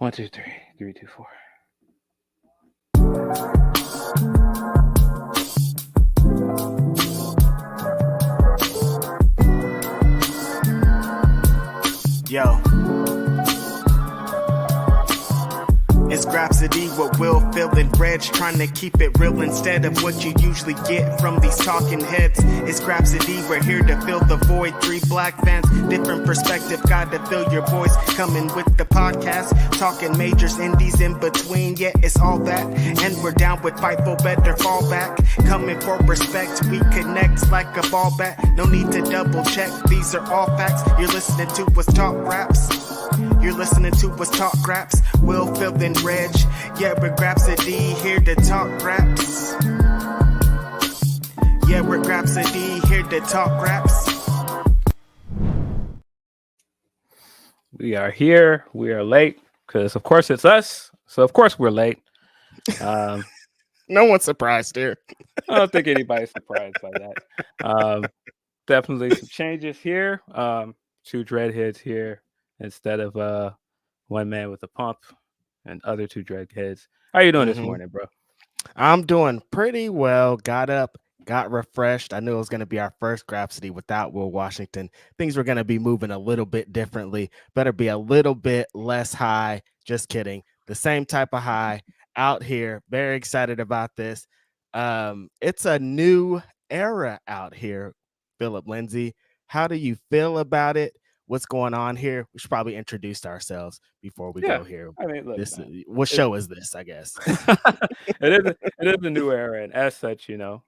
1, 2, 3, 3, 2, 4. Yo. It's Grapsody with Will, Phil, and Reg, trying to keep it real instead of what you usually get from these talking heads. It's Grapsody, we're here to fill the void. 3 black fans, different perspective, gotta fill your voice. Coming with the podcast, talking majors, indies in between. Yeah, it's all that, and we're down with Fightful, better fall back. Coming for respect, we connect like a ball bat. No need to double check, these are all facts. You're listening to us talk raps. You're listening to us talk raps. Will, Phil, and Reg. Yeah, we're Grapsody, here to talk raps. Yeah, we're Grapsody, here to talk raps. We are here. We are late because, of course, it's us. So, of course, we're late. No one's surprised here. I don't think anybody's surprised by that. Definitely some changes here. 2 dreadheads here instead of one man with a pump and other 2 dreadheads. How you doing this morning, bro? I'm doing pretty well. Got up, got refreshed. I knew it was going to be our first Grapsody without Will Washington. Things were going to be moving a little bit differently. Better be a little bit less high. Just kidding. The same type of high out here. Very excited about this. It's a new era out here, Philip Lindsey. How do you feel about it? What's going on here? We should probably introduce ourselves before we go here. I mean, look, what show is this? I guess it is a new era, and as such, you know,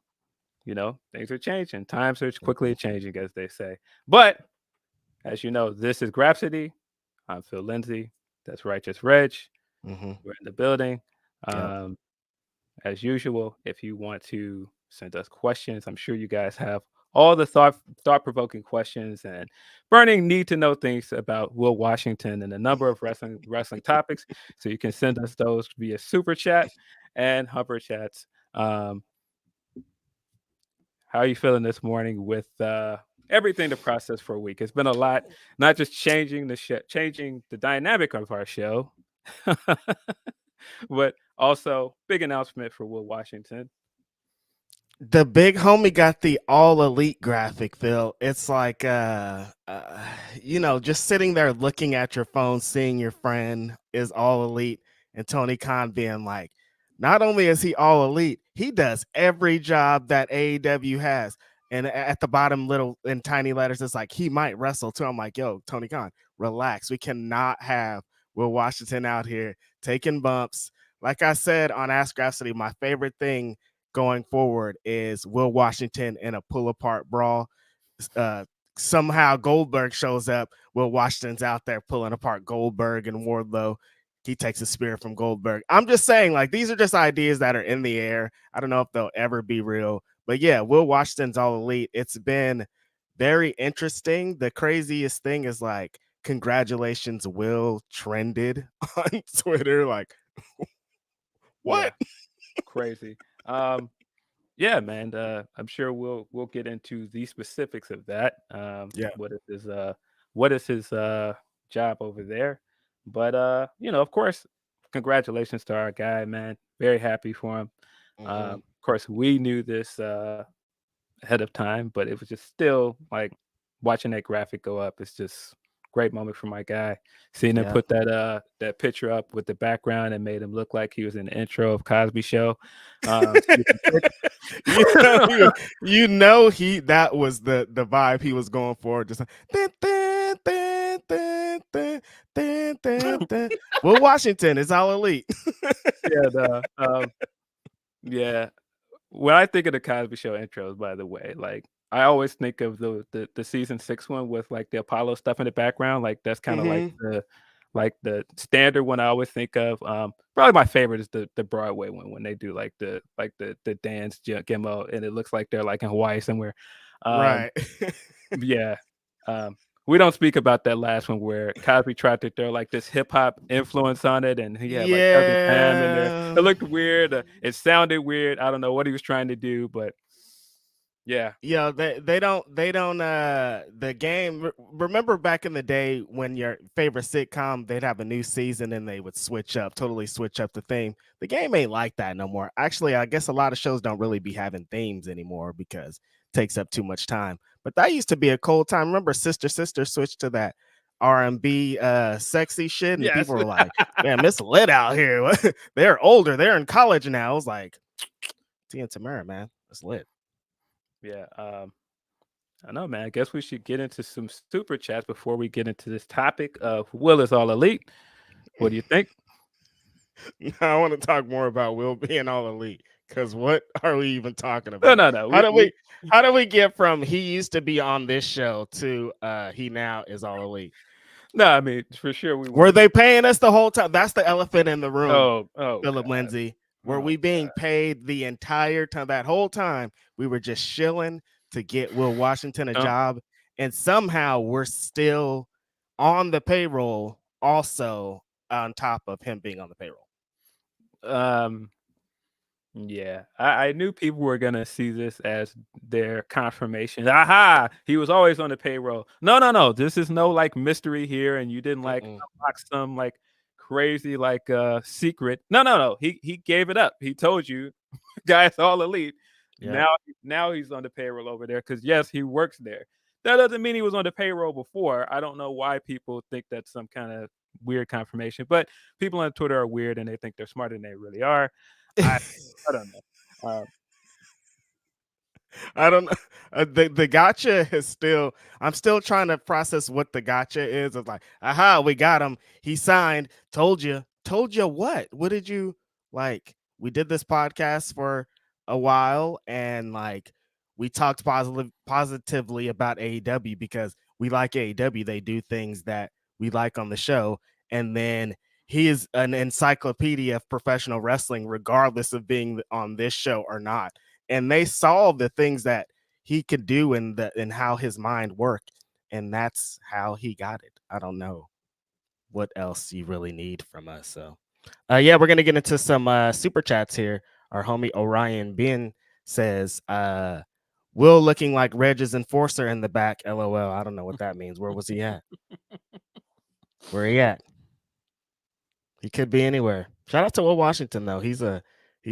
things are changing. Times are quickly changing, as they say. But as you know, this is Grapsody. I'm Phil Lindsey. That's Righteous Reg. We're in the building. As usual, if you want to send us questions, I'm sure you guys have all the thought-provoking questions and burning need-to-know things about Will Washington and a number of wrestling topics. So you can send us those via Super Chat and Humper Chats. How are you feeling this morning with everything to process for a week? It's been a lot, not just changing the dynamic of our show, but also big announcement for Will Washington. The big homie got the all elite graphic, Phil. It's like, just sitting there looking at your phone, seeing your friend is all elite, and Tony Khan being like, not only is he all elite, he does every job that AEW has. And at the bottom, little in tiny letters, it's like, he might wrestle too. I'm like, yo, Tony Khan, relax. We cannot have Will Washington out here taking bumps. Like I said on Ask Grapsody, my favorite thing going forward is Will Washington in a pull-apart brawl. Somehow Goldberg shows up. Will Washington's out there pulling apart Goldberg and Wardlow. He takes a spear from Goldberg. I'm just saying, like, these are just ideas that are in the air. I don't know if they'll ever be real. But yeah, Will Washington's all elite. It's been very interesting. The craziest thing is, like, congratulations, Will trended on Twitter. Like, what? Yeah, crazy. Yeah, man. I'm sure we'll get into the specifics of that. What is his job over there? But of course, congratulations to our guy, man. Very happy for him. Of course, we knew this ahead of time, but it was just still like watching that graphic go up. It's just great moment for my guy. Seeing him put that picture up with the background and made him look like he was in the intro of Cosby Show. That was the vibe he was going for. Just Will Washington is all elite. Yeah. When I think of the Cosby Show intros, by the way, like I always think of the season 6 one with like the Apollo stuff in the background. Like that's kind of like the standard one I always think of. Probably my favorite is the Broadway one when they do like the dance gimmo and it looks like they're like in Hawaii somewhere. Right. Yeah. We don't speak about that last one where Cosby tried to throw like this hip hop influence on it, and he had like Cousin Pam in there. It looked weird. It sounded weird. I don't know what he was trying to do, but Yeah. They don't the game. Remember back in the day when your favorite sitcom, they'd have a new season and they would totally switch up the theme. The game ain't like that no more. Actually, I guess a lot of shows don't really be having themes anymore because it takes up too much time. But that used to be a cold time. Remember Sister Sister switched to that R&B sexy shit and Yes. people were like, "Man, it's lit out here." They're older. They're in college now. I was like, T and Tamara, man, it's lit. Yeah. I know, man. I guess we should get into some super chats before we get into this topic of Will is all elite. What do you think? I want to talk more about Will being all elite. Because what are we even talking No, about? no, no. How do we get from he used to be on this show to he now is all elite? No, I mean for sure we Were were. they paying us the whole time? That's the elephant in the room, Oh Philip God. Lindsey. Were Oh we being God. paid the entire time? That whole time we were just shilling to get Will Washington a No. job, and somehow we're still on the payroll, also on top of him being on the payroll. Yeah, I knew people were gonna see this as their confirmation. Aha! He was always on the payroll. No, no, no. This is no like mystery here, and you didn't like Mm-mm. unlock some like crazy like secret. No, no, no. He gave it up. He told you, guys, all elite. Yep. Now he's on the payroll over there because yes, he works there. That doesn't mean he was on the payroll before. I don't know why people think that's some kind of weird confirmation, but people on Twitter are weird and they think they're smarter than they really are. I I don't know. I don't know. The gotcha is still. I'm still trying to process what the gotcha is. It's like, aha, we got him. He signed. Told you. Told you what? What did you like? We did this podcast for a while, and like we talked positively about AEW because we like AEW. They do things that we like on the show, and then he is an encyclopedia of professional wrestling, regardless of being on this show or not, and they saw the things that he could do and how his mind worked, and that's how he got it. I don't know what else you really need from us. So yeah, we're gonna get into some super chats here. Our homie Orion Ben says Will looking like Reg's enforcer in the back. LOL. I don't know what that means. Where was he at? Where he at? He could be anywhere. Shout out to Will Washington though. He's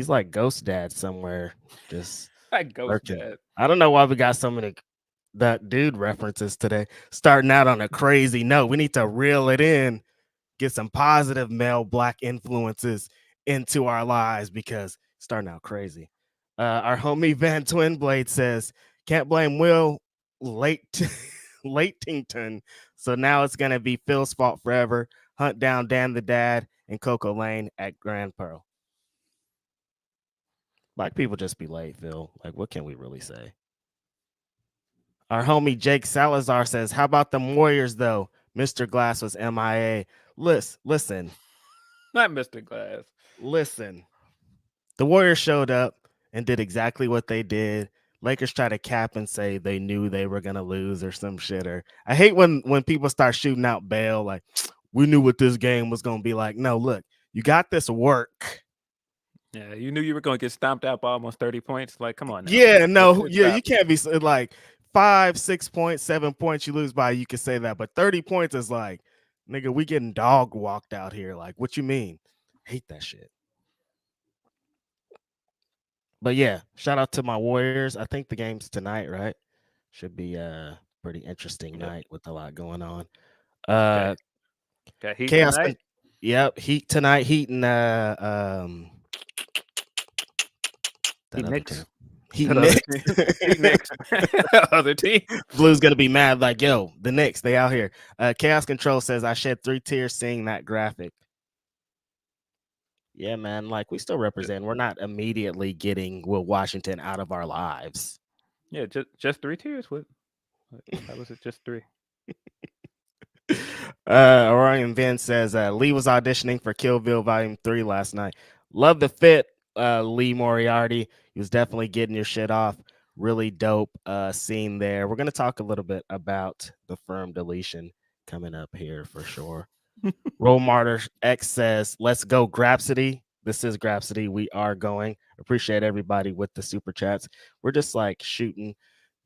like Ghost Dad somewhere. Just Like Ghost lurking. Dad. I don't know why we got so many that dude references today. Starting out on a crazy note. We need to reel it in, get some positive male black influences into our lives because starting out crazy. Our homie Van Twinblade says, can't blame Will Latington. So now it's gonna be Phil's fault forever. Hunt down Dan the Dad and Coco Lane at Grand Pearl. Black people just be late, Phil. Like, what can we really say? Our homie Jake Salazar says, how about the Warriors, though? Mr. Glass was MIA. Listen. Not Mr. Glass. Listen. The Warriors showed up and did exactly what they did. Lakers try to cap and say they knew they were going to lose or some shit. Or I hate when people start shooting out bail like, we knew what this game was going to be like. No, look, you got this work. Yeah, you knew you were going to get stomped out by almost 30 points. Like, come on now. Yeah, no, It's yeah, you can't be like 5, 6 points, 7 points you lose by. You can say that, but 30 points is like, nigga, we getting dog walked out here. Like, what you mean? Hate that shit. But yeah, shout out to my Warriors. I think the game's tonight, right? Should be a pretty interesting night with a lot going on. Got Heat Chaos. tonight. Yep, Heat tonight. Heat and that Heat other Knicks. team. Heat That Knicks. Heat Knicks. Other team. Blue's gonna be mad, like, yo, the Knicks, they out here. Chaos Control says I shed 3 tears seeing that graphic. Yeah, man, like we still represent. We're not immediately getting Will Washington out of our lives. Yeah, just 3 tears. What? How was it just 3? Orion Vin says Lee was auditioning for Killville Volume 3 last night. Love the fit, Lee Moriarty. He was definitely getting your shit off. Really dope scene there. We're gonna talk a little bit about the firm deletion coming up here for sure. Role Martyr X says, let's go Grapsody. This is Grapsody. We are going. Appreciate everybody with the super chats. We're just like shooting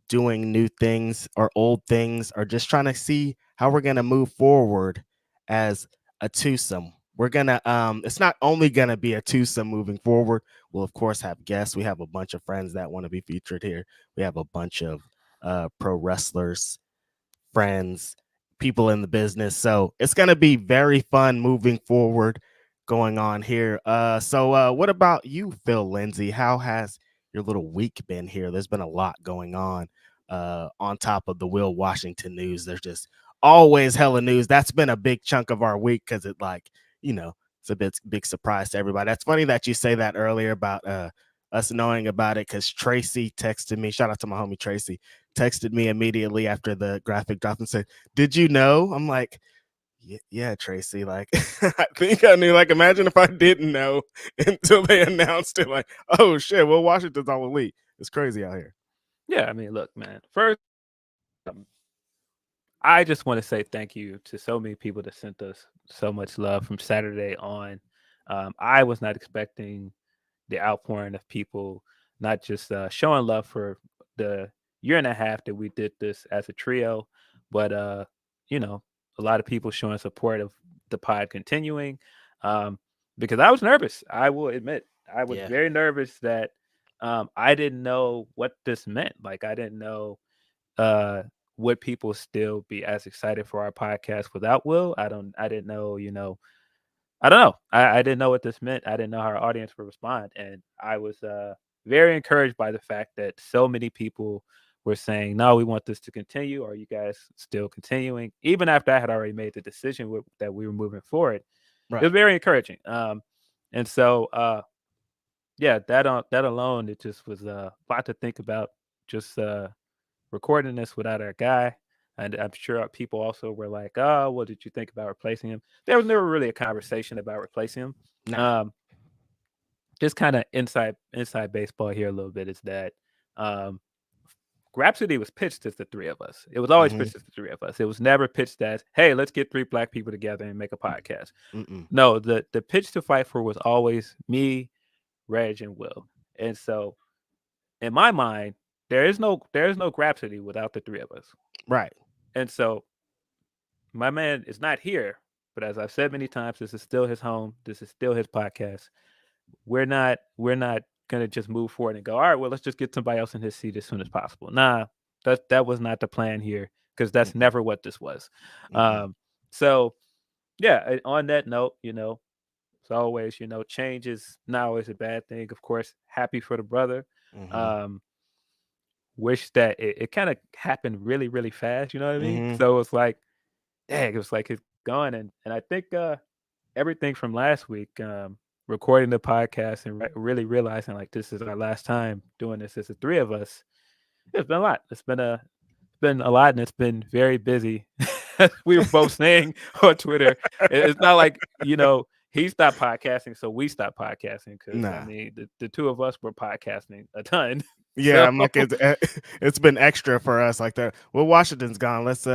doing new things or old things, or just trying to see how we're gonna move forward as a twosome. We're gonna it's not only gonna be a twosome moving forward. We'll of course have guests. We have a bunch of friends that want to be featured here. We have a bunch of pro wrestlers, friends, people in the business. So it's gonna be very fun moving forward going on here. So what about you, Phil Lindsey? How has your little week been here? There's been a lot going on top of the Will Washington news. There's just always hella news. That's been a big chunk of our week because it, like, you know, it's a big surprise to everybody. That's funny that you say that earlier about us knowing about it, because Tracy texted me. Shout out to my homie Tracy. Texted me immediately after the graphic dropped and said, "Did you know?" I'm like, yeah, Tracy. Like, I think I knew. Like, imagine if I didn't know until they announced it. Like, oh shit, well, Washington's all elite. It's crazy out here. Yeah, I mean, look, man. First, I just want to say thank you to so many people that sent us so much love from Saturday on. I was not expecting the outpouring of people, not just showing love for the year and a half that we did this as a trio, but you know, a lot of people showing support of the pod continuing. Because I was nervous. I will admit, I was Yeah. very nervous that I didn't know what this meant. Like, I didn't know uh would people still be as excited for our podcast without Will. I didn't know, I don't know. I didn't know what this meant. I didn't know how our audience would respond. And I was very encouraged by the fact that so many people were saying, no, we want this to continue. Are you guys still continuing? Even after I had already made the decision that we were moving forward. It was Right. very encouraging. And so yeah, that alone, it just was a lot to think about. Just recording this without our guy. And I'm sure people also were like, "Oh, what did you think about replacing him?" There was never really a conversation about replacing him. Nah. Um, just kind of inside baseball here a little bit is that um, Grapsody was pitched as the three of us. It was always Mm-hmm. pitched as the three of us. It was never pitched as, "Hey, let's get three black people together and make a podcast." Mm-mm. No, the pitch to fight for was always me, Reg, and Will. And so, in my mind, there is no Grapsody without the three of us. Right. And so my man is not here, but as I've said many times, this is still his home. This is still his podcast. We're not gonna just move forward and go, all right, well, let's just get somebody else in his seat as soon as possible. Nah, that was not the plan here, because that's Mm-mm. never what this was. Mm-mm. So yeah, on that note, as always, change is not always a bad thing. Of course, happy for the brother. Mm-hmm. Um, wish that it kind of happened really, really fast, you know what I mean? Mm-hmm. So it's like, dang, it was like it's going. And I think everything from last week, recording the podcast and really realizing like this is our last time doing this as the three of us. It's been a lot. It's been a lot, and it's been very busy. We were both saying on Twitter, it's not like he stopped podcasting, so we stopped podcasting, because I Nah. mean the two of us were podcasting a ton. Yeah, So I'm like, it's been extra for us like that. Well, Washington's gone. Let's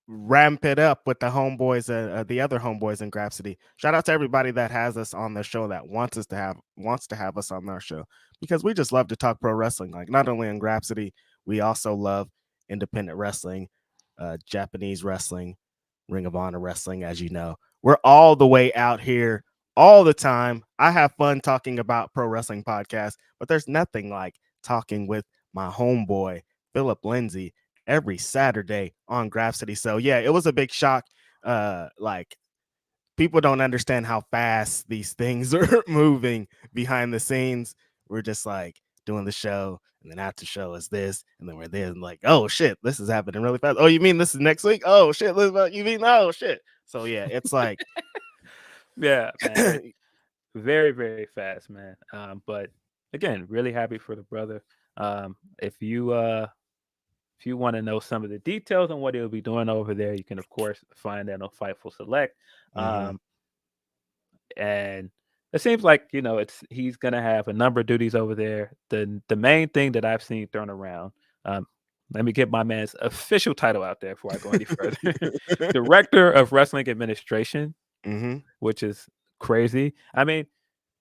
ramp it up with the homeboys, the other homeboys in Grapsody. Shout out to everybody that has us on their show, that wants to have us on their show, because we just love to talk pro wrestling. Like, not only in Grapsody, we also love independent wrestling, Japanese wrestling, Ring of Honor wrestling. As you know, we're all the way out here all the time. I have fun talking about pro wrestling podcasts, but there's nothing like talking with my homeboy Philip Lindsey every Saturday on Grapsody. So yeah, it was a big shock. Like, people don't understand how fast these things are moving behind the scenes. We're just like doing the show, and then after show is this, and then we're there and like, oh shit, this is happening really fast. Oh, you mean this is next week? Oh shit, you mean, oh shit. So yeah, it's like yeah, man, it's very, very fast, man. But again, really happy for the brother. If you want to know some of the details on what he'll be doing over there, you can of course find that on Fightful Select. mm-hmm. And it seems like he's gonna have a number of duties over there. The main thing that I've seen thrown around. Um, Let me get my man's official title out there before I go any further. Director of Wrestling Administration, Mm-hmm. which is crazy. I mean,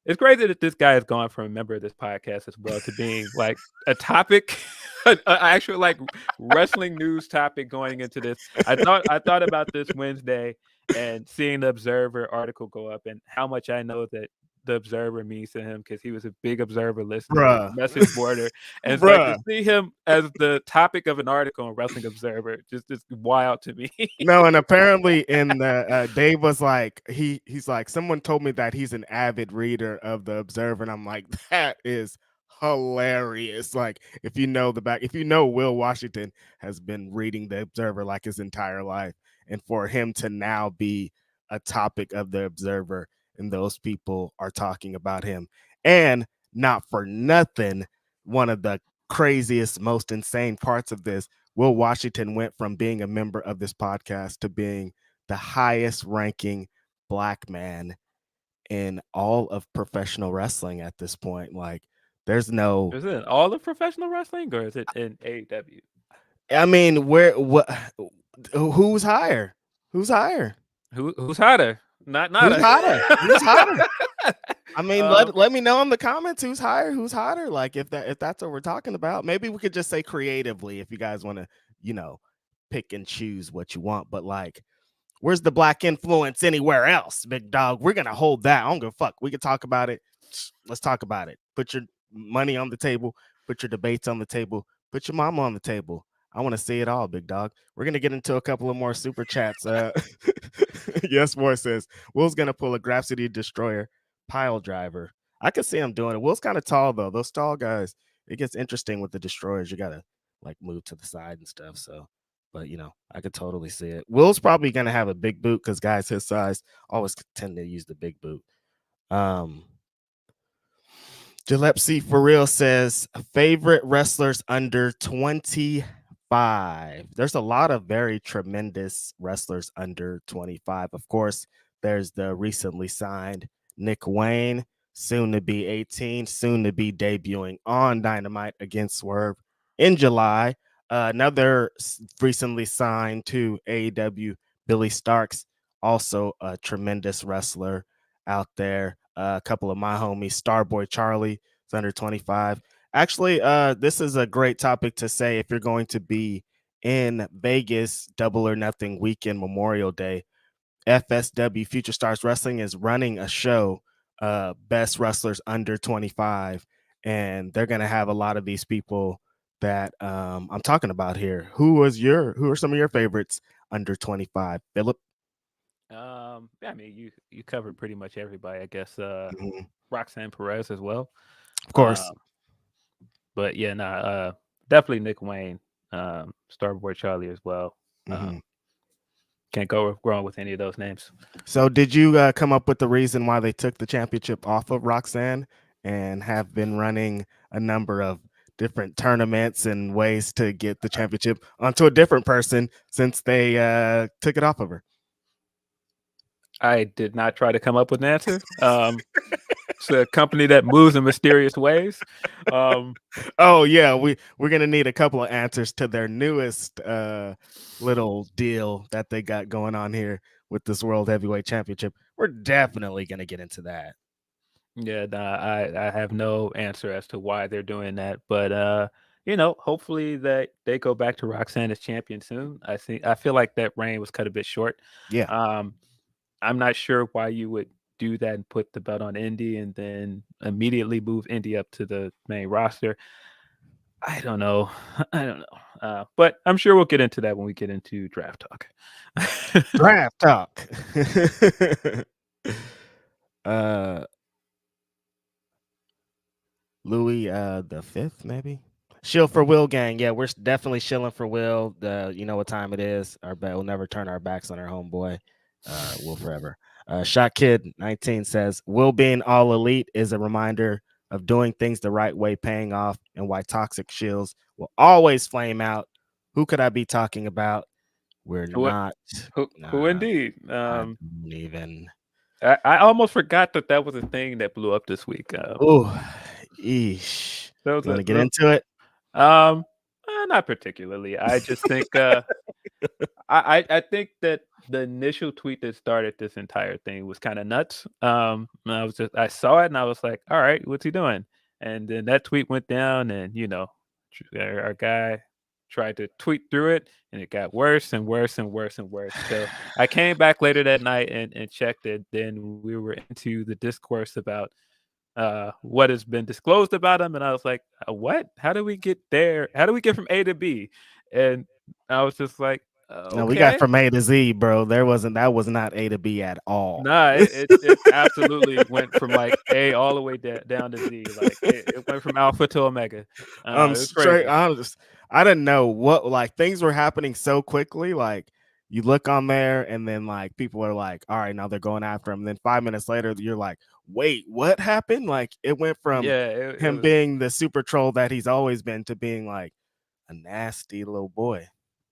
It's crazy that this guy has gone from a member of this podcast as well to being like a topic, an actual like wrestling news topic going into this. I thought about this Wednesday and seeing the Observer article go up and how much I know that the Observer means to him because he was a big Observer listener, Bruh. message boarder, and it's like to see him as the topic of an article on Wrestling Observer just wild to me. No, and apparently in the Dave was like he's like, someone told me that he's an avid reader of the Observer, and I'm like, that is hilarious. Like, if you know Will Washington has been reading the Observer like his entire life, and for him to now be a topic of the Observer and those people are talking about him, and not for nothing, one of the craziest, most insane parts of this, Will Washington went from being a member of this podcast to being the highest ranking black man in all of professional wrestling at this point. Like, there's no. Is it all of professional wrestling or is it in AEW? I mean, who's higher? Who's higher? Who's hotter? Not Who's hotter? Who's hotter? I mean, Um, let me know in the comments who's higher, who's hotter. Like, if that's what we're talking about, maybe we could just say creatively if you guys want to, pick and choose what you want. But like, where's the black influence anywhere else, big dog? We're gonna hold that. I don't give a fuck. We can talk about it. Let's talk about it. Put your money on the table. Put your debates on the table. Put your mama on the table. I want to see it all, big dog. We're gonna get into a couple of more super chats. Yes, Moore says Will's gonna pull a Grapsody Destroyer pile driver. I could see him doing it. Will's kind of tall though. Those tall guys, it gets interesting with the destroyers. You gotta like move to the side and stuff. So, but I could totally see it. Will's probably gonna have a big boot because guys his size always tend to use the big boot. Gillespie for real says favorite wrestlers under 25. There's a lot of very tremendous wrestlers under 25. Of course, there's the recently signed Nick Wayne, soon to be 18, soon to be debuting on Dynamite against Swerve in July. Another recently signed to AEW, Billy Starks, also a tremendous wrestler out there. A couple of my homies, Starboy Charlie is under 25. Actually, this is a great topic to say if you're going to be in Vegas, Double or Nothing weekend, Memorial Day. FSW Future Stars Wrestling is running a show, Best Wrestlers Under 25, and they're going to have a lot of these people that I'm talking about here. Who are some of your favorites under 25, Philip? I mean, you covered pretty much everybody. I guess Roxanne Perez as well, of course. But yeah, definitely Nick Wayne, Starboy Charlie as well. Can't go wrong with any of those names. So, did you come up with the reason why they took the championship off of Roxanne and have been running a number of different tournaments and ways to get the championship onto a different person since they took it off of her? I did not try to come up with an answer. It's a company that moves in mysterious ways. Oh yeah, we're gonna need a couple of answers to their newest little deal that they got going on here with this World Heavyweight Championship. We're definitely gonna get into that. Yeah, I have no answer as to why they're doing that, but hopefully that they go back to Roxanne as champion soon. I feel like that reign was cut a bit short. Yeah. I'm not sure why you would do that and put the belt on Indy and then immediately move Indy up to the main roster. I don't know. But I'm sure we'll get into that when we get into draft talk. Draft talk. Louis the fifth, maybe. Shill for Will gang. Yeah, we're definitely shilling for Will. You know what time it is. We'll never turn our backs on our homeboy. Will forever. Shot Kid 19 says Will being all elite is a reminder of doing things the right way, paying off, and why toxic shills will always flame out. Who could I be talking about? We're not. Who indeed? I don't even. I almost forgot that was a thing that blew up this week. Eesh. You want to get into it? Not particularly. I just think I think that the initial tweet that started this entire thing was kind of nuts. And I saw it and I was like, all right, what's he doing? And then that tweet went down, and our guy tried to tweet through it, and it got worse and worse and worse and worse. So I came back later that night and checked it. Then we were into the discourse about what has been disclosed about him, and I was like, what? How do we get there? How do we get from A to B? And I was just like, No, we got okay. from A to Z, bro. That was not A to B at all. Nah, it absolutely went from like A all the way down to Z. Like it went from alpha to omega. It was Straight. crazy. I didn't know what, like, things were happening so quickly. Like, you look on there, and then like people are like, all right, now they're going after him. Then 5 minutes later, you're like, wait, what happened? Like, it went from Yeah, it him was. being the super troll that he's always been to being like a nasty little boy.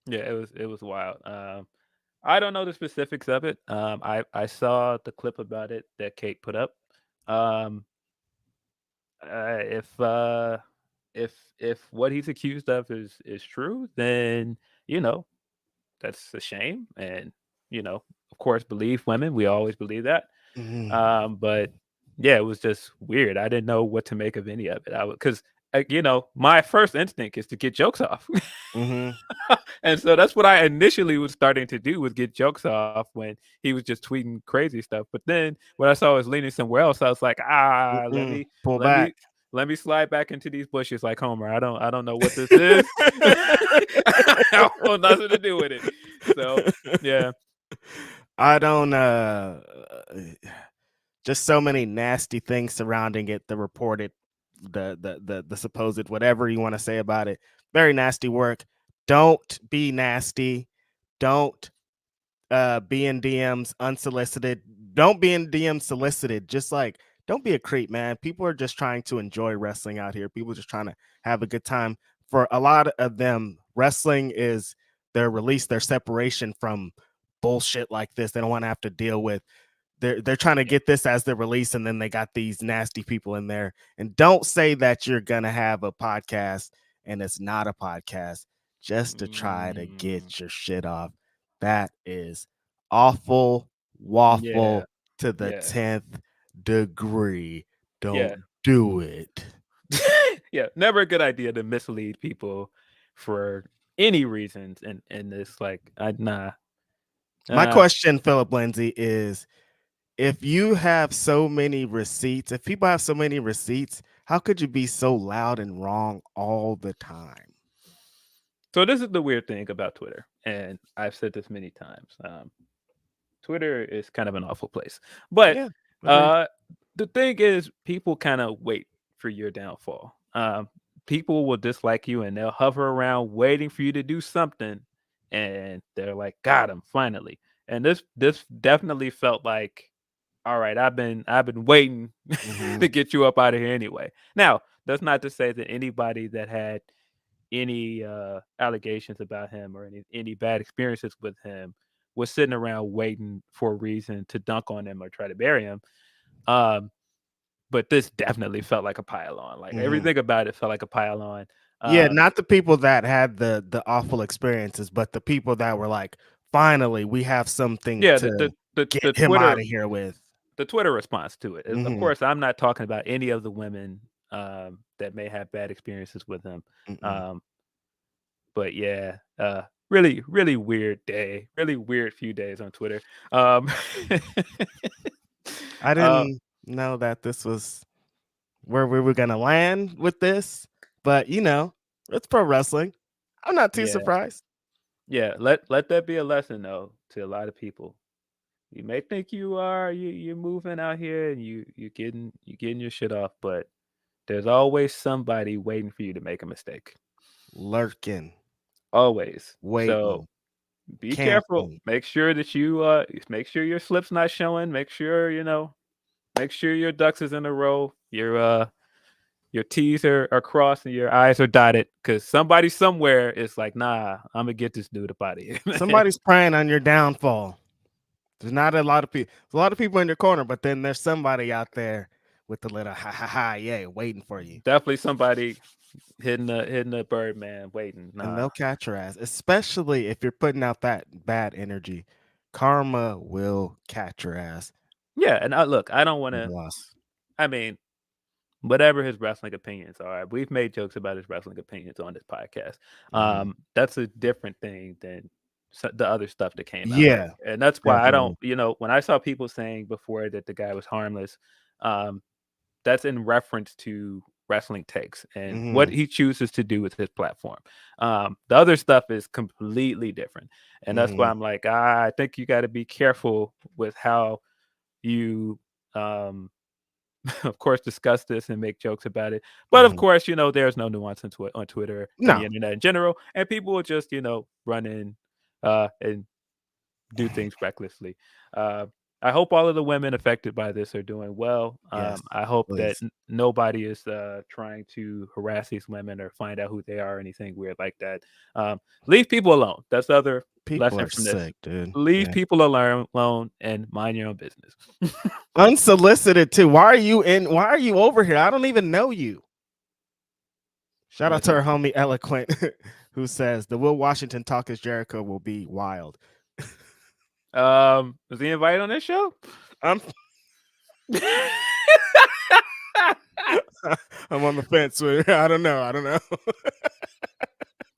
Yeah, it was wild. I don't know the specifics of it. I saw the clip about it that Kate put up. Um, uh, if uh, if what he's accused of is true, then you know that's a shame. And of course, believe women. We always believe that. Mhm. But yeah, it was just weird. I didn't know what to make of any of it. Because my first instinct is to get jokes off. Mhm. And so that's what I initially was starting to do, was get jokes off when he was just tweeting crazy stuff. But then when I saw I was leaning somewhere else, I was like, let Mm-mm. me Pull let back. me let me slide back into these bushes like Homer. I don't know what this is. I want nothing to do with it. So yeah. I don't just so many nasty things surrounding it, the reported, the supposed, whatever you want to say about it. Very nasty work. Don't be nasty. Don't be in DMs unsolicited. Don't be in DMs solicited. Just like, don't be a creep, man. People are just trying to enjoy wrestling out here. People are just trying to have a good time. For a lot of them, wrestling is their release, their separation from bullshit like this. They don't want to have to deal with. They're trying to get this as their release, and then they got these nasty people in there. And don't say that you're gonna have a podcast and it's not a podcast just to try to Mm, get your shit off. That is awful yeah. waffle to the Yeah. 10th degree. Yeah. Don't do it. Yeah, never a good idea to mislead people for any reasons. And it's like, nah. My Uh, question, Philip Lindsay, is if you have so many receipts, if people have so many receipts, how could you be so loud and wrong all the time? so this is the weird thing about Twitter, and I've said this many times. Twitter is kind of an awful place, but Yeah, agreed. uh, the thing is, people kind of wait for your downfall. People will dislike you, and they'll hover around waiting for you to do something, and they're like, "Got him, finally!" And this definitely felt like, all right, I've been waiting Mhm. to get you up out of here anyway. Now, that's not to say that anybody that had any allegations about him or any bad experiences with him was sitting around waiting for a reason to dunk on him or try to bury him. Um, but this definitely felt like a pile on. Like Mhm. everything about it felt like a pile on. Yeah, Um, not the people that had the awful experiences, but the people that were like, "Finally, we have something yeah, to the get him out Twitter of here with." the Twitter response to it. Of Mhm. course, I'm not talking about any of the women that may have bad experiences with him. Mm-mm. Um, but yeah, really, really weird day. Really weird few days on Twitter. Um, I uh, didn't know that this was where we were gonna land with this, but it's pro wrestling. I'm not too yeah, surprised. yeah. Let that be a lesson though to a lot of people. You may think you're moving out here and you getting your shit off, but there's always somebody waiting for you to make a mistake. Lurking, Always. So waiting, be careful. camping. Make sure your slip's not showing. Make sure your ducks is in a row. Your T's are crossed and your I's are dotted. Cause somebody somewhere is like, nah, I'm gonna get this dude up out of here, man. Somebody's praying on your downfall. There's not a lot of people. There's a lot of people in your corner, but then there's somebody out there with the little ha ha ha, yeah, waiting for you. Definitely somebody hitting the Birdman, waiting. And Nah. they'll catch your ass, especially if you're putting out that bad energy. Karma will catch your ass. Yeah, and look, I don't want With to. loss. I mean, whatever his wrestling opinions are, we've made jokes about his wrestling opinions on this podcast. That's a different thing than the other stuff that came out Yeah, there, and that's why I definitely. don't. When I saw people saying before that the guy was harmless, that's in reference to wrestling takes and what he chooses to do with his platform. The other stuff is completely different, and that's why I'm like, I think you got to be careful with how you of course discuss this and make jokes about it, but of course there's no nuance on Twitter and the No. internet in general, and people will just run in and do things recklessly. I hope all of the women affected by this are doing well. Yes, I hope that please. nobody is trying to harass these women or find out who they are or anything weird like that. Leave people alone. That's the other People lesson are from this. sick, dude. Leave Yeah. people alone and mind your own business. Unsolicited too. Why are you over here? I don't even know you. Shout out to our homie Eloquent, who says the Will Washington talk as Jericho will be wild. Was he invited on this show? I'm on the fence with I don't know.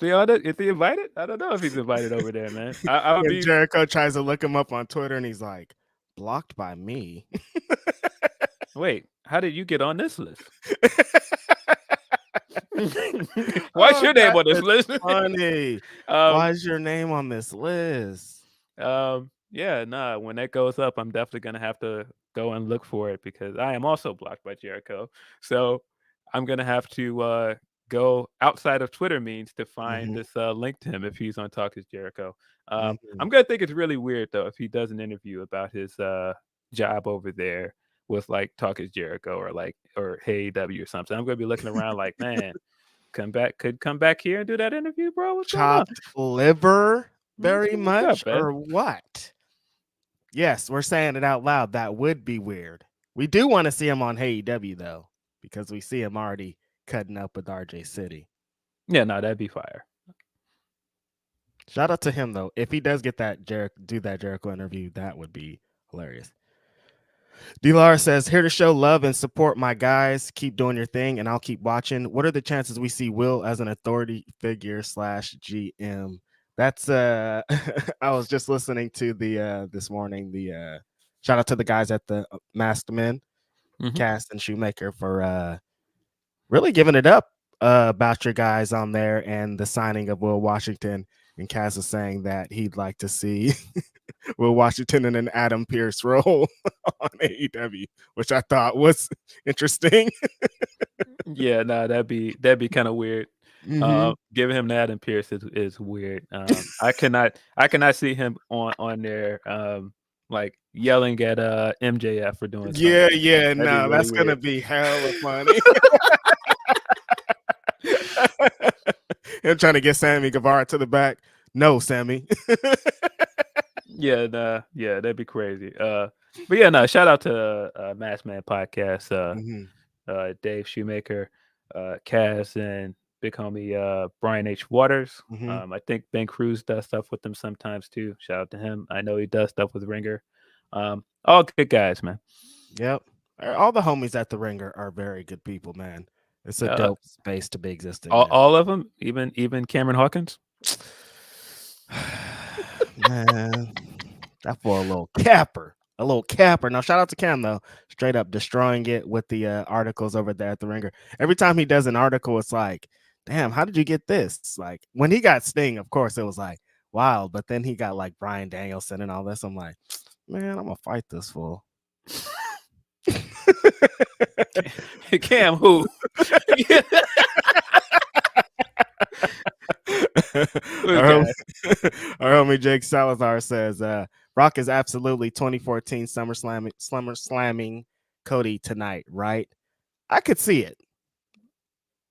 Is he invited? I don't know if he's invited over there, man. I would When be. Jericho tries to look him up on Twitter and he's like, blocked by me. Wait, how did you get on this list? Why's your name on this list? Funny. Why is your name on this list? Yeah, nah. When that goes up, I'm definitely gonna have to go and look for it because I am also blocked by Jericho. So I'm gonna have to go outside of Twitter means to find this link to him if he's on Talk is Jericho. I'm gonna think it's really weird though if he does an interview about his job over there with like Talk is Jericho or Hey AEW or something. I'm gonna be looking around like, man, come back here and do that interview, bro. What's Chopped liver very What's much up, man? or what? Yes, we're saying it out loud. That would be weird. We do want to see him on Hey AEW though, because we see him already cutting up with RJ City. Yeah, no, that'd be fire. Shout out to him though. If he does get that Jericho interview, that would be hilarious. D-Lar says, here to show love and support my guys. Keep doing your thing and I'll keep watching. What are the chances we see Will as an authority figure / GM? That's I was just listening to the this morning, the shout out to the guys at the Masked Men, Cast and Shoemaker for really giving it up about your guys on there and the signing of Will Washington. And Cass is saying that he'd like to see Will Washington in an Adam Pearce role on AEW, which I thought was interesting. Yeah, no, that'd be kind of weird. Giving him that and Pierce is weird. I cannot see him on there like yelling at MJF for doing something. Yeah, That'd no, really that's weird. gonna be hella funny. Him trying to get Sammy Guevara to the back. No, Sammy. Yeah, that'd be crazy. But yeah, no, shout out to Masked Man Podcast, Dave Shoemaker, Cass, and big homie Brian H. Waters. I think Ben Cruz does stuff with them sometimes too. Shout out to him. I know he does stuff with Ringer. All good guys, man. Yep. All the homies at the Ringer are very good people, man. It's a dope space to be existing. All of them, even Cameron Hawkins. Man, that for a little capper. Now, shout out to Cam though, straight up destroying it with the articles over there at the Ringer. Every time he does an article, it's like, damn, how did you get this? Like when he got Sting, of course, it was like wild, but then he got like Bryan Danielson and all this. I'm like, man, I'm gonna fight this fool. Cam, who? Our homie Jake Salazar says Brock is absolutely 2014 Summer slamming Cody tonight, right? I could see it.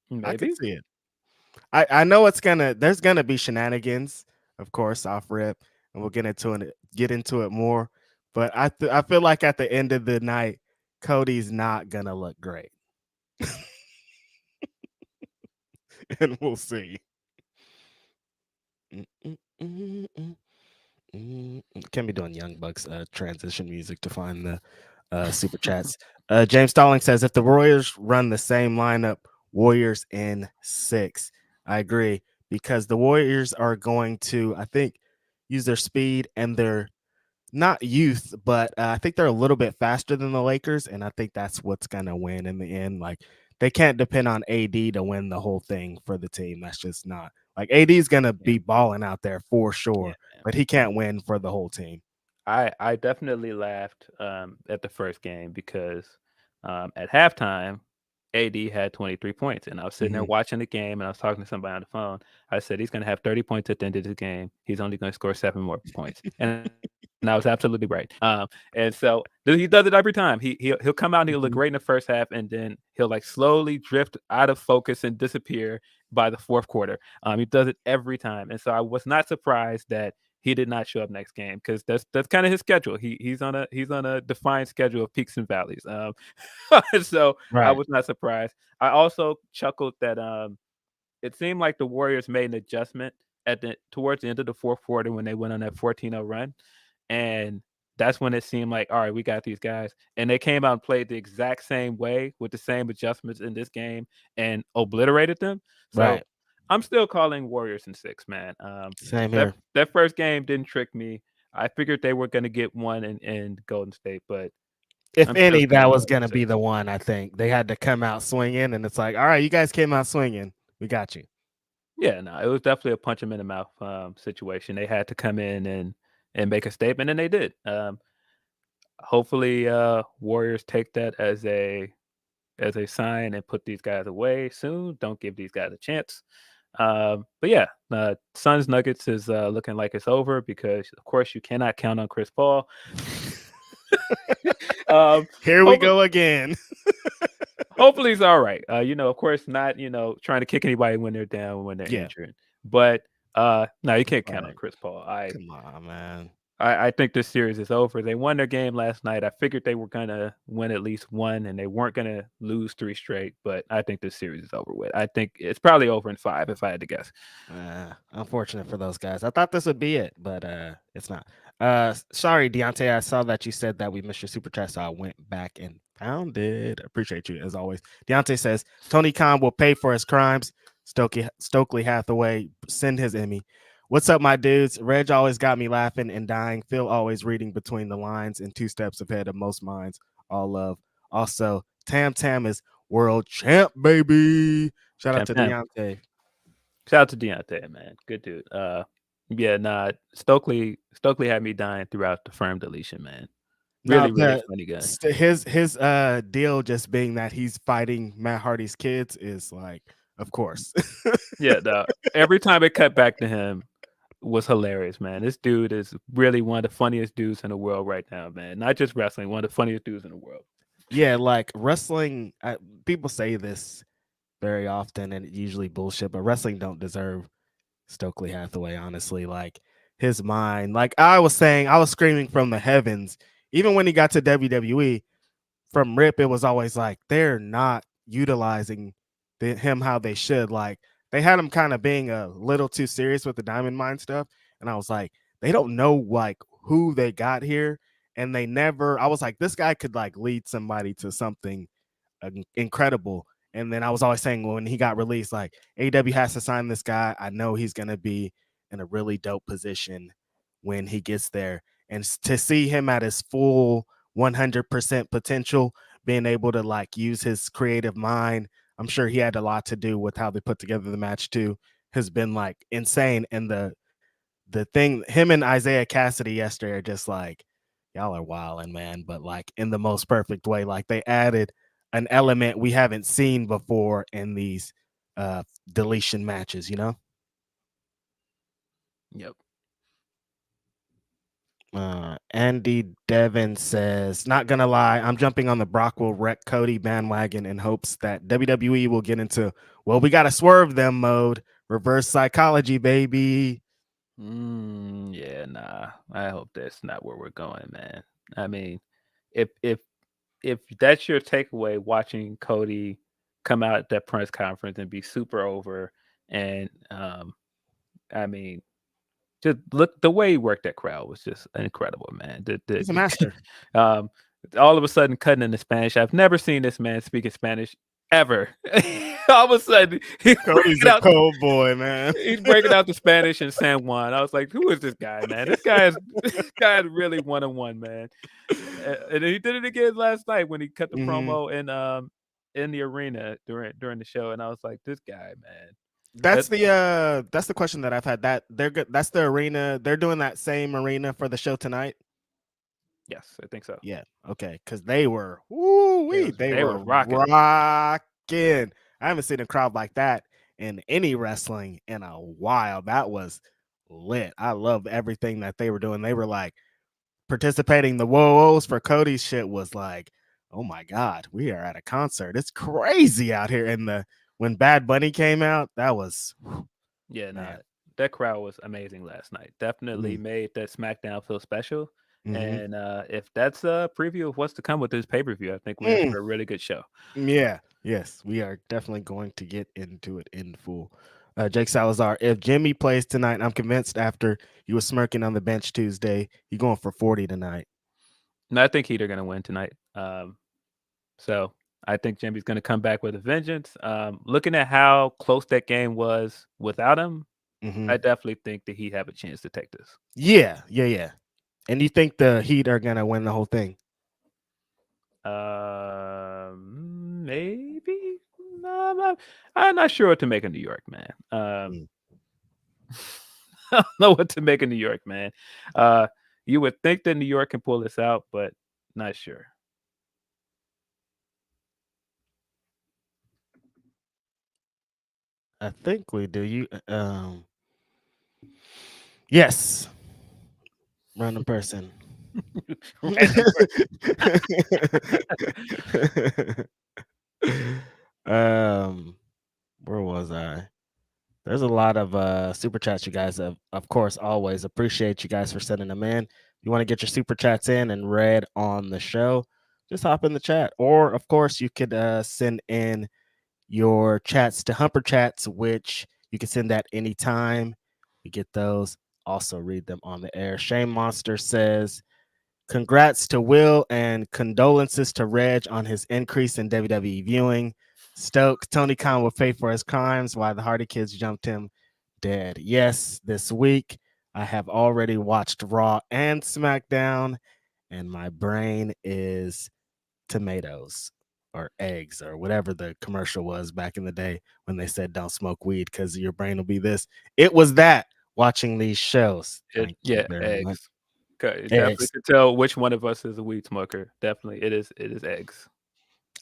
Maybe. I could see it. I know there's gonna be shenanigans, of course, off rip, and we'll get into it more. But I feel like at the end of the night, Cody's not gonna look great. and we'll see. Can be doing Young Bucks transition music to find the super chats. James Stalling says if the Warriors run the same lineup, Warriors in 6. I agree because the Warriors are going to, I think, use their speed and their not youth, but I think they're a little bit faster than the Lakers, and I think that's what's gonna win in the end. Like they can't depend on AD to win the whole thing for the team. That's just not like AD is gonna be balling out there for sure, but he can't win for the whole team. I definitely laughed at the first game because at halftime, AD had 23 points, and I was sitting there watching the game, and I was talking to somebody on the phone. I said he's going to have 30 points at the end of the game. He's only going to score 7 more points, and I was absolutely right. And so he does it every time. He'll come out and he'll look great in the first half, and then he'll like slowly drift out of focus and disappear by the fourth quarter. He does it every time, and so I was not surprised that he did not show up next game because that's kind of his schedule. He's on a defined schedule of peaks and valleys. So I was not surprised. I also chuckled that it seemed like the Warriors made an adjustment towards the end of the fourth quarter when they went on that 14-0 run, and that's when it seemed like, all right, we got these guys, and they came out and played the exact same way with the same adjustments in this game and obliterated them. So I'm still calling Warriors in 6, man. Same here. That first game didn't trick me. I figured they were going to get one in Golden State, but if any, that was going to be the one. I think they had to come out swinging, and it's like, all right, you guys came out swinging. We got you. Yeah, no, it was definitely a punch them in the mouth situation. They had to come in and make a statement, and they did. Hopefully, Warriors take that as a sign and put these guys away soon. Don't give these guys a chance. But yeah, Suns Nuggets is looking like it's over because, of course, you cannot count on Chris Paul. Here we go again. Hopefully he's all right. Of course, not trying to kick anybody when they're down, when they're injured. But no, you can't count on Chris Paul. Come on, man. I think this series is over. They won their game last night. I figured they were gonna win at least one, and they weren't gonna lose 3 straight. But I think this series is over with. I think it's probably over in 5, if I had to guess. Unfortunate for those guys. I thought this would be it, but it's not. Sorry, Deontay. I saw that you said that we missed your super chat, so I went back and found it. Appreciate you as always. Deontay says Tony Khan will pay for his crimes. Stokely Hathaway, send his Emmy. What's up, my dudes? Reg always got me laughing and dying. Phil always reading between the lines and 2 steps ahead of most minds. All love. Also, Tam is world champ, baby. Shout out to Deontay. Shout out to Deontay, man. Good dude. Yeah, nah. Stokely had me dying throughout the firm deletion, man. Really funny guy. His deal just being that he's fighting Matt Hardy's kids is like, of course. Yeah, every time it cut back to him was hilarious, man. This dude is really one of the funniest dudes in the world right now, man. Not just wrestling, one of the funniest dudes in the world. Yeah, like wrestling, people say this very often and usually bullshit, but wrestling don't deserve Stokely Hathaway, honestly. Like his mind, like I was saying, I was screaming from the heavens. Even when he got to WWE, from Rip, it was always like they're not utilizing him how they should. Like they had him kind of being a little too serious with the Diamond Mine stuff. And I was like, they don't know like who they got here. And they never, I was like, this guy could like lead somebody to something incredible. And then I was always saying when he got released, like AEW has to sign this guy. I know he's going to be in a really dope position when he gets there. And to see him at his full 100% potential, being able to like use his creative mind, I'm sure he had a lot to do with how they put together the match too, has been like insane. And the thing, him and Isaiah Cassidy yesterday are just like, y'all are wilding, man, but like in the most perfect way. Like they added an element we haven't seen before in these deletion matches, you know? Yep. Andy Devin says, not gonna lie, I'm jumping on the Brock will wreck Cody bandwagon in hopes that WWE will get into, well, we gotta swerve them mode. Reverse psychology, baby. Yeah, nah. I hope that's not where we're going, man. I mean, if that's your takeaway watching Cody come out at that press conference and be super over. And I mean, just look, the way he worked that crowd was just incredible, man. He's a master. Um, all of a sudden cutting into Spanish. I've never seen this man speak in Spanish ever. All of a sudden, Cody's a cold boy, man. He's breaking out the Spanish in San Juan. I was like, who is this guy, man? This guy is really 1-on-1, man. And he did it again last night when he cut the promo in the arena during the show. And I was like, this guy, man. That's the question that I've had. That they're good. That's the arena. They're doing that same arena for the show tonight. Yes, I think so. Yeah. Okay. Because they were, they were rocking. I haven't seen a crowd like that in any wrestling in a while. That was lit. I love everything that they were doing. They were like participating. The whoa-ohs for Cody's shit was like, oh my God, we are at a concert. It's crazy out here. And when Bad Bunny came out, that was that crowd was amazing last night. Definitely made that SmackDown feel special. And if that's a preview of what's to come with this pay-per-view, I think we're in for a really good show. Yeah. Yes, we are definitely going to get into it in full. Jake Salazar, if Jimmy plays tonight, I'm convinced after he was smirking on the bench Tuesday, he's going for 40 tonight. And I think Heat are going to win tonight. So I think Jimmy's going to come back with a vengeance. Looking at how close that game was without him, I definitely think that Heat have a chance to take this. Yeah. And you think the Heat are going to win the whole thing? Maybe. I'm not sure what to make of New York, man. I don't know what to make of New York, man. You would think that New York can pull this out, but not sure. I think we do. You yes. Random person. Where was I? There's a lot of super chats, you guys. Of course, always appreciate you guys for sending them in. If you want to get your super chats in and read on the show, just hop in the chat. Or, of course, you could send in your chats to Humper Chats, which you can send that anytime. We get those. Also read them on the air. Shame Monster says, congrats to Will and condolences to Reg on his increase in WWE viewing. Stoke, Tony Khan will pay for his crimes while the Hardy Kids jumped him dead. Yes, this week I have already watched Raw and SmackDown, and my brain is tomatoes or eggs or whatever the commercial was back in the day when they said don't smoke weed because your brain will be this. It was that watching these shows. Eggs. Definitely could tell which one of us is a weed smoker. Definitely, it is eggs.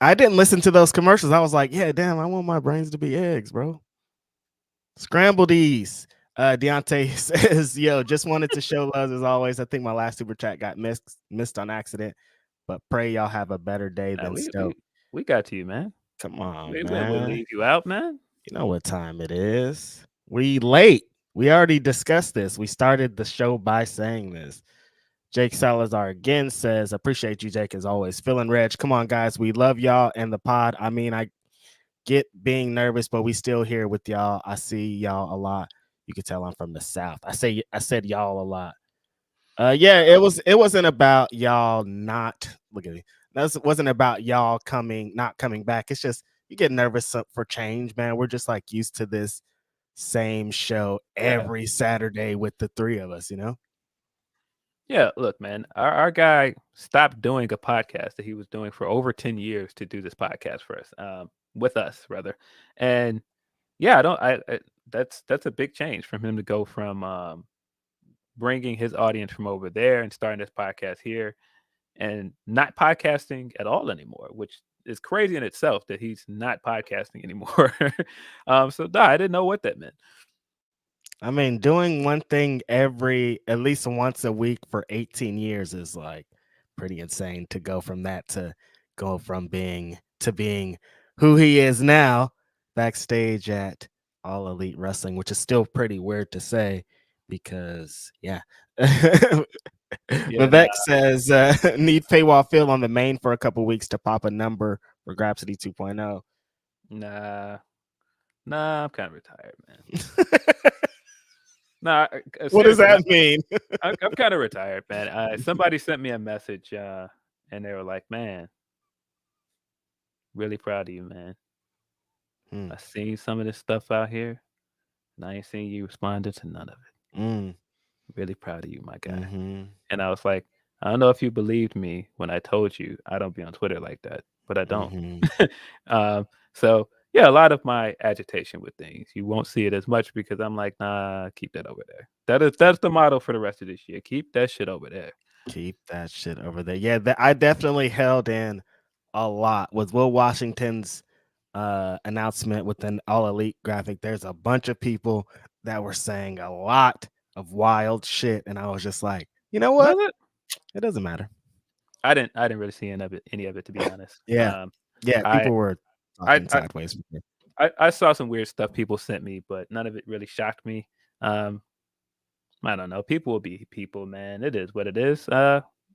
I didn't listen to those commercials. I was like, yeah, damn, I want my brains to be eggs, bro. Scramble these. Deontay says, yo, just wanted to show love as always. I think my last super chat got missed on accident, but pray y'all have a better day than Stoke. We got to you, man. Come on, man. We'll leave you out, man. You know what time it is. We late. We already discussed this. We started the show by saying this. Jake Salazar again says, appreciate you, Jake, as always. Phil and Reg, come on, guys. We love y'all and the pod. I mean, I get being nervous, but we still here with y'all. I see y'all a lot. You can tell I'm from the South. I said y'all a lot. It wasn't about y'all not look at me. That wasn't about y'all not coming back. It's just you get nervous for change, man. We're just like used to this same show every Saturday with the three of us, you know? Yeah, look, man, our guy stopped doing a podcast that he was doing for over 10 years to do this podcast for us, with us rather. And yeah, that's a big change from him to go from bringing his audience from over there and starting this podcast here and not podcasting at all anymore, which is crazy in itself that he's not podcasting anymore. So I didn't know what that meant. I mean, doing one thing at least once a week for 18 years is like pretty insane to go from that to go from being who he is now backstage at All Elite Wrestling, which is still pretty weird to say because, Vivek says, need Paywall Phil on the main for a couple weeks to pop a number for Grapsody 2.0. Nah, I'm kind of retired, man. Nah, What does seriously, that mean? I'm kind of retired, man. Somebody sent me a message, and they were like, "Man, really proud of you, man. I seen some of this stuff out here, and I ain't seen you responding to none of it. Mm. Really proud of you, my guy." Mm-hmm. And I was like, I don't know if you believed me when I told you I don't be on Twitter like that, but I don't. Mm-hmm. So yeah, a lot of my agitation with things, you won't see it as much because I'm like, nah, keep that over there. That's the motto for the rest of this year. Keep that shit over there. Keep that shit over there. Yeah, I definitely held in a lot with Will Washington's announcement with an All Elite graphic. There's a bunch of people that were saying a lot of wild shit, and I was just like, you know Was what? it? It doesn't matter. I didn't really see any of it to be honest. Yeah, yeah. I People were I talking I sideways. I saw some weird stuff people sent me, but none of it really shocked me. Um, I don't know. People will be people, man. It is what it is.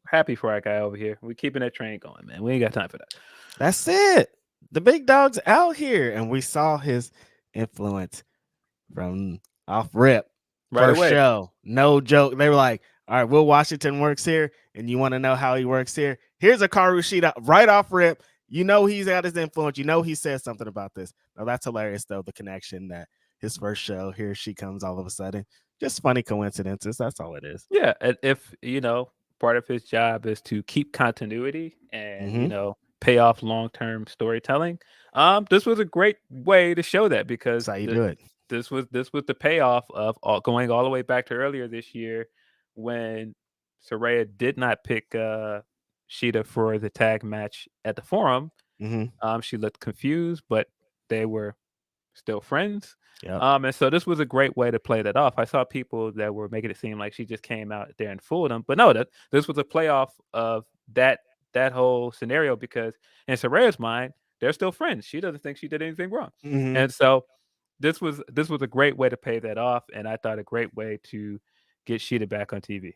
Happy for our guy over here. We're keeping that train going, man. We ain't got time for that. That's it. The big dog's out here, and we saw his influence from off rip. Right First away. show, no joke. They were like, "All right, Will Washington works here, and you want to know how he works here? Here's a Karu Shida right off rip. You know he's got his influence. You know he says something about this. Now that's hilarious, though. The connection that his first show, here she comes all of a sudden. Just funny coincidences. That's all it is. Yeah, if part of his job is to keep continuity and pay off long-term storytelling. This was a great way to show that because That's how you do it. This was the payoff of going all the way back to earlier this year when Saraya did not pick Sheeta for the tag match at the Forum. She looked confused, but they were still friends. Yep. And so this was a great way to play that off. I saw people that were making it seem like she just came out there and fooled them, but no, this was a playoff of that whole scenario because in Saraya's mind, they're still friends. She doesn't think she did anything wrong, and so this was a great way to pay that off, and I thought a great way to get Sheeta back on TV.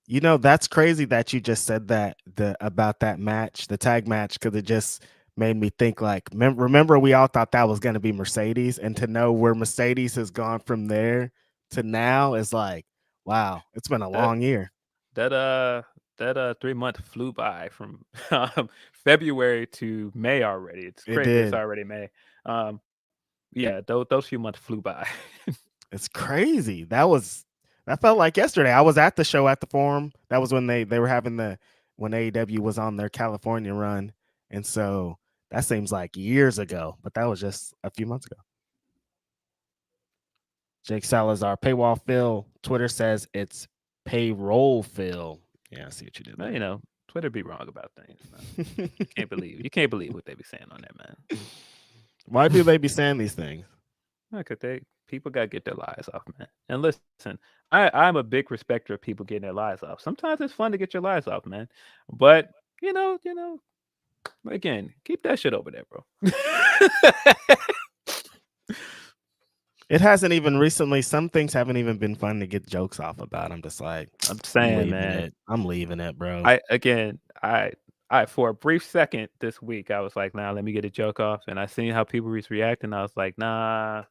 You know, that's crazy that you just said that about that match, the tag match, because it just made me think like, remember we all thought that was going to be Mercedes, and to know where Mercedes has gone from there to now is like, wow, it's been a long year. That 3-month flew by from February to May already. It's crazy. It's already May. Yeah, those few months flew by. It's crazy. That felt like yesterday. I was at the show at the Forum. That was when they were having when AEW was on their California run. And so that seems like years ago, but that was just a few months ago. Jake Salazar, Paywall Phil, Twitter says it's Payroll Phil. Yeah, I see what you did there. Well, Twitter be wrong about things. You can't believe what they be saying on there, man. Why do they be saying these things? Because people got to get their lies off, man. And listen, I'm a big respecter of people getting their lies off. Sometimes it's fun to get your lies off, man. But, again, keep that shit over there, bro. It hasn't even recently. Some things haven't even been fun to get jokes off about. I'm just like, I'm saying, man. I'm leaving it, bro. I for a brief second this week, I was like, nah, let me get a joke off. And I seen how people was reacting. I was like, nah.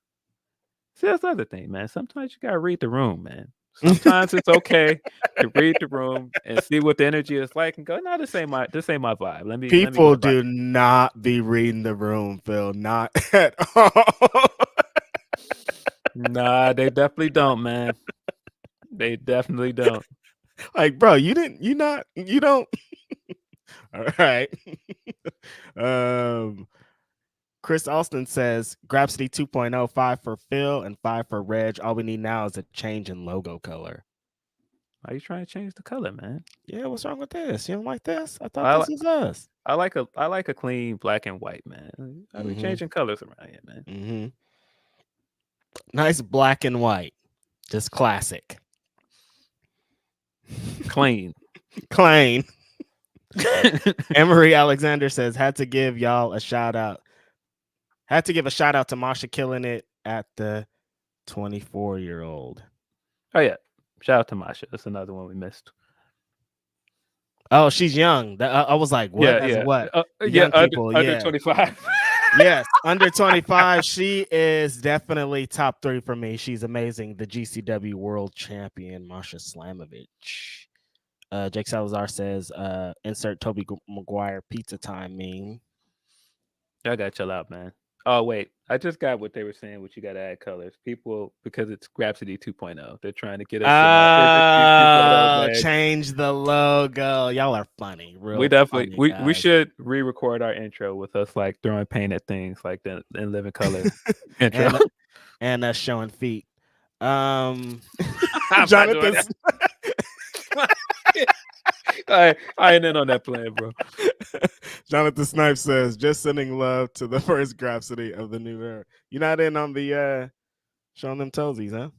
See, that's the other thing, man. Sometimes you gotta read the room, man. Sometimes it's okay to read the room and see what the energy is like and go, no, this ain't my vibe. People do not be reading the room, Phil. Not at all. Nah, they definitely don't, man. They definitely don't. Like, bro, you don't. All right. Chris Austin says Grapsody 2.0, 5 for Phil and 5 for Reg. All we need now is a change in logo color. Why are you trying to change the color, man? Yeah, what's wrong with this? You don't like this? I thought this was us. I like a clean black and white, man. I be changing colors around here, man. Nice black and white. Just classic. Clean. Clean. Emery Alexander says, had to give a shout out to Masha killing it at the 24-year-old. Oh, yeah. Shout out to Masha. That's another one we missed. Oh, she's young. I was like, what? Yeah. What? Young people, under 25. Yes, under 25. She is definitely top 3 for me. She's amazing. The GCW World Champion, Masha Slamovich. Jake Salazar says, insert Toby Maguire pizza time meme. Y'all gotta chill out, man. Oh wait, I just got what they were saying. What you gotta add colors. People, because it's Grapsody 2.0. They're trying to get us to not. Man. Change the logo. Y'all are funny. We Real definitely funny, we guys. should re-record our intro with us like throwing paint at things like the in living color intro. and us showing feet. Jonathan. I ain't in on that plan, bro. Jonathan Snipes says, just sending love to the first Grapsody of the new era. You're not in on the showing them toesies, huh?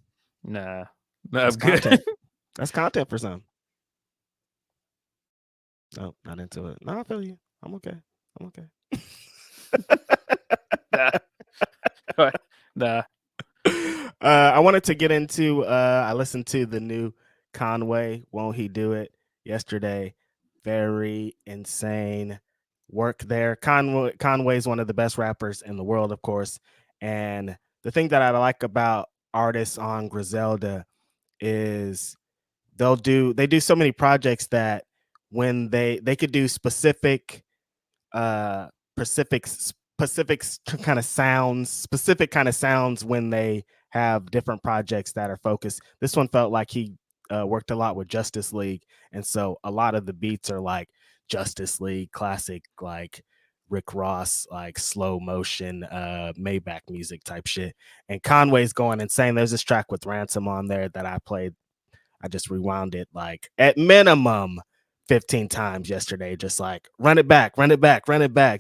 Nah, that's good. Content. That's content for some. No, not into it. No, I feel you. I'm okay. Nah. I wanted to get into. I listened to the new Conway. Won't he do it? Yesterday, very insane work there. Conway is one of the best rappers in the world, of course. And the thing that I like about artists on Griselda is they do so many projects that when they could do specific kind of sounds when they have different projects that are focused. This one felt like he worked a lot with Justice League, and so a lot of the beats are like Justice League classic, like Rick Ross, like slow motion Maybach music type shit. And Conway's going insane. There's this track with Ransom on there that I played. I just rewound it like at minimum 15 times yesterday, just like run it back,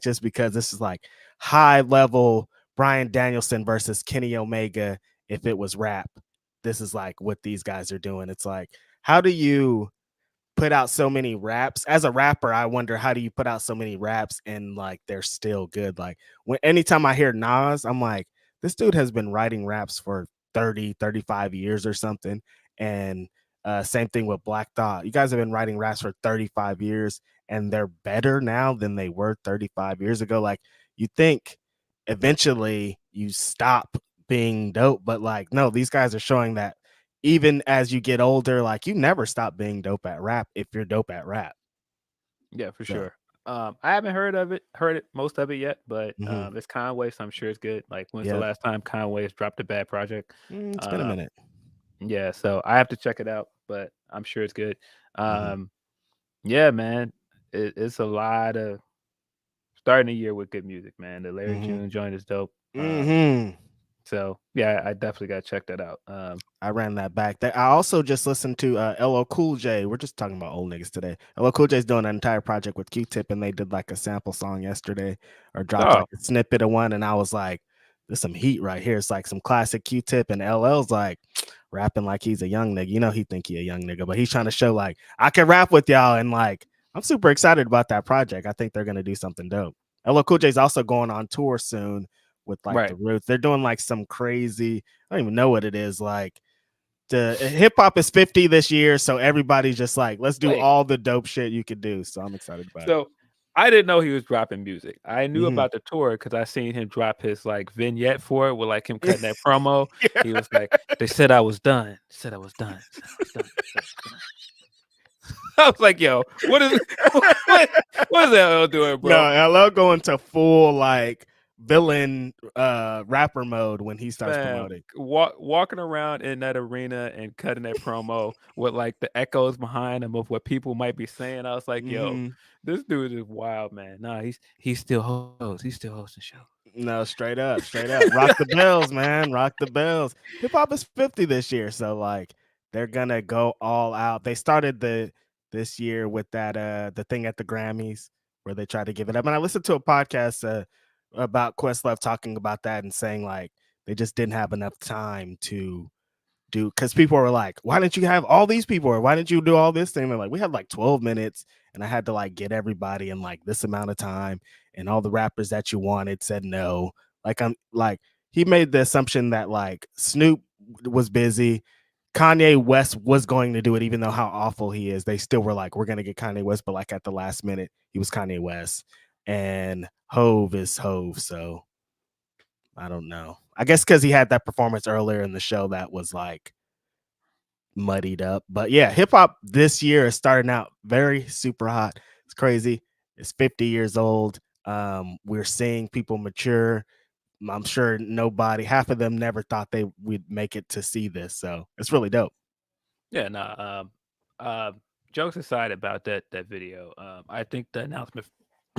just because this is like high level Bryan Danielson versus Kenny Omega. If it was rap, this is like what these guys are doing. It's like, how do you put out so many raps? As a rapper, I wonder, how do you put out so many raps and like they're still good? Like anytime I hear Nas, I'm like, this dude has been writing raps for 35 years or something. And same thing with Black Thought. You guys have been writing raps for 35 years and they're better now than they were 35 years ago. Like, you think eventually you stop being dope, but like, no, these guys are showing that even as you get older, like, you never stop being dope at rap if you're dope at rap. Yeah, for sure. I haven't heard it most of it yet, but it's Conway, so I'm sure it's good. Like, when's the last time Conway has dropped a bad project? It's been a minute. Yeah, so I have to check it out, but I'm sure it's good. Yeah, man, it's a lot of starting the year with good music, man. The Larry June joint is dope. So yeah, I definitely got to check that out. I ran that back. I also just listened to LL Cool J. We're just talking about old niggas today. LL Cool J is doing an entire project with Q-Tip, and they did like a sample song yesterday, or dropped like a snippet of one, and I was like, there's some heat right here. It's like some classic Q-Tip, and LL's like rapping like he's a young nigga. You know, he think he a young nigga, but he's trying to show like, I can rap with y'all, and like, I'm super excited about that project. I think they're gonna do something dope. LL Cool J is also going on tour soon with like the Roots. They're doing like some crazy, I don't even know what it is. Like, the hip hop is 50 this year, so everybody's just like, let's do all the dope shit you could do. So I'm excited about it. So I didn't know he was dropping music. I knew about the tour because I seen him drop his like vignette for it with like him cutting that promo. He was like, they said I was done. Said I was done. I was like, yo, what is LL doing, bro? No, LL going to full like villain rapper mode when he starts promoting. Walking around in that arena and cutting that promo with like the echoes behind him of what people might be saying. I was like, yo, this dude is wild, man. Nah, he still hosts. He's still hosting shows. No, straight up. Rock the bells, man. Rock the bells. Hip hop is 50 this year, so like they're gonna go all out. They started this year with that the thing at the Grammys where they tried to give it up. And I listened to a podcast about Questlove talking about that and saying like they just didn't have enough time to do, because people were like, why didn't you have all these people, or why didn't you do all this thing? They're like, we had like 12 minutes and I had to like get everybody in like this amount of time, and all the rappers that you wanted said no. Like, I'm like, he made the assumption that like Snoop was busy, Kanye West was going to do it, even though how awful he is. They still were like, we're gonna get Kanye West, but like at the last minute he was Kanye West. and Hove is Hove. So I don't know. I guess because he had that performance earlier in the show that was like muddied up. But yeah, hip hop this year is starting out very super hot. It's crazy. It's 50 years old. We're seeing people mature. I'm sure half of them never thought they would make it to see this. So it's really dope. Yeah, no. Jokes aside about that video, I think the announcement,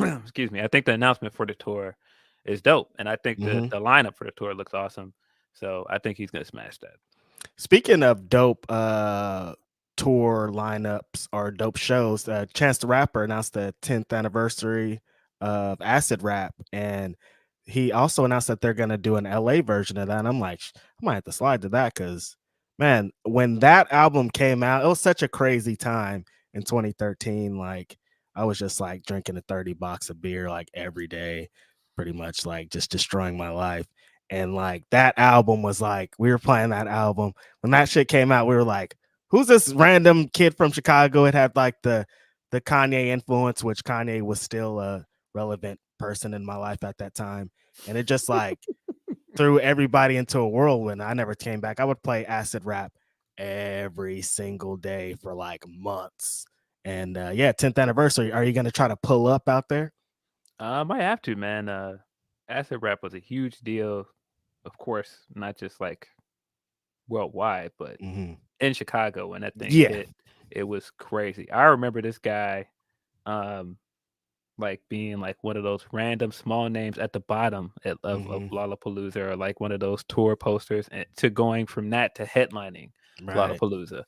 excuse me, I think the announcement for the tour is dope, and I think Mhm. the lineup for the tour looks awesome. So I think he's gonna smash that. Speaking of dope tour lineups or dope shows, Chance the Rapper announced the 10th anniversary of Acid Rap, and he also announced that they're gonna do an LA version of that. And I'm like, I might have to slide to that because, man, when that album came out, it was such a crazy time in 2013. Like, I was just like drinking a 30 box of beer like every day, pretty much like just destroying my life. And like that album was like, we were playing that album when that shit came out. We were like, who's this random kid from Chicago? It had like the Kanye influence, which Kanye was still a relevant person in my life at that time. And it just like threw everybody into a whirlwind. I never came back. I would play Acid Rap every single day for like months. And yeah, 10th anniversary. Are you gonna try to pull up out there? I might have to, man. Acid rap was a huge deal, of course, not just like worldwide, but Mm-hmm. in Chicago when that thing Yeah. hit, it was crazy. I remember this guy, um, like being like one of those random small names at the bottom of Mm-hmm. Lollapalooza, or like one of those tour posters, and to going from that to headlining Right. Lollapalooza.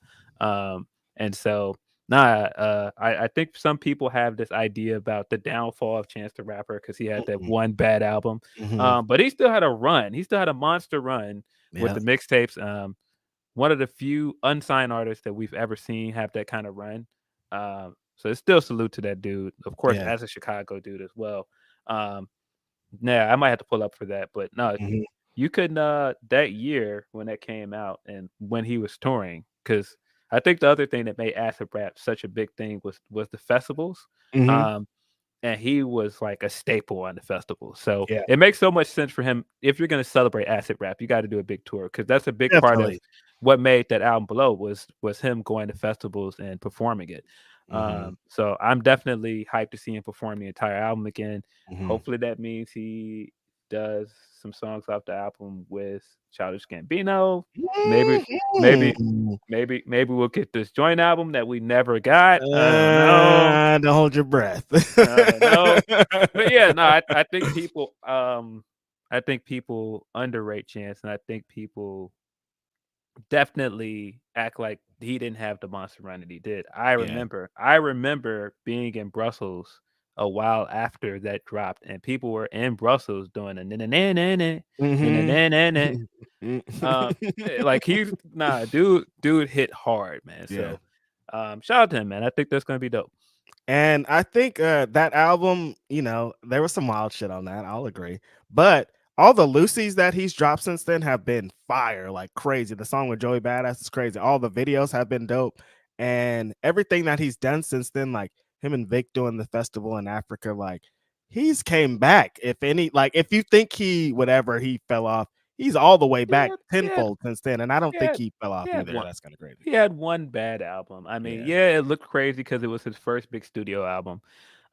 And so I think some people have this idea about the downfall of Chance the Rapper because he had that Mm-hmm. one bad album. Mm-hmm. But he still had a run. He still had a monster run with Yeah. the mixtapes. One of the few unsigned artists that we've ever seen have that kind of run. So it's still salute to that dude, of course, Yeah. as a Chicago dude as well. Um, yeah, I might have to pull up for that, but no, Mm-hmm. you could that year when that came out and when he was touring, because I think the other thing that made acid rap such a big thing was the festivals. Mm-hmm. Um, and he was like a staple on the festival. So Yeah. it makes so much sense for him. If you're going to celebrate acid rap, you got to do a big tour because that's a big part of Definitely. what made that album Below was him going to festivals and performing it. Mm-hmm. So I'm definitely hyped to see him perform the entire album again. Mm-hmm. Hopefully that means he does some songs off the album with Childish Gambino. Maybe, maybe, Mhm. maybe we'll get this joint album that we never got. I don't know. Don't hold your breath. I don't know. But yeah, no, I think people underrate Chance, and I think people definitely act like he didn't have the monster run that he did. Yeah. I remember being in Brussels a while after that dropped, and people were in Brussels doing a na na na na na na Mhm. na na na. Like he's dude hit hard, man. Yeah. So shout out to him, man. I think that's gonna be dope. And I think that album, there was some wild shit on that. I'll agree. But all the Lucy's that he's dropped since then have been fire, like crazy. The song with Joey Badass is crazy. All the videos have been dope. And everything that he's done since then, like him and Vic doing the festival in Africa, like he's came back. If you think he fell off, he's all the way back Yeah, tenfold since then. And I don't think yeah, he fell he off had either. one. That's kind of crazy. He had one bad album. I mean, Yeah. yeah, it looked crazy because it was his first big studio album.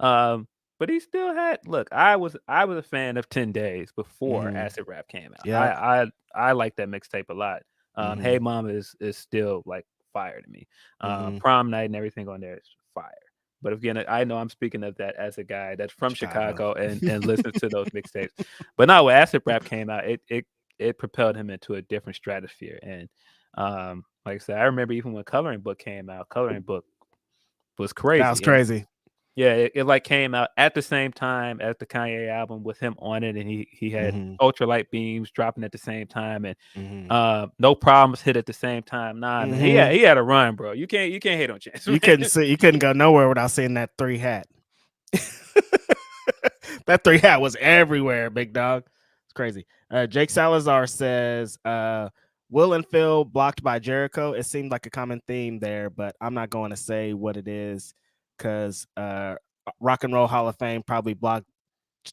Um, but he still had look, I was a fan of 10 Days before Hmm. Acid Rap came out. Yeah. I like that mixtape a lot. Hey Hmm. Mama is still like fire to me. Hmm. Prom Night and everything on there is fire. But again, I know I'm speaking of that as a guy that's from Chicago. Chicago and listens to those mixtapes. But now when Acid Rap came out, it propelled him into a different stratosphere. And like I said, I remember even when Coloring Book came out, Coloring Book was That was crazy. And crazy. yeah, it like came out at the same time as the Kanye album with him on it, and he had Hmm. Ultralight Beams dropping at the same time, and Hmm. No Problems hit at the same time. Nah, man, Hmm. he had a run, bro. You can't hate on Chance, You man. couldn't go nowhere without seeing that 3 hat. That 3 hat was everywhere, big dog. It's crazy. Jake Salazar says, Will and Phil blocked by Jericho. It seemed like a common theme there, but I'm not going to say what it is because Rock and Roll Hall of Fame probably blocked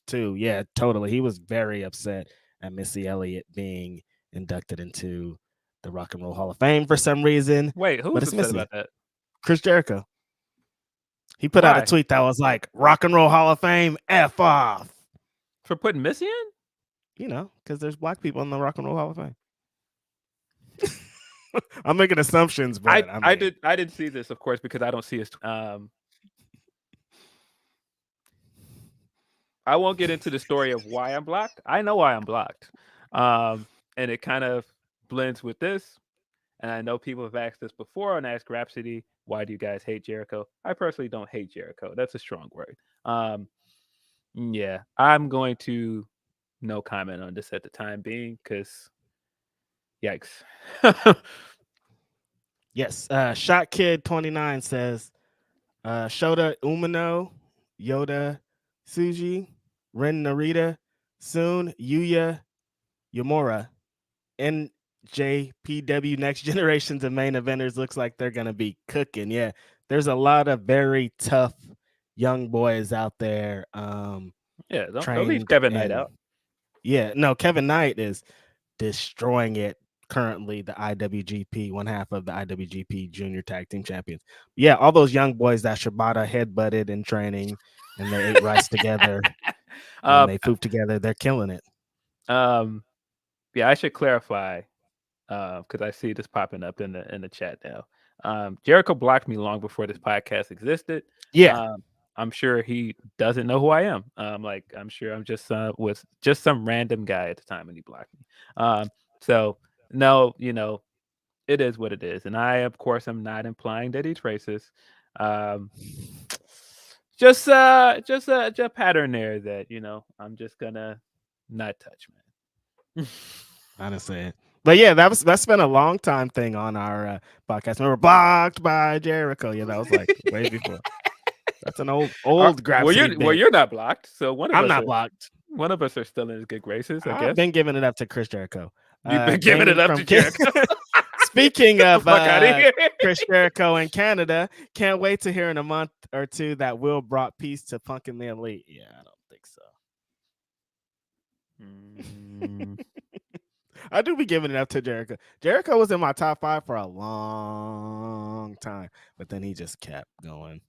too. Yeah, totally. He was very upset at Missy Elliott being inducted into the Rock and Roll Hall of Fame for some reason. Wait, who But was it's upset Missy. about that? Chris Jericho. He put out a Why? tweet that was like, Rock and Roll Hall of Fame, F off. For putting Missy in? You know, because there's black people in the Rock and Roll Hall of Fame. I'm making assumptions, but I didn't see this, of course, because I don't see his. I won't get into the story of why I'm blocked. I know why I'm blocked, and it kind of blends with this. And I know people have asked this before on Ask Grapsody, why do you guys hate Jericho? I personally don't hate Jericho. That's a strong word. Yeah, I'm going to no comment on this at the time being because yikes. yes. Shot Kid 29 says, Shota Umino, Yoda, Suji, Ren Narita, Soon, Yuya, Yamura, NJPW Next Generations of main eventers looks like they're gonna be cooking. Yeah, there's a lot of very tough young boys out there. Yeah, don't leave Kevin Knight out. Yeah, no, Kevin Knight is destroying it currently, the IWGP, one half of the IWGP Junior Tag Team Champions. Yeah, all those young boys that Shibata headbutted in training and they ate rice together and they pooped together, they're killing it. Yeah, I should clarify because I see this popping up in the chat now. Jericho blocked me long before this podcast existed. Yeah. I'm sure he doesn't know who I am. I'm sure I'm just was just some random guy at the time when he blocked me. So no, it is what it is, and I, of course, am not implying that he's racist. Just a pattern there that I'm just gonna not touch, man. I didn't say it. But yeah, that's been a long time thing on our podcast. Remember, blocked by Jericho. Yeah, that was like way before. That's an old Grapsody. Well, you're not blocked, so I'm not blocked. One of us are still in his good graces, I guess. I've been giving it up to Chris Jericho. You've been giving it up to Jericho. Speaking of Chris Jericho in Canada, can't wait to hear in a month or two that Will brought peace to Punk and the Elite. Yeah, I don't think so. I do be giving it up to Jericho. Jericho was in my top 5 for a long time, but then he just kept going.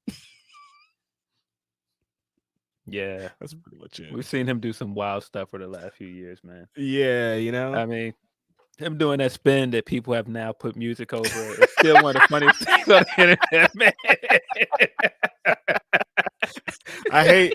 Yeah, that's pretty much it. We've seen him do some wild stuff for the last few years, man. Yeah, I mean, him doing that spin that people have now put music over it. It's still one of the funniest things on the internet, man.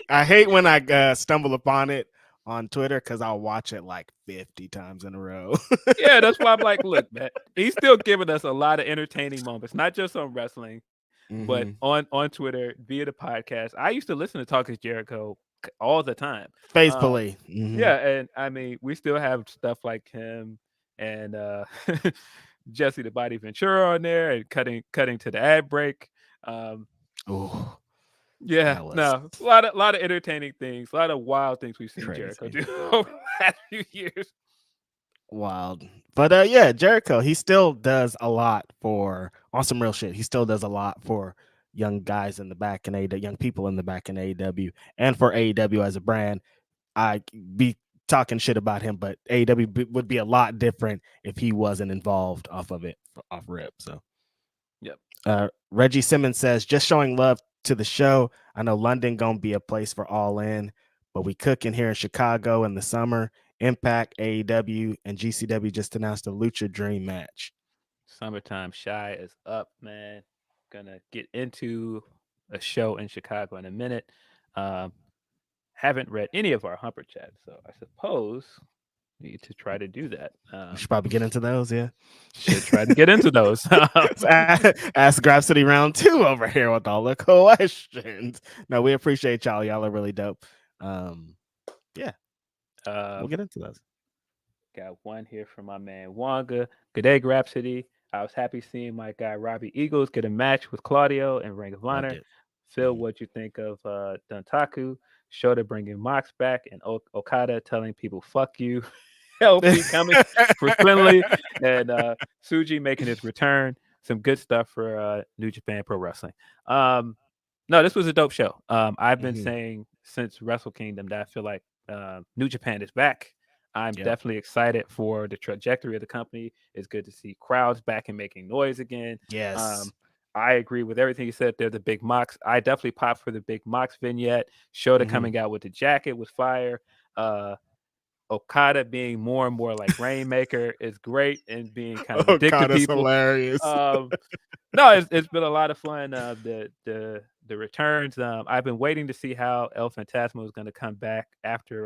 I hate when I stumble upon it on Twitter because I'll watch it like 50 times in a row. Yeah, that's why I'm like, look, man, he's still giving us a lot of entertaining moments, not just on wrestling, but on Twitter, via the podcast. I used to listen to Talk is Jericho all the time. Faithfully. Yeah, and I mean, we still have stuff like him and Jesse the Body Ventura on there and cutting to the ad break. Oh. Yeah, no, a lot of entertaining things, a lot of wild things we've seen Jericho do over the last few years. Wild. But yeah, Jericho, he still does a lot on some real shit. He still does a lot for young guys in the back in AEW, young people in the back in AEW, and for AEW as a brand. I be talking shit about him, but AEW would be a lot different if he wasn't involved off rip. So, yep. Reggie Simmons says, just showing love to the show. I know London gonna be a place for All In, but we cooking here in Chicago in the summer. Impact, AEW, and GCW just announced a Lucha Dream match. Summertime Shy is up, man. Gonna get into a show in Chicago in a minute. Haven't read any of our Humper chats, so I suppose we need to try to do that. We should probably get into those, yeah. Should try to get into those. Ask Grapsody round 2 over here with all the questions. No, we appreciate y'all. Y'all are really dope. Yeah. We'll get into those. Got one here from my man Wonga. Good day, Grapsody. I was happy seeing my guy Robbie Eagles get a match with Claudio and Ring of Honor. Phil, what'd you think of Duntaku? Shota bringing Mox back and Okada telling people "fuck you." LP coming for Finley and Tsuji making his return. Some good stuff for New Japan Pro Wrestling. No, this was a dope show. I've been Mhm. saying since Wrestle Kingdom that I feel like New Japan is back. I'm Yep. definitely excited for the trajectory of the company. It's good to see crowds back and making noise again. Yes. Um, I agree with everything you said. They're the Big Mox. I definitely popped for the Big Mox vignette. Shota Mhm. coming out with the jacket was fire. Uh, Okada being more and more like Rainmaker is great and being kind of Oh a dick to God, that's people. hilarious. Um, no, it's been a lot of fun. The returns. I've been waiting to see how El Phantasmo is going to come back after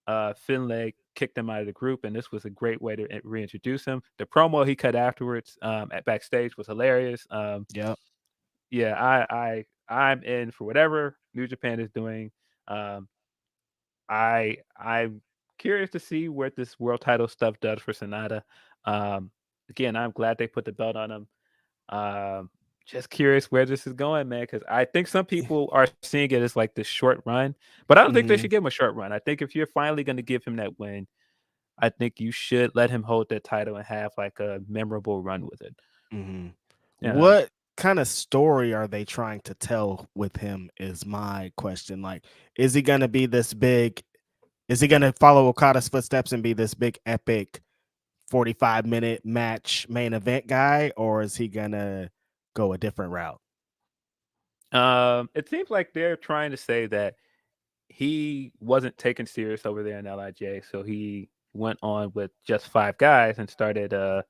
Mhm. Finlay kicked him out of the group, and this was a great way to reintroduce him. The promo he cut afterwards at backstage was hilarious. Yep. Yeah, I'm in for whatever New Japan is doing. Um, I'm curious to see where this world title stuff does for Sonata. Again, I'm glad they put the belt on him. Um, just curious where this is going, man, because I think some people are seeing it as like this short run, but I don't think they Mhm. should give him a short run. I think if you're finally going to give him that win, I think you should let him hold that title and have like a memorable run with it. Mhm. You know, What kind of story are they trying to tell with him is my question. Like, is he gonna be this big? Is he gonna follow Okada's footsteps and be this big epic 45-minute match main event guy, or is he gonna go a different route? it seems like they're trying to say that he wasn't taken serious over there in Lij, so he went on with just five guys and started the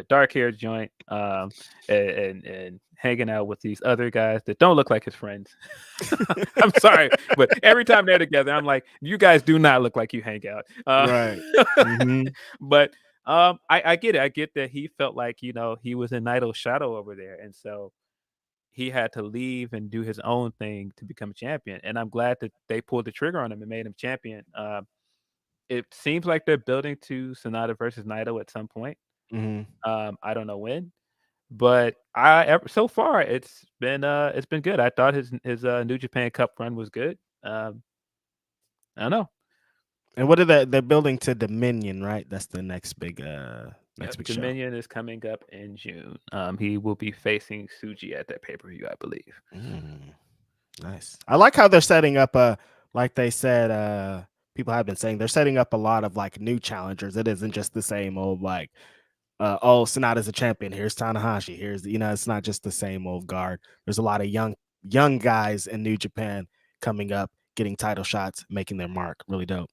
dark hair joint and hanging out with these other guys that don't look like his friends. I'm sorry, but every time they're together I'm like, you guys do not look like you hang out. Right. Mhm. But I get it. I get that he felt like he was in Naito's shadow over there, and so he had to leave and do his own thing to become a champion, and I'm glad that they pulled the trigger on him and made him champion. It seems like they're building to Sonata versus Naito at some point. Mhm. I don't know when, but so far it's been good. I thought his New Japan Cup run was good. I don't know. And what are they're building to Dominion, right? That's the next Yep, big show. Dominion is coming up in June. He will be facing Suji at that pay per view, I believe. Mm, nice. I like how they're setting up like they said, people have been saying they're setting up a lot of like new challengers. It isn't just the same old like oh, Sonata's a champion. Here's Tanahashi. Here's it's not just the same old guard. There's a lot of young guys in New Japan coming up, getting title shots, making their mark. Really dope.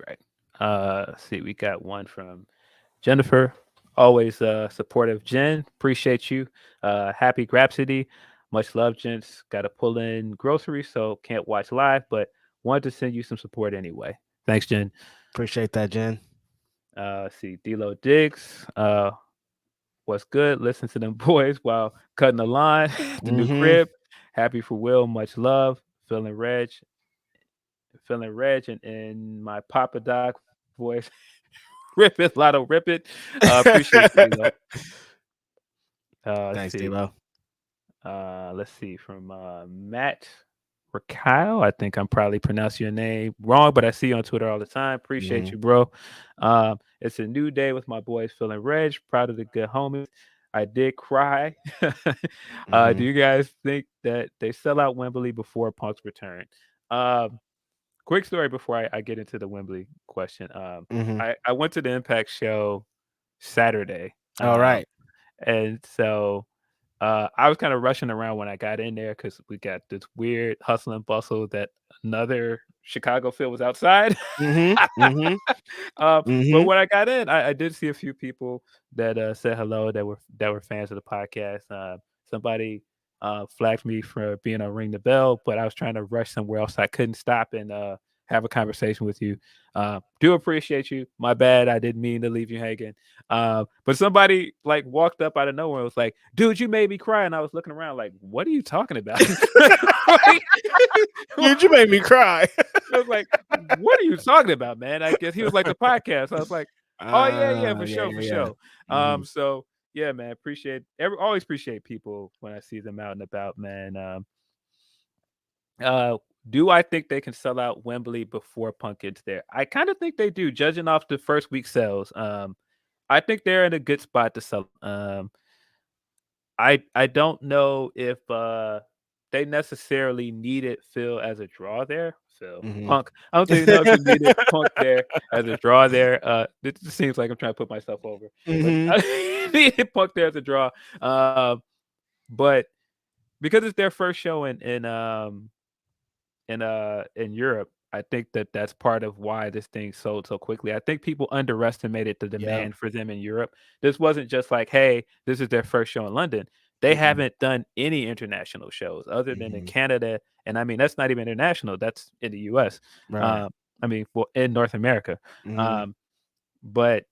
Right. Let's see, we got one from Jennifer. Always supportive, Jen. Appreciate you. Happy Grapsody. Much love, gents. Got to pull in groceries, so can't watch live, but wanted to send you some support anyway. Thanks, Jen. Appreciate that, Jen. Let's see, D'Lo Diggs. What's good? Listen to them boys while cutting the line. The new Mm-hmm. crib. Happy for Will. Much love. Feeling Reg in my Papa Doc voice. Rip it, Lotto, rip it. Appreciate you, D'Lo. Let's Thanks, see. D'Lo. Let's see from Matt Rakyle. I think I'm probably pronouncing your name wrong, but I see you on Twitter all the time. Appreciate Mm-hmm. you, bro. It's a new day with my boys feeling Reg. Proud of the good homies. I did cry. Do Mm-hmm. you guys think that they sell out Wembley before Punk's return? Um, quick story before I get into the Wembley question. Mm-hmm. I went to the Impact show Saturday. All Um, right. and so I was kind of rushing around when I got in there because we got this weird hustle and bustle that another Chicago field was outside. Mm-hmm. Mm-hmm. But Mm-hmm. when I got in, I did see a few people that said hello that were fans of the podcast. Somebody flagged me for being on Ring the Bell, but I was trying to rush somewhere else. So I couldn't stop and have a conversation with you. Do appreciate you. My bad. I didn't mean to leave you hanging. But somebody like walked up out of nowhere and was like, dude, you made me cry. And I was looking around like, what are you talking about? Like, Dude, you made me cry. I was like, what are you talking about, man? I guess he was like the podcast. I was like, oh yeah, for Yeah, sure, yeah, for yeah. sure. Mm-hmm. So yeah, man, always appreciate people when I see them out and about, man. Uh do I think they can sell out Wembley before Punk gets there? I kind of think they do, judging off the first week sales. I think they're in a good spot to sell. I don't know if they necessarily needed Phil as a draw there. Phil Mhm. Punk. I don't think know if you needed Punk there as a draw there. It just seems like I'm trying to put myself over, but Mhm. I needed Punk there as a draw. But because it's their first show in Europe, I think that that's part of why this thing sold so quickly. I think people underestimated the Yep. demand for them in Europe. This wasn't just like, hey, this is their first show in London. They Mhm. haven't done any international shows other than in Mhm. Canada, and I mean that's not even international. That's in the U.S. Right. Um, I mean, well, in North America. Mhm. Um, but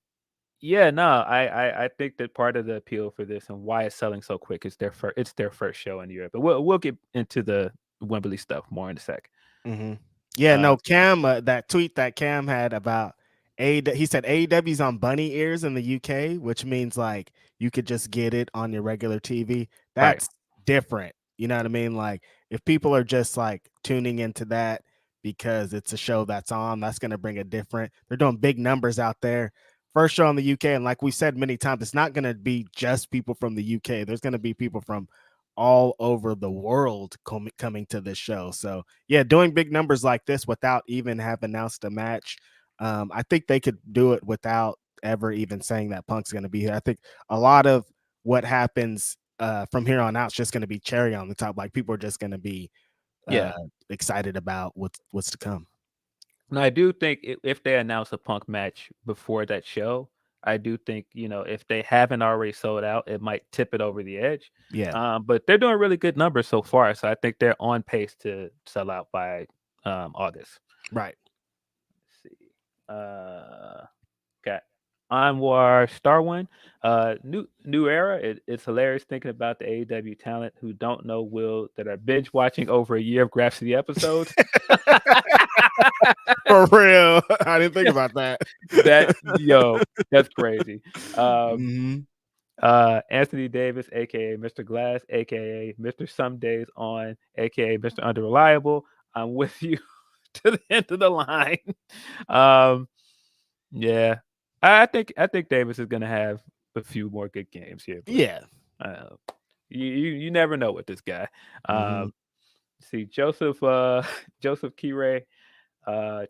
yeah, no, I think that part of the appeal for this and why it's selling so quick is their first show in Europe. But we'll get into the Wembley stuff more in a sec. Mhm. Yeah, Um, no, Cam, that tweet that Cam had about he said AEW's on bunny ears in the UK, which means like you could just get it on your regular TV. right. That's different. You know what I mean? Like if people are just like tuning into that because it's a show that's on, that's going to bring a different. They're doing big numbers out there. First show in the UK, and like we said many times, it's not going to be just people from the UK. There's going to be people from all over the world coming to this show. So yeah, doing big numbers like this without even have announced a match, I think they could do it without ever even saying that Punk's going to be here. I think a lot of what happens from here on out is just going to be cherry on the top. Like people are just going to be Yeah. excited about what's to come. And I do think if they announce a Punk match before that show, I do think, if they haven't already sold out, it might tip it over the edge. Yeah, But they're doing really good numbers so far, so I think they're on pace to sell out by August. right. Let's see. Got Anwar Starwin. New era. It's hilarious thinking about the AEW talent who don't know Will that are binge watching over a year of Grapsody episodes. For real. I didn't think about that. That's crazy. Mhm. Anthony Davis, aka Mr. Glass, aka Mr. Some Days On, aka Mr. Unreliable. I'm with you to the end of the line. Um, yeah, I think Davis is gonna have a few more good games here, but Yeah. uh, you never know with this guy. Mhm. See Joseph Joseph Kire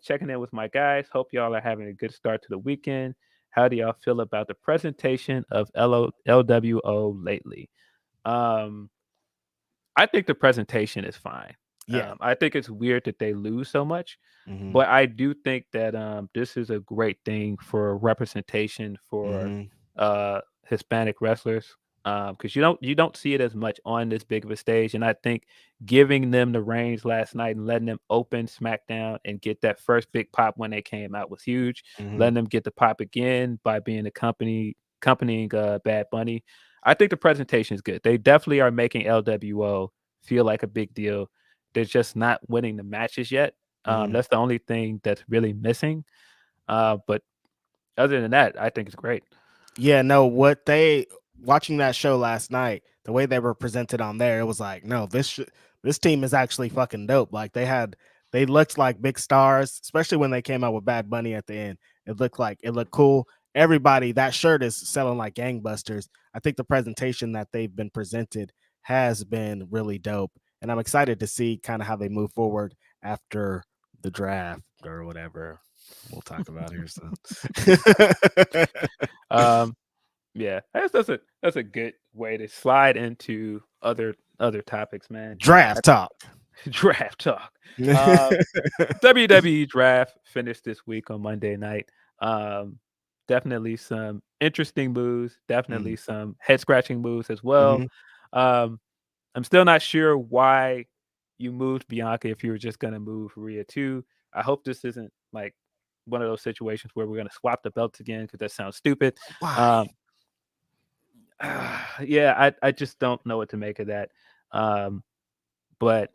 checking in with my guys. Hope y'all are having a good start to the weekend. How do y'all feel about the presentation of LWO lately? Um, I think the presentation is fine. Yeah. I think it's weird that they lose so much, Mhm. but I do think that this is a great thing for representation for Mhm. Hispanic wrestlers because you don't see it as much on this big of a stage, and I think giving them the reins last night and letting them open SmackDown and get that first big pop when they came out was huge. Mhm. Letting them get the pop again by being accompanying Bad Bunny. I think the presentation is good. They definitely are making LWO feel like a big deal. They're just not winning the matches yet. Mhm. That's the only thing that's really missing. But other than that, I think it's great. Yeah, no, what they watching that show last night, the way they were presented on there, it was like, no, this team is actually fucking dope. Like they looked like big stars, especially when they came out with Bad Bunny at the end. It looked cool. Everybody, that shirt is selling like gangbusters. I think the presentation that they've been presented has been really dope. And I'm excited to see kind of how they move forward after the draft or whatever we'll talk about here. So Um, yeah, that's a good way to slide into other topics, man. I, draft talk. draft talk. Um, WWE draft finished this week on Monday night. Um, Definitely some interesting moves. Mm, Definitely some head scratching moves as well. mhm. Um, I'm still not sure why you moved Bianca if you were just gonna move Rhea too. I hope this isn't like one of those situations where we're gonna swap the belts again because that sounds stupid. Why? Um, yeah, I just don't know what to make of that. Um, but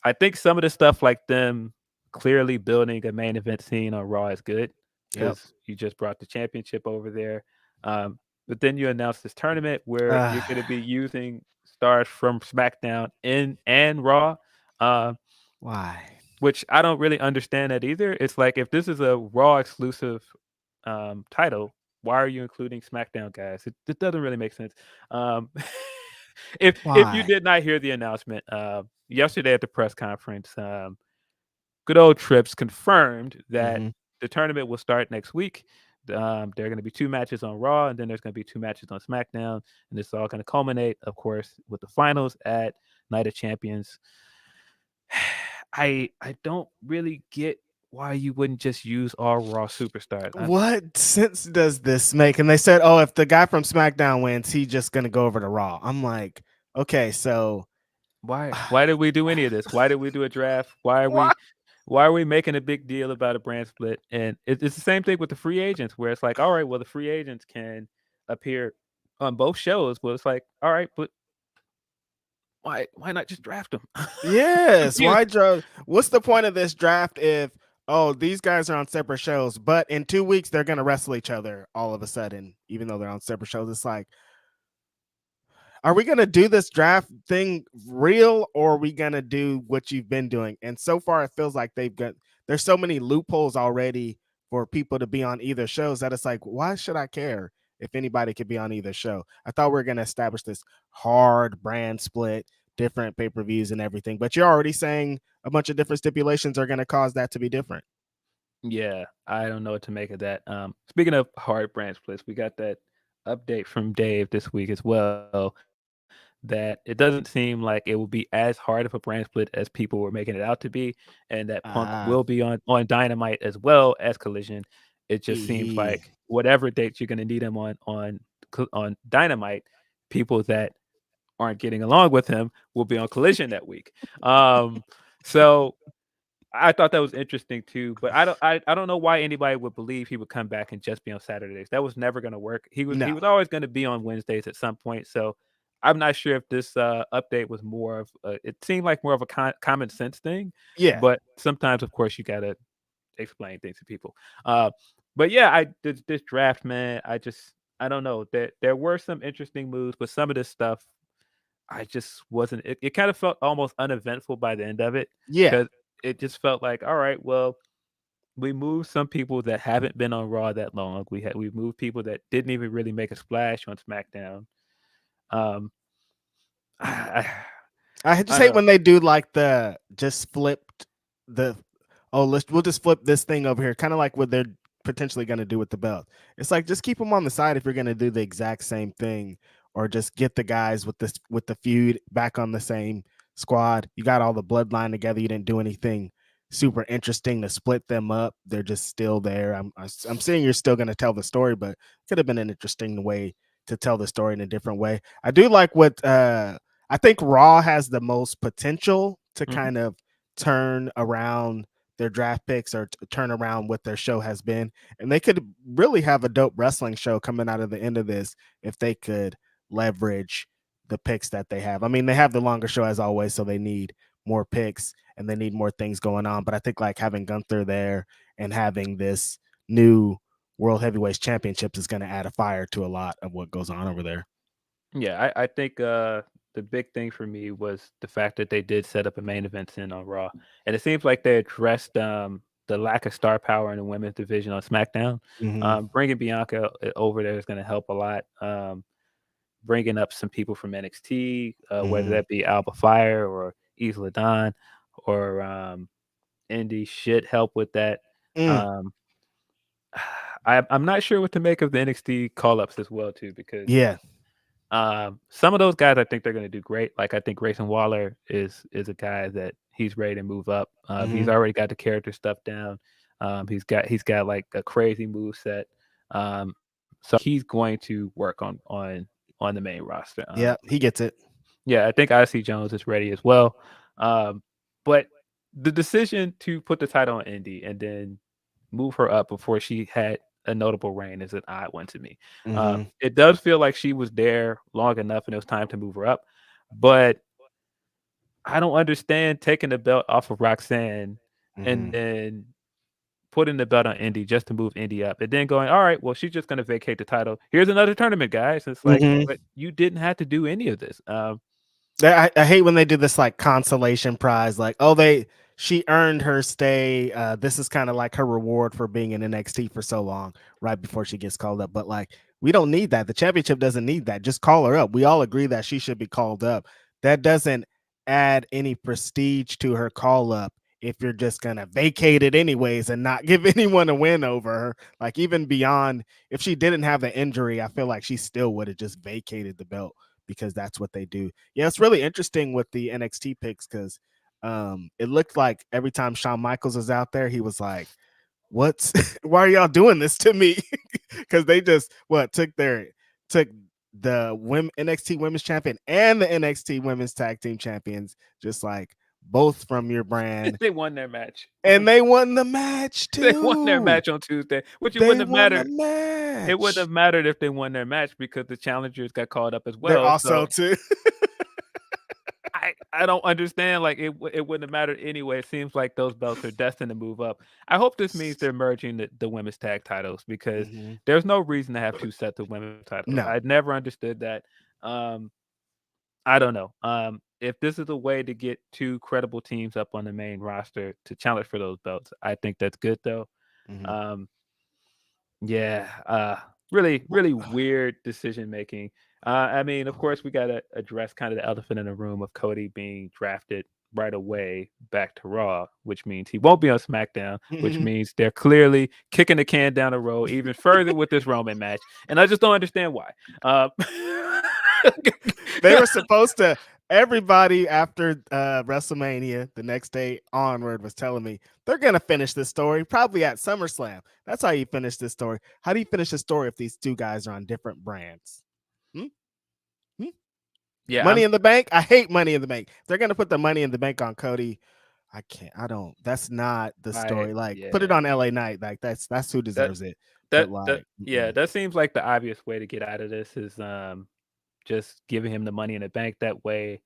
I think some of the stuff like them clearly building a main event scene on Raw is good Yep. because you just brought the championship over there. But then you announced this tournament where you're going to be using stars from SmackDown and Raw, uh, Why? which I don't really understand that either. It's like if this is a Raw exclusive title, why are you including SmackDown guys? It doesn't really make sense. Um, If you Why? did not hear the announcement, yesterday at the press conference, good old Trips confirmed that Mm-hmm. the tournament will start next week. There are going to be 2 matches on Raw, and then there's going to be 2 matches on SmackDown, and it's all going to culminate, of course, with the finals at Night of Champions. I don't really get why you wouldn't just use all Raw superstars. What sense does this make? And they said, oh, if the guy from SmackDown wins, he's just gonna go over to Raw. I'm like, okay, so Why did we do any of this? Why did we do a draft? what? Why are we making a big deal about a brand split? And it's the same thing with the free agents, where it's like, all right, well, the free agents can appear on both shows. Well, it's like, all right, but why not just draft them? Yes, why draft? What's the point of this draft if these guys are on separate shows, but in 2 weeks they're gonna wrestle each other all of a sudden, even though they're on separate shows? It's like, are we gonna do this draft thing real, or are we gonna do what you've been doing? And so far, it feels like there's so many loopholes already for people to be on either shows that it's like, why should I care if anybody could be on either show? I thought we were gonna establish this hard brand split, different pay-per-views and everything, but you're already saying a bunch of different stipulations are gonna cause that to be different. Yeah, I don't know what to make of that. Speaking of hard brand splits, we got that update from Dave this week as well, that it doesn't seem like it will be as hard of a brand split as people were making it out to be, and that Punk will Ah, be on Dynamite as well as Collision. It just seems he, like whatever dates you're going to need him on Dynamite, people that aren't getting along with him will be on Collision that week. So I thought that was interesting too, but I don't know why anybody would believe he would come back and just be on Saturdays. That was never going to work. He no, was always going to be on Wednesdays at some point. So I'm not sure if this update was more of it seemed like more of a common sense thing, yeah, but sometimes of course you got to explain things to people. Uh, but yeah, I this draft, man, I don't know. There were some interesting moves, but some of this stuff I just wasn't it kind of felt almost uneventful by the end of it, yeah. because it just felt like, all right, well, we moved some people that haven't been on Raw that long. We moved people that didn't even really make a splash on SmackDown. Um, I, I just I don't hate know. when they do like the just flipped the we'll just flip this thing over here, kind of like what they're potentially going to do with the belt. It's like, just keep them on the side if you're going to do the exact same thing, or just get the guys with the feud back on the same squad. You got all the bloodline together. You didn't do anything super interesting to split them up. They're just still there. I'm saying you're still going to tell the story, but it could have been an interesting way to tell the story in a different way. I do like what I think Raw has the most potential to Mhm. kind of turn around their draft picks, or turn around what their show has been. And they could really have a dope wrestling show coming out of the end of this if they could leverage the picks that they have. I mean, they have the longer show as always, so they need more picks and they need more things going on. But I think like having Gunther there and having this new World Heavyweights Championships is going to add a fire to a lot of what goes on over there. Yeah, I think the big thing for me was the fact that they did set up a main event scene on Raw, and it seems like they addressed the lack of star power in the women's division on SmackDown. Mm-hmm. Bringing Bianca over there is going to help a lot. Bringing up some people from NXT, whether Mm-hmm. that be Alba Fire or Isla Dawn or Indy, should help with that. Mm, Um, I'm not sure what to make of the NXT call ups as well too, because yeah. some of those guys I think they're going to do great. Like I think Grayson Waller is a guy that he's ready to move up. He's Mm-hmm. already got the character stuff down. He's got like a crazy move set. So he's going to work on the main roster. Yeah, he gets it. Yeah, I think IC Jones is ready as well. Um, but the decision to put the title on Indy and then move her up before she had a notable reign is an odd one to me. Mm-hmm. It does feel like she was there long enough and it was time to move her up, but I don't understand taking the belt off of Roxanne and Mm-hmm. then putting the belt on Indy just to move Indy up, and then going, all right, well, she's just going to vacate the title. Here's another tournament, guys. It's like, Mm-hmm. but you didn't have to do any of this. I hate when they do this like consolation prize, like, oh, she earned her stay. This is kind of like her reward for being in NXT for so long, right before she gets called up. But like, We don't need that. The championship doesn't need that. Just call her up. We all agree that she should be called up. That doesn't add any prestige to her call up if you're just gonna vacate it anyways and not give anyone a win over her. Like, even beyond, if she didn't have the injury, I feel like she still would have just vacated the belt because that's what they do. Yeah, it's really interesting with the NXT picks because it looked like every time Shawn Michaels was out there, he was like, what's why are y'all doing this to me? Because they just took the NXT Women's Champion and the NXT Women's Tag Team Champions, just like both from your brand, They won their match. and they won the match too. They won their match on Tuesday, which it They wouldn't have won the mattered. match. It wouldn't have mattered if they won their match because the challengers got called up as well. They're also too. I don't understand. Like, it wouldn't have mattered anyway. It seems like those belts are destined to move up. I hope this means they're merging the women's tag titles because there's no reason to have two sets of women's titles. No. I never understood that. I don't know. If this is a way to get two credible teams up on the main roster to challenge for those belts, I think that's good though. Really, really weird decision making. I mean, of course, we got to address kind of the elephant in the room of Cody being drafted right away back to Raw, which means he won't be on SmackDown, which means they're clearly kicking the can down the road even further with this Roman match. And I just don't understand why. They were supposed to, everybody after WrestleMania, the next day onward, was telling me they're going to finish this story probably at SummerSlam. That's how you finish this story. How do you finish a story if these two guys are on different brands? Yeah, Money in the Bank. I hate Money in the Bank. They're going to put the Money in the Bank on Cody. I don't. That's not the story. Put it on LA Knight. Like, that's who deserves it. That seems like the obvious way to get out of this is just giving him the Money in the Bank. That way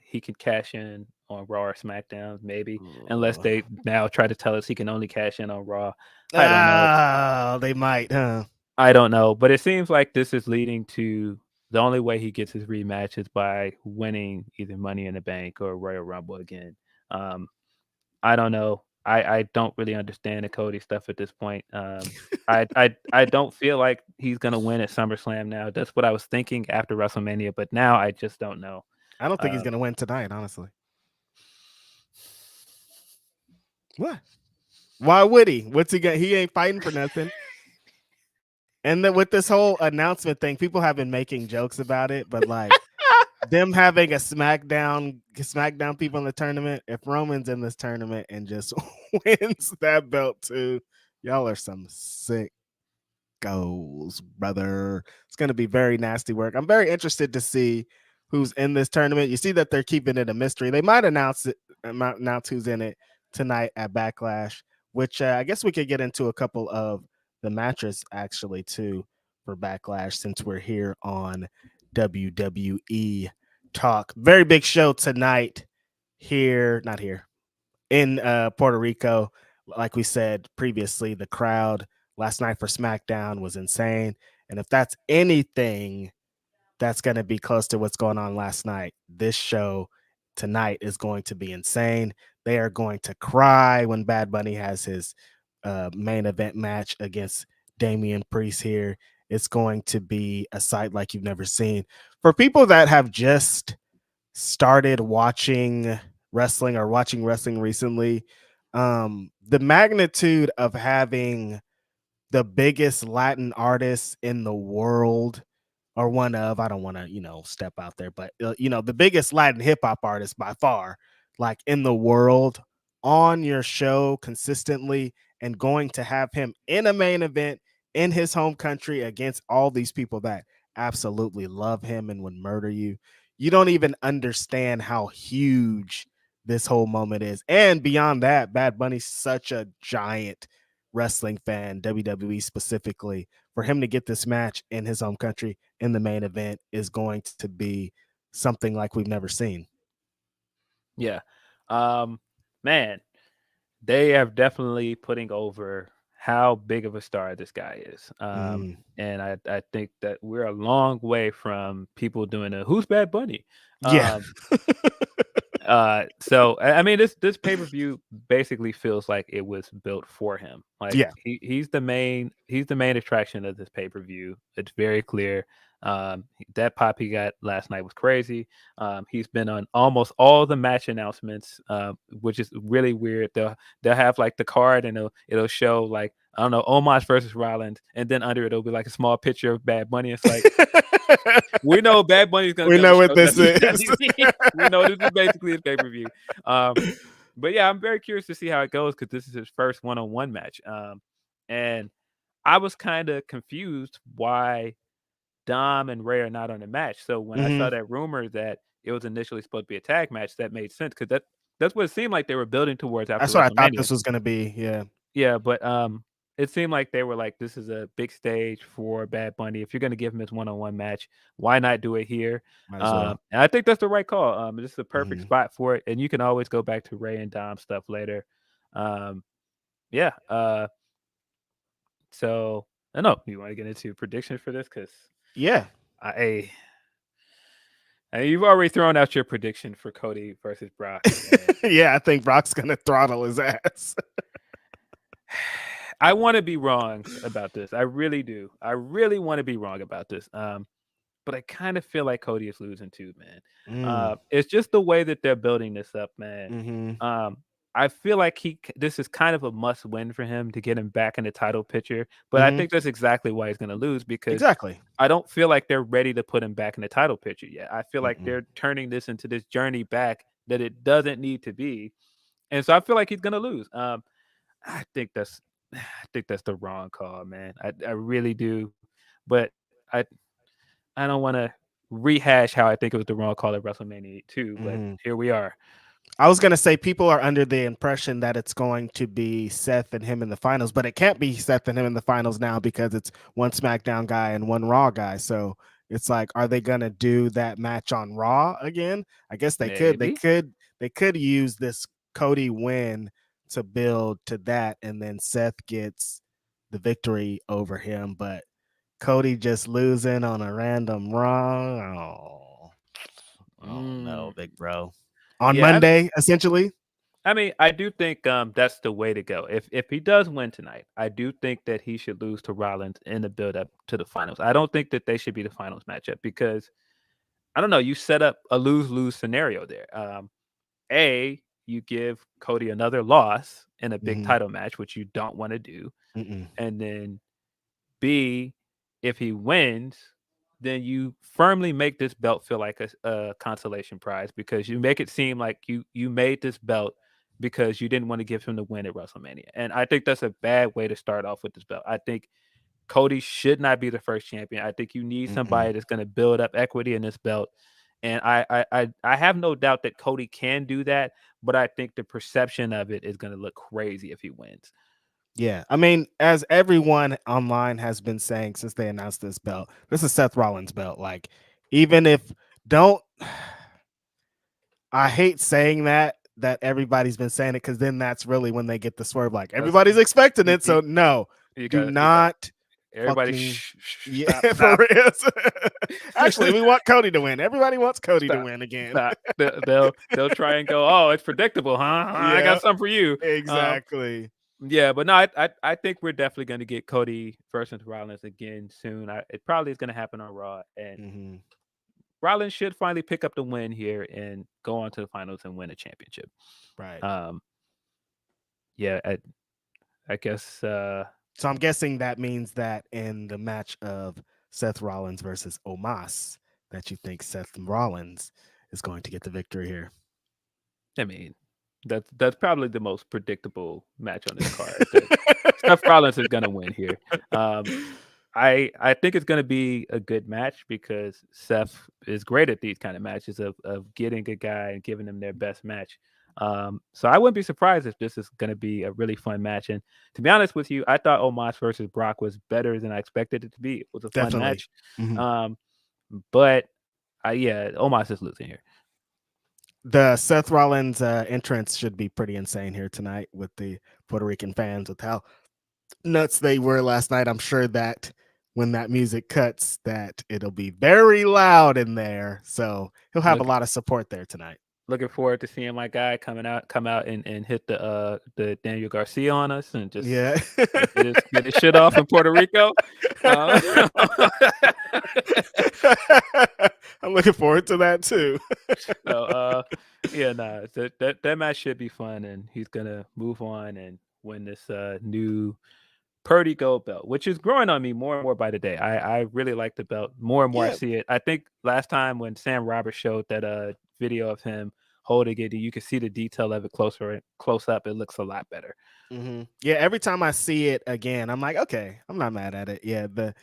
he can cash in on Raw or SmackDown, maybe, unless they now try to tell us he can only cash in on Raw. I don't know. They might, huh? I don't know, but it seems like this is leading to the only way he gets his rematch is by winning either Money in the Bank or Royal Rumble again. I don't know. I don't really understand the Cody stuff at this point. I don't feel like he's gonna win at SummerSlam now. That's what I was thinking after WrestleMania, but now I just don't know. I don't think he's gonna win tonight, honestly. What? Why would he? What's he got? He ain't fighting for nothing. And then with this whole announcement thing, people have been making jokes about it, but like them having a SmackDown people in the tournament, if Roman's in this tournament and just wins that belt too, y'all are some sick goals, brother. It's going to be very nasty work. I'm very interested to see who's in this tournament. You see that they're keeping it a mystery. They might announce who's in it tonight at Backlash, which I guess we could get into a couple of the matches actually too for Backlash since we're here on WWE Talk. Very big show tonight in Puerto Rico. Like we said previously, the crowd last night for SmackDown was insane. And if that's anything that's going to be close to what's going on last night, this show tonight is going to be insane. They are going to cry when Bad Bunny has his main event match against Damian Priest here. It's going to be a sight like you've never seen. For people that have just started watching wrestling or watching wrestling recently, the magnitude of having the biggest Latin artists in the world, or one of, I don't want to, step out there, but the biggest Latin hip hop artist by far, like in the world, on your show consistently, and going to have him in a main event in his home country against all these people that absolutely love him and would murder you. You don't even understand how huge this whole moment is. And beyond that, Bad Bunny's such a giant wrestling fan, WWE specifically. For him to get this match in his home country in the main event is going to be something like we've never seen. Yeah. Man, they are definitely putting over how big of a star this guy is. And I think that we're a long way from people doing a who's Bad Bunny. Yeah. So I mean, this pay-per-view basically feels like it was built for him. Like Yeah. he's the main attraction of this pay-per-view. It's very clear. That pop he got last night was crazy. He's been on almost all the match announcements, which is really weird. They'll have like the card and it'll show like, I don't know, Omos versus Rollins, and then under it'll be like a small picture of Bad Bunny. It's like, we know Bad Bunny's gonna We be on know the what show. this is. We know this is basically his pay-per-view. But yeah, I'm very curious to see how it goes because this is his first one-on-one match. And I was kind of confused why Dom and Ray are not on the match. So when I saw that rumor that it was initially supposed to be a tag match, that made sense because that's what it seemed like they were building towards after That's what I thought WrestleMania. this was gonna be. Yeah. Yeah, but it seemed like they were like, this is a big stage for Bad Bunny. If you're gonna give him his one-on-one match, why not do it here? Might as well. And I think that's the right call. This is the perfect Mhm. spot for it, and you can always go back to Ray and Dom stuff later. Yeah. So I know you want to get into predictions for this because Yeah. You've already thrown out your prediction for Cody versus Brock. And Yeah, I think Brock's gonna throttle his ass. I want to be wrong about this. I really do. I really want to be wrong about this. But I kind of feel like Cody is losing too, man. It's just the way that they're building this up, man. I feel like this is kind of a must win for him to get him back in the title picture. But I think that's exactly why he's going to lose because Exactly. I don't feel like they're ready to put him back in the title picture yet. I feel like they're turning this into this journey back that it doesn't need to be. And so I feel like he's going to lose. I think that's the wrong call, man. I really do. But I don't want to rehash how I think it was the wrong call at WrestleMania 2, but here we are. I was going to say people are under the impression that it's going to be Seth and him in the finals, but it can't be Seth and him in the finals now because it's one SmackDown guy and one Raw guy. So it's like, are they going to do that match on Raw again? I guess they could. They could use this Cody win to build to that, and then Seth gets the victory over him, but Cody just losing on a random Raw. Oh no, big bro. On Monday, essentially. I mean, I do think that's the way to go. If he does win tonight, I do think that he should lose to Rollins in the build up to the finals. I don't think that they should be the finals matchup because I don't know, you set up a lose-lose scenario there. You give Cody another loss in a big title match, which you don't want to do. And then B, if he wins, then you firmly make this belt feel like a consolation prize because you make it seem like you made this belt because you didn't want to give him the win at WrestleMania. And I think that's a bad way to start off with this belt. I think Cody should not be the first champion. I think you need somebody that's going to build up equity in this belt. And I have no doubt that Cody can do that, but I think the perception of it is going to look crazy if he wins. Yeah, I mean, as everyone online has been saying since they announced this belt, this is Seth Rollins' belt. Like, even if I hate saying that everybody's been saying it because then that's really when they get the swerve. Like, everybody's expecting it, so no, do not. Everybody, yeah, for real. Actually, we want Cody to win. Everybody wants Cody to win again. They'll try and go, oh, it's predictable, huh? Yeah, I got something for you. Exactly. Yeah, but no, I think we're definitely going to get Cody versus Rollins again soon. It probably is going to happen on Raw, and Rollins should finally pick up the win here and go on to the finals and win a championship. Right. Yeah, I guess. So I'm guessing that means that in the match of Seth Rollins versus Omos, that you think Seth Rollins is going to get the victory here. I mean, that's probably the most predictable match on this card. Seth Rollins is going to win here. I think it's going to be a good match because Seth is great at these kind of matches of getting a guy and giving them their best match. So I wouldn't be surprised if this is going to be a really fun match. And to be honest with you, I thought Omos versus Brock was better than I expected it to be. It was a fun match. But yeah, Omos is losing here. The Seth Rollins entrance should be pretty insane here tonight with the Puerto Rican fans, with how nuts they were last night. I'm sure that when that music cuts, that it'll be very loud in there. So he'll have a lot of support there tonight. looking forward to seeing my guy come out and hit the Daniel Garcia on us and just Yeah. get his shit off in Puerto Rico. Uh, I'm looking forward to that too. so yeah, nah, that match should be fun, and he's gonna move on and win this new Purdy Gold belt, which is growing on me more and more by the day. I really like the belt more and more. I Yeah. see it. I think last time when Sam Roberts showed that video of him holding it, you can see the detail of it close up. It looks a lot better. Yeah, every time I see it again, I'm like, okay, I'm not mad at it. Yeah, the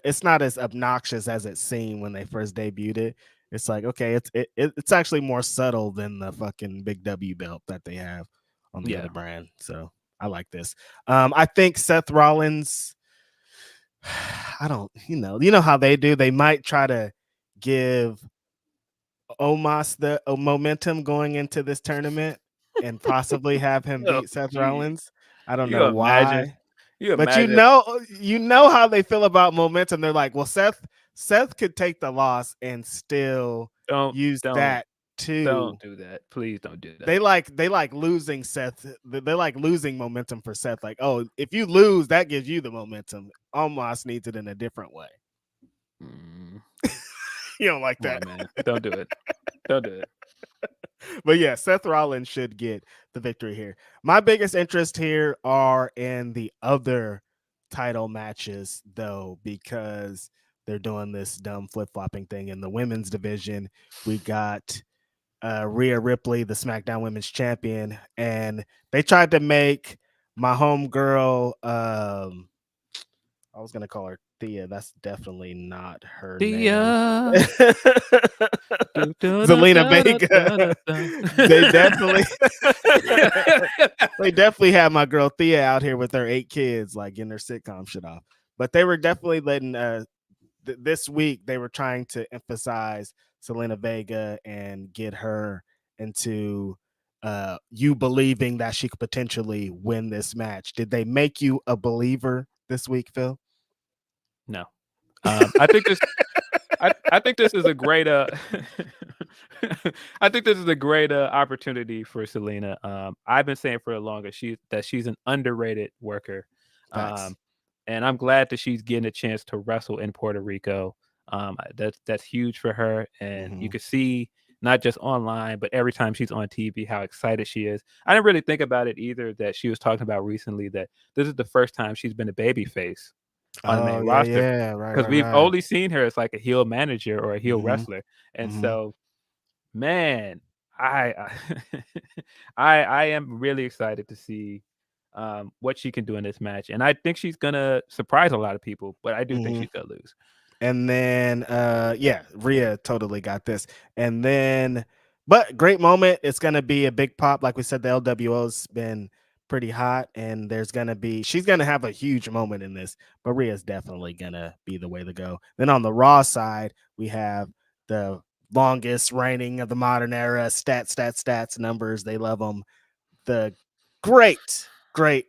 it's not as obnoxious as it seemed when they first debuted it. It's like, okay, it's actually more subtle than the fucking big W belt that they have on the Yeah, other brand. So I like this. I think Seth Rollins, I don't, you know how they do. They might try to give Omos the momentum going into this tournament and possibly have him oh beat Seth jeez, Rollins. I don't you know imagine, why, you but imagine. you know how they feel about momentum. They're like, well, Seth could take the loss and still Don't use don't that too. don't do that. Please don't do that. They like losing Seth. They like losing momentum for Seth. Like, oh, if you lose, that gives you the momentum. Omos needs it in a different way. Mm, You don't like come that. on, man. Don't do it. Don't do it. But yeah, Seth Rollins should get the victory here. My biggest interest here are in the other title matches, though, because they're doing this dumb flip flopping thing in the women's division. We got Rhea Ripley, the SmackDown Women's Champion, and they tried to make my homegirl. I was gonna call her Thea. That's definitely not her name. Thea. Do, do, do, Zelina da, da, Vega. da, da, da. They definitely they definitely had my girl Thea out here with her 8 kids, like getting their sitcom shit off. But they were definitely letting this week they were trying to emphasize Selena Vega and get her into you believing that she could potentially win this match. Did they make you a believer this week, Phil? No. I think this I think this is a great I think this is a great opportunity for Selena. I've been saying for the longest she's an underrated worker. Facts. And I'm glad that she's getting a chance to wrestle in Puerto Rico. That's huge for her, and you Mhm. can see not just online, but every time she's on TV, how excited she is. I didn't really think about it either that she was talking about recently that this is the first time she's been a baby face on the Oh main yeah, roster yeah, right, because right, we've right. only seen her as like a heel manager or a heel Mhm. wrestler, and Mhm. so man, I I am really excited to see what she can do in this match, and I think she's gonna surprise a lot of people, but I do think Mhm. she's gonna lose. And then yeah, Rhea totally got this. And then but great moment. It's gonna be a big pop. Like we said, the LWO's been pretty hot, and she's gonna have a huge moment in this, but Rhea's definitely gonna be the way to go. Then on the Raw side, we have the longest reigning of the modern era, stats numbers. They love them. The great,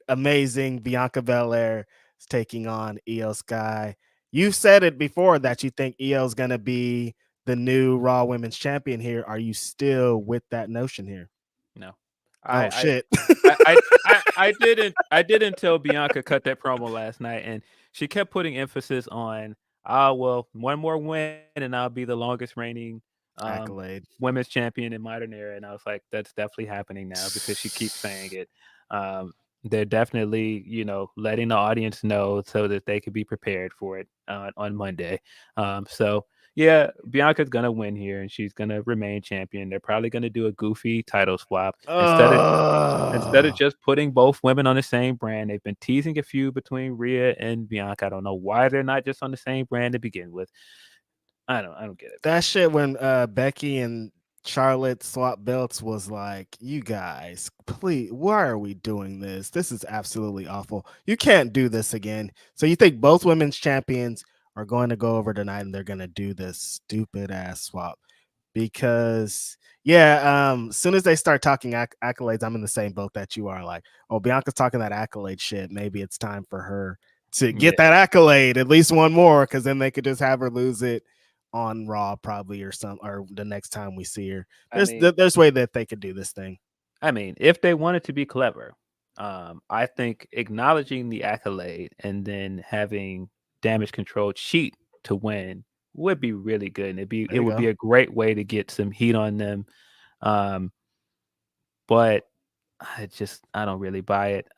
amazing Bianca Belair is taking on Io Sky. You've said it before that you think Io is going to be the new Raw Women's Champion here. Are you still with that notion here? No, Oh I shit! I did until Bianca cut that promo last night, and she kept putting emphasis on, well, one more win, and I'll be the longest reigning um, Accolade. women's champion in modern era. And I was like, that's definitely happening now because she keeps saying it. Um, they're definitely, letting the audience know so that they could be prepared for it on Monday. So yeah, Bianca's gonna win here, and she's gonna remain champion. They're probably gonna do a goofy title swap instead of Oh, just putting both women on the same brand. They've been teasing a feud between Rhea and Bianca. I don't know why they're not just on the same brand to begin with. I don't get it. that shit when Becky and Charlotte swap belts was like, you guys, please, why are we doing this? This is absolutely awful. You can't do this again. So you think both women's champions are going to go over tonight and they're going to do this stupid ass swap? Because yeah, as soon as they start talking accolades, I'm in the same boat that you are. Like, oh, Bianca's talking that accolade shit. Maybe it's time for her to get Yeah, that accolade, at least one more, because then they could just have her lose it on Raw probably or the next time we see her. I mean, There's way that they could do this thing. if they wanted to be clever, I think acknowledging the accolade and then having Damage Control cheat to win would be really good, and There it you would be go. a great way to get some heat on them. Um, but I don't really buy it.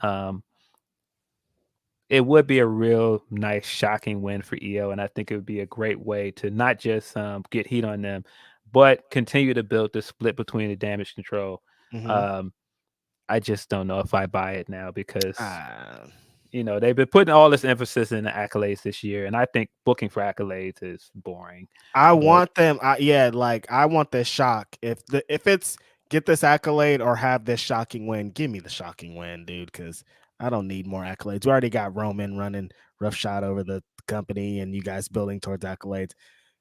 It would be a real nice, shocking win for EO, and I think it would be a great way to not just get heat on them, but continue to build the split between the Damage Control. Hmm. Um, I just don't know if I buy it now because Uh, they've been putting all this emphasis in the accolades this year, and I think booking for accolades is boring. I But want them. Like I want this shock. If it's get this accolade or have this shocking win, give me the shocking win, dude. Because I don't need more accolades. We already got Roman running roughshod over the company, and you guys building towards accolades.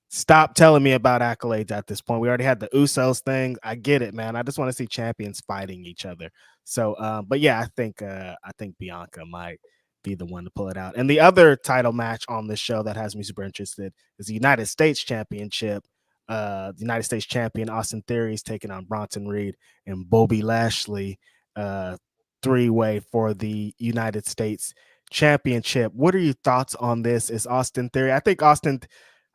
Stop telling me about accolades at this point. We already had the Usos thing. I get it, man. I just want to see champions fighting each other. So, but yeah, I think Bianca might be the one to pull it out. And the other title match on this show that has me super interested is the United States Championship. The United States champion Austin Theory is taking on Bronson Reed and Bobby Lashley. Three-way for the United States Championship. What are your thoughts on this? Is Austin Theory? I think Austin.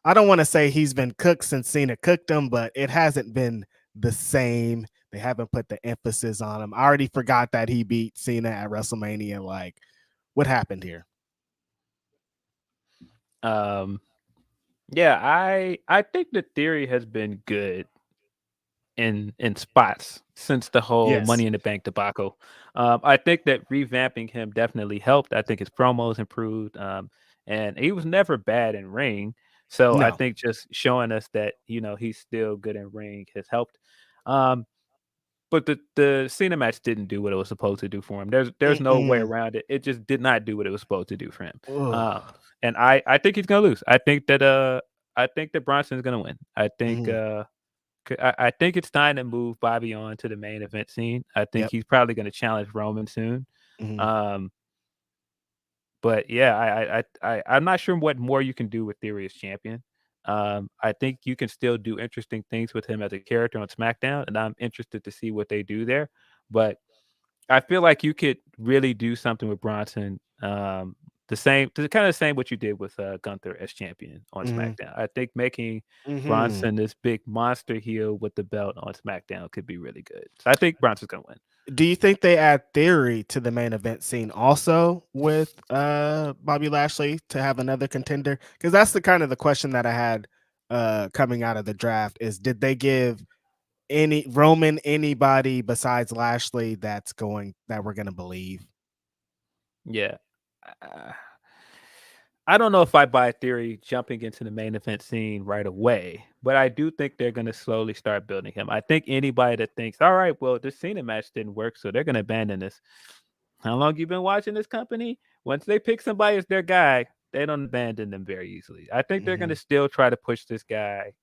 I don't want to say he's been cooked since Cena cooked him, but it hasn't been the same. They haven't put the emphasis on him. I already forgot that he beat Cena at WrestleMania. Like, what happened here? um, yeah, I think the theory has been good in spots since the whole Yes. Money in the Bank debacle. I think that revamping him definitely helped. I think his promos improved, and he was never bad in ring. So I No. think just showing us that he's still good in ring has helped. Um, but the Cena match didn't do what it was supposed to do for him. There's no way Mm-mm. around it. It just did not do what it was supposed to do for him. Uh, Ugh. and I think he's gonna lose. I think that Bronson's gonna win. Mhm. I think it's time to move Bobby on to the main event scene. I think Yep. he's probably going to challenge Roman soon. Mhm. Um, but yeah, I'm not sure what more you can do with Theory as champion. I think you can still do interesting things with him as a character on SmackDown, and I'm interested to see what they do there. But I feel like you could really do something with Bronson. Kind of the same what you did with Gunther as champion on Mhm. SmackDown. I think making Mhm. Bronson this big monster heel with the belt on SmackDown could be really good. So I think Bronson's gonna win. Do you think they add Theory to the main event scene also with Bobby Lashley to have another contender? Because that's the kind of the question that I had coming out of the draft is did they give any Roman anybody besides Lashley that we're gonna believe? Yeah. Uh, I don't know if I buy Theory jumping into the main event scene right away, but I do think they're going to slowly start building him. I think anybody that thinks, all right, well, this Cena match didn't work, so they're going to abandon this. How long you been watching this company? Once they pick somebody as their guy, they don't abandon them very easily. I think they're going to Mhm. still try to push this guy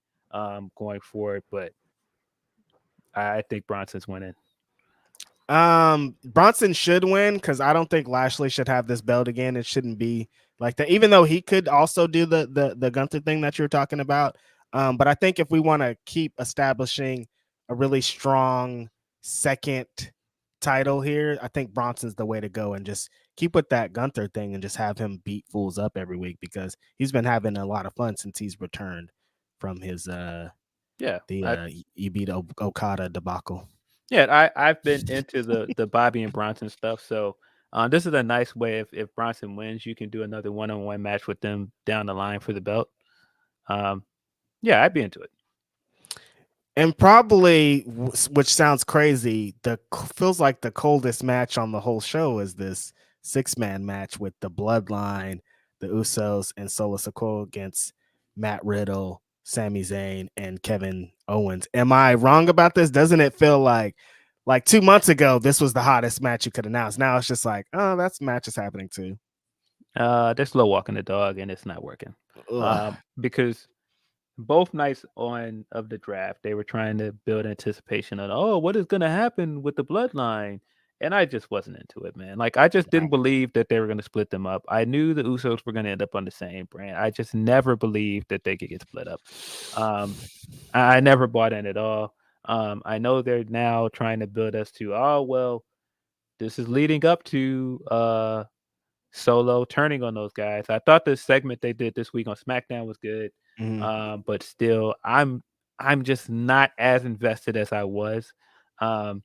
going forward, but I think Bronson's winning. Bronson should win because I don't think Lashley should have this belt again. It shouldn't be like that, even though he could also do the Gunther thing that you're talking about. But I think if we want to keep establishing a really strong second title here, I think Bronson's the way to go and just keep with that Gunther thing and just have him beat fools up every week because he's been having a lot of fun since he's returned from his Yeah, the I he beat Okada debacle. Yeah, I've been into the Bobby and Bronson stuff. So this is a nice way if Bronson wins, you can do another one-on-one match with them down the line for the belt. Um, yeah, I'd be into it. And probably, which sounds crazy, feels like the coldest match on the whole show is this 6-man match with the Bloodline, the Usos, and Solo Sikoa against Matt Riddle, Sami Zayn, and Kevin Owens. Am I wrong about this? Doesn't it feel like 2 months ago this was the hottest match you could announce? Now it's just like, oh, that's match is happening too. They're slow walking the dog, and it's not working. Ugh. Because both nights on of the draft, they were trying to build anticipation on, oh, what is going to happen with the bloodline? and I just wasn't into it, man. Like I just didn't believe that they were going to split them up. I knew the Usos were going to end up on the same brand. I just never believed that they could get split up. I never bought in at all. I know they're now trying to build us to, oh well, this is leading up to Solo turning on those guys. I thought the segment they did this week on SmackDown was good. But still I'm just not as invested as I was. And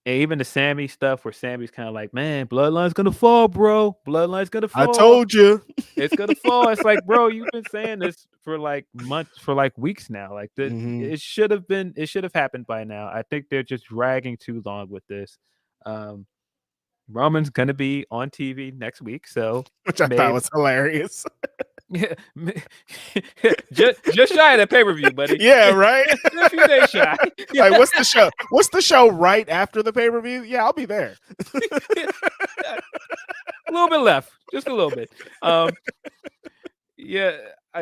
even the Sammy stuff where Sammy's kind of like, man, Bloodline's gonna fall, bro. Bloodline's gonna fall. I told you. It's gonna fall. It's like, bro, you've been saying this for like months, for like weeks now. Like it should have happened by now. I think they're just dragging too long with this. Roman's gonna be on TV next week, so which I thought was hilarious. Yeah, just shy of the pay-per-view, buddy. Yeah, right. A few days shy. Like, what's the show? What's the show right after the pay-per-view? Yeah, I'll be there. A little bit left, just a little bit. Yeah,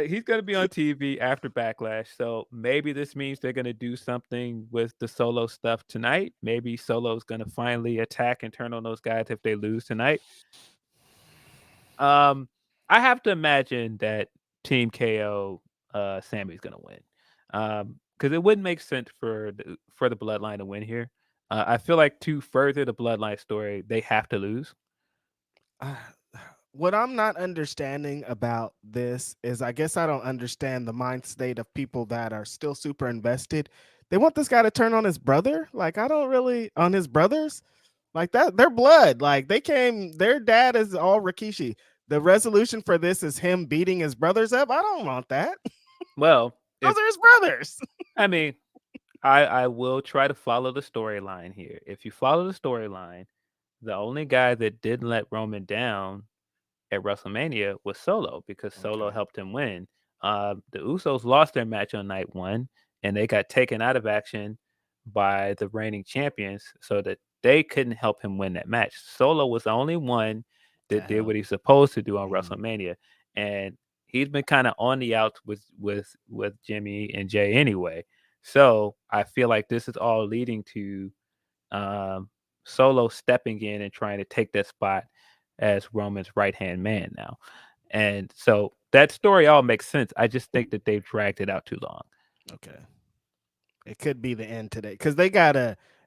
he's gonna be on TV after Backlash, so maybe this means they're gonna do something with the Solo stuff tonight. Maybe Solo's gonna finally attack and turn on those guys if they lose tonight. I have to imagine that Team KO, Sammy's gonna win, because it wouldn't make sense for the Bloodline to win here. I feel like to further the Bloodline story, they have to lose. What I'm not understanding about this is, I guess I don't understand the mind state of people that are still super invested. They want this guy to turn on his brother. Like, I don't really on his brothers like that. Their blood, like their dad is all Rikishi. The resolution for this is him beating his brothers up. I don't want that. Well, those are his brothers. I mean, I will try to follow the storyline here. If you follow the storyline, the only guy that didn't let Roman down at WrestleMania was Solo, because Solo helped him win. The Usos lost their match on night 1, and they got taken out of action by the reigning champions, so that they couldn't help him win that match. Solo was the only one that did what he's supposed to do on WrestleMania, and he's been kind of on the outs with Jimmy and Jay anyway. So I feel like this is all leading to Solo stepping in and trying to take that spot as Roman's right-hand man now. And so that story all makes sense. I just think that they've dragged it out too long. Okay. It could be the end today, because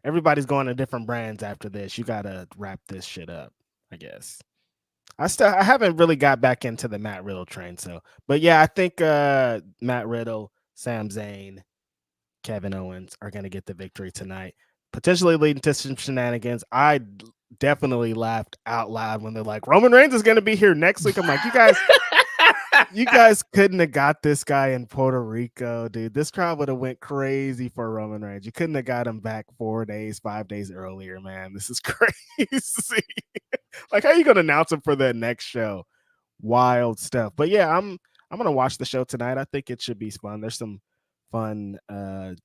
everybody's going to different brands after this. You gotta wrap this shit up, I guess. I haven't really got back into the Matt Riddle train, but yeah, I think Matt Riddle, Sami Zayn, Kevin Owens are gonna get the victory tonight, potentially leading to some shenanigans. I definitely laughed out loud when they're like, Roman Reigns is gonna be here next week. I'm like, you guys couldn't have got this guy in Puerto Rico, dude. This crowd would have went crazy for Roman Reigns. You couldn't have got him back 4 days, 5 days earlier, man. This is crazy. Like, how are you gonna announce him for the next show? Wild stuff. But yeah, I'm gonna watch the show tonight. I think it should be fun. There's some fun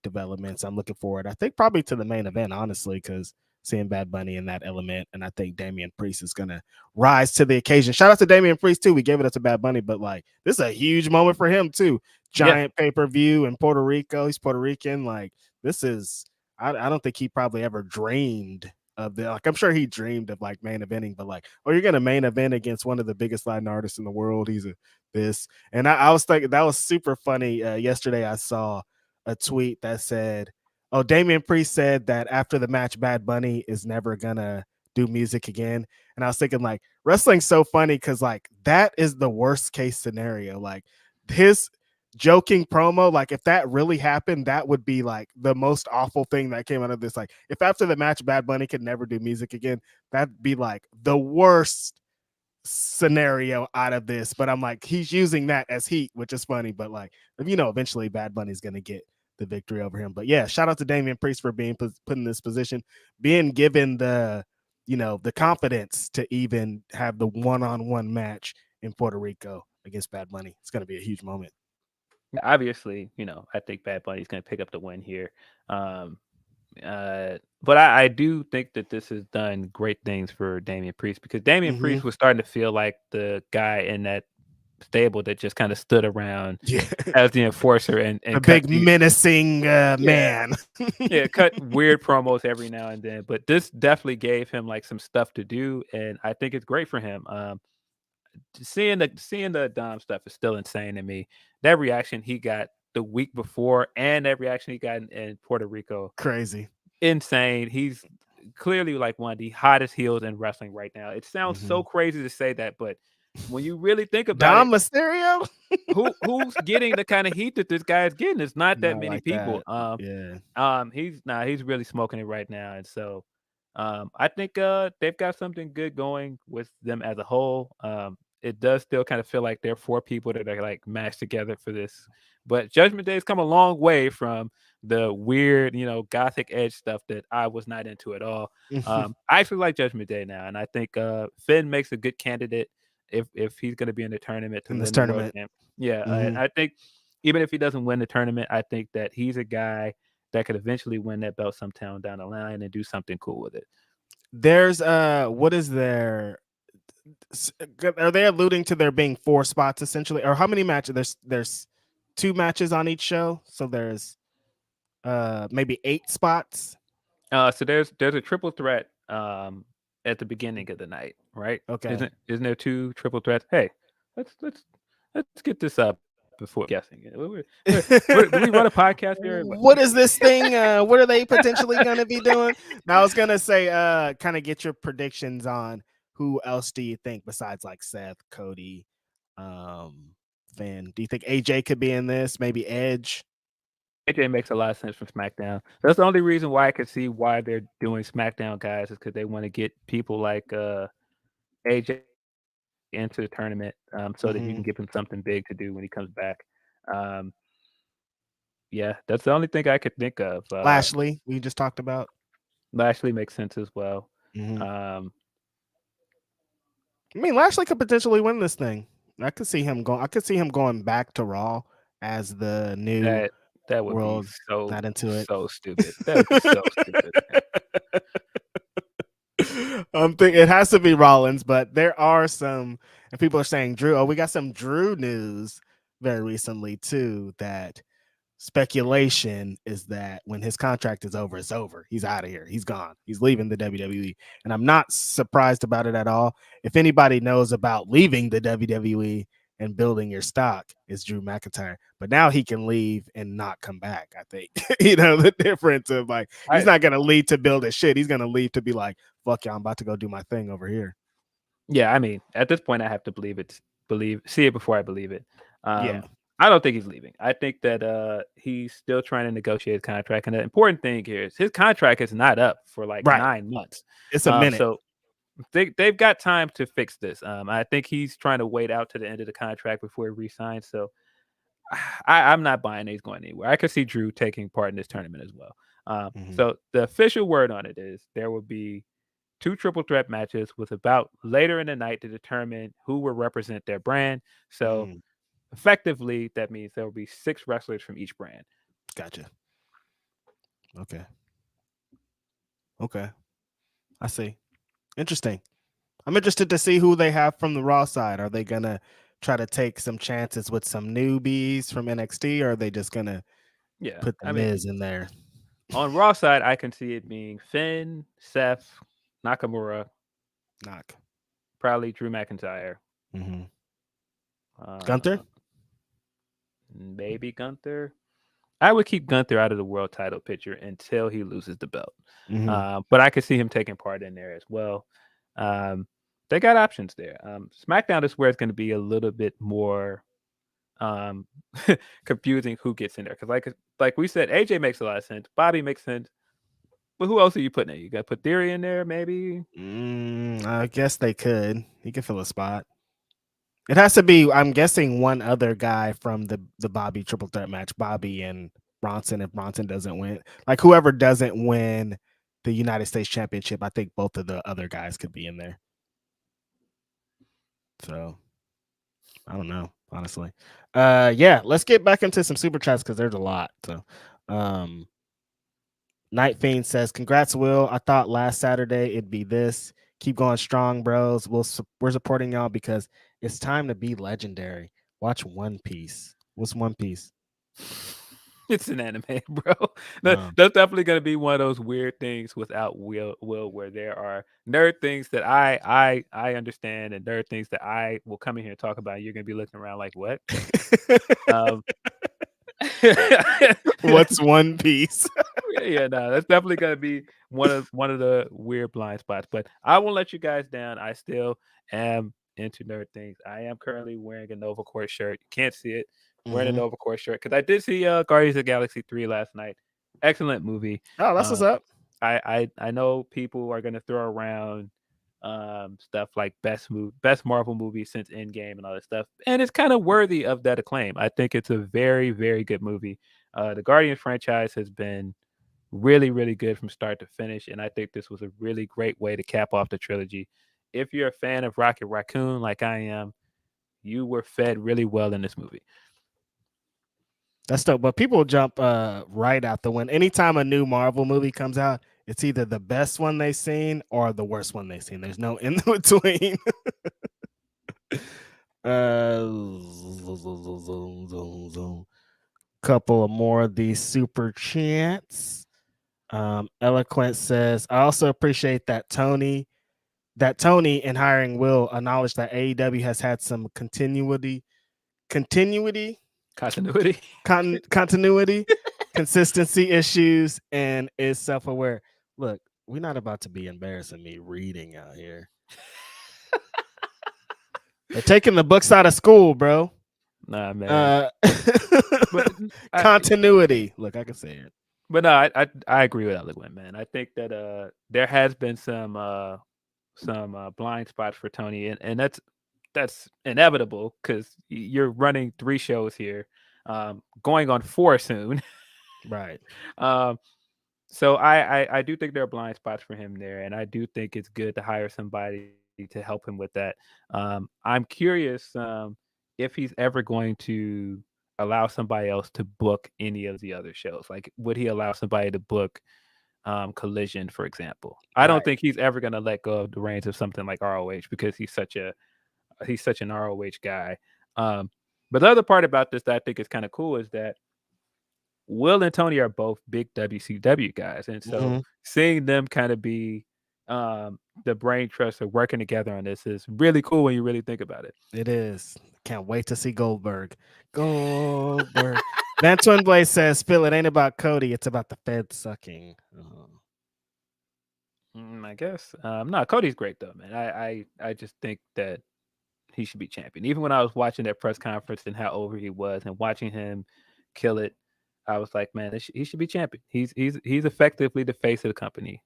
developments. I'm looking forward. I think probably to the main event, honestly, because seeing Bad Bunny in that element, and I think Damian Priest is gonna rise to the occasion. Shout out to Damian Priest too. We gave it up to Bad Bunny, but like, this is a huge moment for him too. Giant pay-per-view in Puerto Rico. He's Puerto Rican. Like, this is, I don't think he probably ever dreamed of the, like, I'm sure he dreamed of like main eventing, but like, oh, you're gonna main event against one of the biggest Latin artists in the world. He's this, and I was thinking that was super funny. Yesterday I saw a tweet that said, oh, Damian Priest said that after the match, Bad Bunny is never gonna do music again. And I was thinking, like, wrestling's so funny because like that is the worst case scenario. Like, his joking promo, like if that really happened, that would be like the most awful thing that came out of this. Like, if after the match Bad Bunny could never do music again, that'd be like the worst scenario out of this. But I'm like, he's using that as heat, which is funny. But like, eventually Bad Bunny's gonna get the victory over him. But yeah, shout out to Damian Priest for being put in this position, being given the confidence to even have the one-on-one match in Puerto Rico against Bad Bunny. It's going to be a huge moment. Obviously, I think Bad Bunny's going to pick up the win here. But I do think that this has done great things for Damian Priest, because Damian Priest was starting to feel like the guy in that stable that just kind of stood around Yeah. as the enforcer and The cut big the menacing yeah man. cut weird promos every now and then. But this definitely gave him like some stuff to do, and I think it's great for him. Seeing the Dom stuff is still insane to me. That reaction he got the week before, and that reaction he got in Puerto Rico, Crazy. insane. He's clearly like one of the hottest heels in wrestling right now. It sounds so crazy to say that, but when you really think about it, Dom Mysterio? who's getting the kind of heat that this guy is getting? It's not that Not many like people. that. Yeah. He's really smoking it right now, and so I think they've got something good going with them as a whole. It does still kind of feel like there are four people that are like mashed together for this, but Judgment Day's come a long way from the weird, gothic edge stuff that I was not into at all. I actually like Judgment Day now, and I think Finn makes a good candidate if he's going to be in the tournament to In this win the world tournament. champ. Yeah, and Mhm. I think even if he doesn't win the tournament, I think that he's a guy that could eventually win that belt sometime down the line and do something cool with it. There's what is there? Are they alluding to there being 4 spots essentially, or how many matches? There's 2 matches on each show, so there's maybe 8 spots. So there's a triple threat at the beginning of the night, right? Okay. Isn't there 2 triple threats? Hey, let's get this up before guessing it. Do we run a podcast here? What is this thing? What are they potentially gonna be doing? Now I was gonna say, kind of get your predictions on who else do you think besides like Seth, Cody, Finn. Do you think AJ could be in this? Maybe Edge? AJ makes a lot of sense from SmackDown. That's the only reason why I could see why they're doing SmackDown guys is because they want to get people like AJ into the tournament, so that you can Mhm. give him something big to do when he comes back. Um, yeah, that's the only thing I could think of. Lashley, we just talked about. Lashley makes sense as well. Mhm. Um, I mean, Lashley could potentially win this thing. I could see him going. I could see him going back to Raw as the new that that would be world. so Not into it. so stupid. That would be so stupid. Man. I'm thinking it has to be Rollins, but there are some, and people are saying Drew. Oh, we got some Drew news very recently too. That speculation is that when his contract is over, it's over. He's out of here. He's gone. He's leaving the WWE, and I'm not surprised about it at all. If anybody knows about leaving the WWE and building your stock, is Drew McIntyre. But now he can leave and not come back. I think the difference of like he's I not gonna leave to build his shit. He's gonna leave to be like, fuck y'all, I'm about to go do my thing over here. Yeah, I mean, at this point, I have to see it before I believe it. Yeah, Um, I don't think he's leaving. I think that he's still trying to negotiate his contract, and the important thing here is his contract is not up for like right. 9 months. It's a minute. So they've got time to fix this. I think he's trying to wait out to the end of the contract before he resigns. So I'm not buying he's going anywhere. I could see Drew taking part in this tournament as well. Mhm. So the official word on it is there will be 2 triple threat matches with about later in the night to determine who will represent their brand. So Mm, effectively, that means there will be 6 wrestlers from each brand. gotcha. Okay. Okay. I see. Interesting. I'm interested to see who they have from the Raw side. Are they gonna try to take some chances with some newbies from NXT, or are they just gonna Yeah, put the I mean, Miz in there? on Raw side, I can see it being Finn, Seth, Nakamura, Knock. probably Drew McIntyre, Mm-hmm. Gunther. uh, maybe Gunther. I would keep Gunther out of the world title picture until he loses the belt. Mm-hmm. But I could see him taking part in there as well. Um, they got options there. SmackDown is where it's going to be a little bit more um, confusing who gets in there because, like we said, AJ makes a lot of sense. Bobby makes sense. But who else are you putting in? You got to put Theory in there, maybe. I guess they could. He could fill a spot. It has to be. I'm guessing one other guy from the Bobby triple threat match. Bobby and Bronson. If Bronson doesn't win, like whoever doesn't win the United States Championship, I think both of the other guys could be in there. So I don't know, honestly. Yeah, let's get back into some super chats because there's a lot. So Night Fiend says, "Congrats, Will. I thought last Saturday it'd be this. Keep going strong, bros. We're supporting y'all because It's time to be legendary. Watch One Piece. What's One Piece? It's an anime, bro. Um, That's definitely gonna be one of those weird things without will where there are nerd things that I understand and nerd things that I will come in here and talk about. And you're gonna be looking around like what? Um, What's One Piece? yeah, no, that's definitely gonna be one of the weird blind spots. But I won't let you guys down. I still am into nerd things. I am currently wearing a Nova Corps shirt. You can't see it. Wearing a Mm-hmm. Nova Corps shirt because I did see Guardians of the Galaxy 3 last night. Excellent movie. Oh, that's what's Um, up. I know people are gonna throw around stuff like best Marvel movie since Endgame and all that stuff, and it's kind of worthy of that acclaim. I think it's a very very good movie. The Guardians franchise has been really really good from start to finish, and I think this was a really great way to cap off the trilogy. If you're a fan of Rocket Raccoon like I am, you were fed really well in this movie. That's dope. But people jump right out the window. Anytime a new Marvel movie comes out, it's either the best one they've seen or the worst one they've seen. There's no in between. Zoom, zoom, zoom. Couple of more of these super chants. Eloquent says, I also appreciate that Tony in hiring Will acknowledged that AEW has had some continuity, Continuity. continuity, consistency issues, and is self-aware. Look, we're not about to be embarrassing me reading out here. They're taking the books out of school, bro. Nah, man. But Continuity. Look, I can say it. but no, I agree with Eloquent, man. I think that there has been some blind spots for Tony, and that's inevitable because you're running 3 shows here, going on 4 soon. Right. um, so I do think there are blind spots for him there, and I do think it's good to hire somebody to help him with that. I'm curious if he's ever going to allow somebody else to book any of the other shows. Like, would he allow somebody to book Collision, for example? I don't Right. think he's ever going to let go of the reins of something like ROH because he's such an ROH guy. Um, but the other part about this that I think is kind of cool is that Will and Tony are both big WCW guys, and so Mhm. seeing them kind of be the brain trust of working together on this is really cool when you really think about it. It is. Can't wait to see Goldberg. Goldberg. Van Twinblade says, Phil, it ain't about Cody. It's about the Fed sucking. I guess. No, Cody's great though, man. I just think that he should be champion. Even when I was watching that press conference and how over he was, and watching him kill it, I was like, man, he should be champion. He's effectively the face of the company.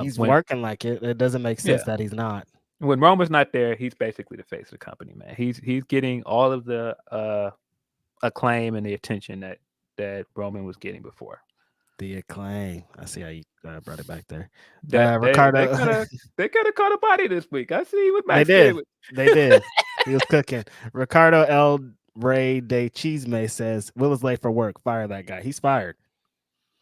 He's When working like it. It doesn't make sense Yeah, that he's not. when Roman's not there, he's basically the face of the company, man. He's getting all of the acclaim and the attention that Roman was getting before. The acclaim. I see how you brought it back there. That Ricardo. they could have caught a body this week. I see what They Max did. did. They did. He was cooking. Ricardo L. Ray de Chisme says, Will is late for work. Fire that guy. He's fired.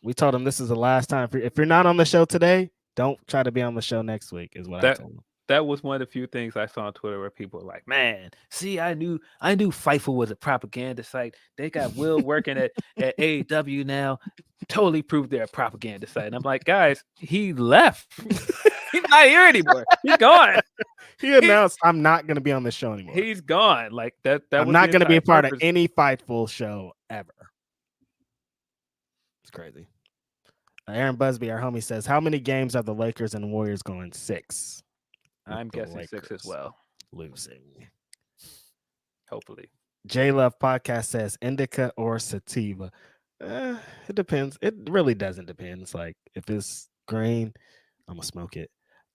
We told him this is the last time. If you're not on the show today, don't try to be on the show next week, is what I That told him. that was one of the few things I saw on Twitter where people were like, "Man, see, I knew Fightful was a propaganda site. They got Will working at AEW now. Totally proved they're a propaganda site." And I'm like, guys, he left. He's not here anymore. He's gone. He announced, I'm not going to be on the show anymore. He's gone. Like that. I'm was not going to be a part of purpose. any Fightful show ever. It's crazy. Aaron Busby, our homie, says, how many games are the Lakers and Warriors going? 6. I'm guessing 6 as well. Losing. Hopefully. J Love Podcast says indica or sativa. It depends. It really doesn't depend. It's like if it's green, I'm gonna smoke it.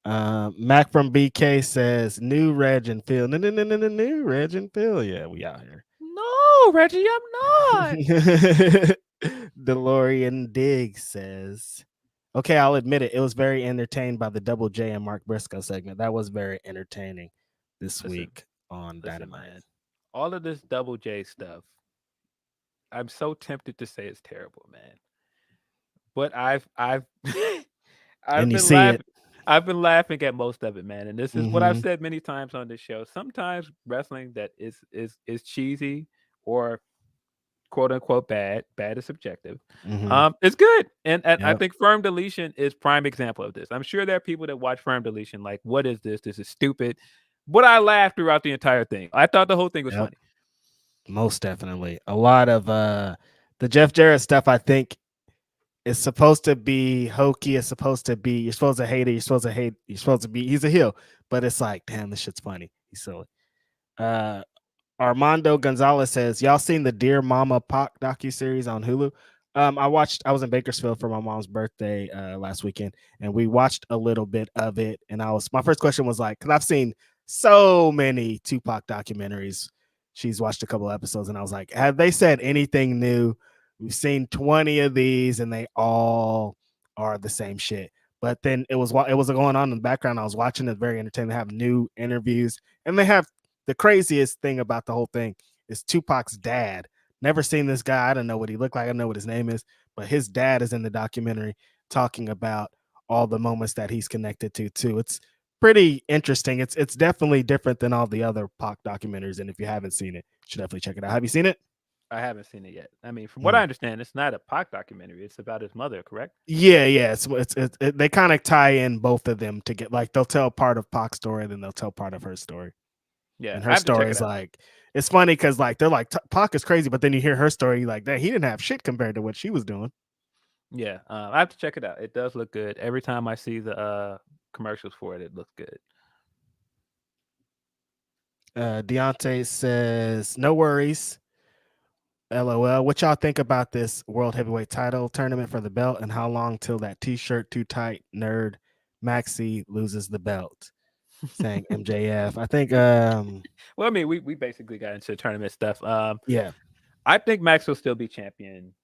Mac from BK says new Reg and Phil. No, new Reg and Phil. Yeah, we out here. No, Reggie, I'm not. DeLorean Diggs says, okay, I'll admit it. It was very entertained by the Double J and Mark Briscoe segment. That was very entertaining this week on Dynamite. Man, all of this Double J stuff, I'm so tempted to say it's terrible, man. But I've and you been see laughing. it. I've been laughing at most of it, man. And this is what I've Mm-hmm. said many times on this show. Sometimes wrestling that is cheesy or quote unquote bad. Bad is subjective. Mm-hmm. It's good, and I Yep. think Firm Deletion is prime example of this. I'm sure there are people that watch Firm Deletion like, what is this? This is stupid. But I laughed throughout the entire thing. I thought the whole thing was Yep. funny. Most definitely. A lot of the Jeff Jarrett stuff, I think, is supposed to be hokey. It's supposed to be you're supposed to hate it. You're supposed to hate. You're supposed to be. He's a heel, but it's like, damn, this shit's funny. He's silly. Uh, Armando Gonzalez says, "Y'all seen the Dear Mama Pac docuseries on Hulu?" I watched. I was in Bakersfield for my mom's birthday last weekend, and we watched a little bit of it. And my first question was like, because I've seen so many Tupac documentaries. She's watched a couple episodes, and I was like, have they said anything new? We've seen 20 of these, and they all are the same shit. But then it was going on in the background. I was watching it, very entertaining. They have new interviews, and they have the craziest thing about the whole thing is Tupac's dad. Never seen this guy. I don't know what he looked like. I don't know what his name is, but his dad is in the documentary talking about all the moments that he's connected to too. It's pretty interesting. It's definitely different than all the other Pac documentaries. And if you haven't seen it, you should definitely check it out. Have you seen it? I haven't seen it yet. I mean, from what I Mm. understand, it's not a Pac documentary. It's about his mother, correct? Yeah, yeah. They kind of tie in both of them to get like they'll tell part of Pac's story, then they'll tell part of her story. Yeah, And I her have to check story it is out. like it's funny because like they're like Pac is crazy, but then you hear her story like that he didn't have shit compared to what she was doing. Yeah, I have to check it out. It does look good. Every time I see the commercials for it, it looks good. Deontay says, "No worries, LOL. What y'all think about this World Heavyweight Title tournament for the belt, and how long till that T-shirt too tight nerd Maxi loses the belt?" Saying MJF. I think Well, I mean, we basically got into tournament stuff. yeah. I think Max will still be champion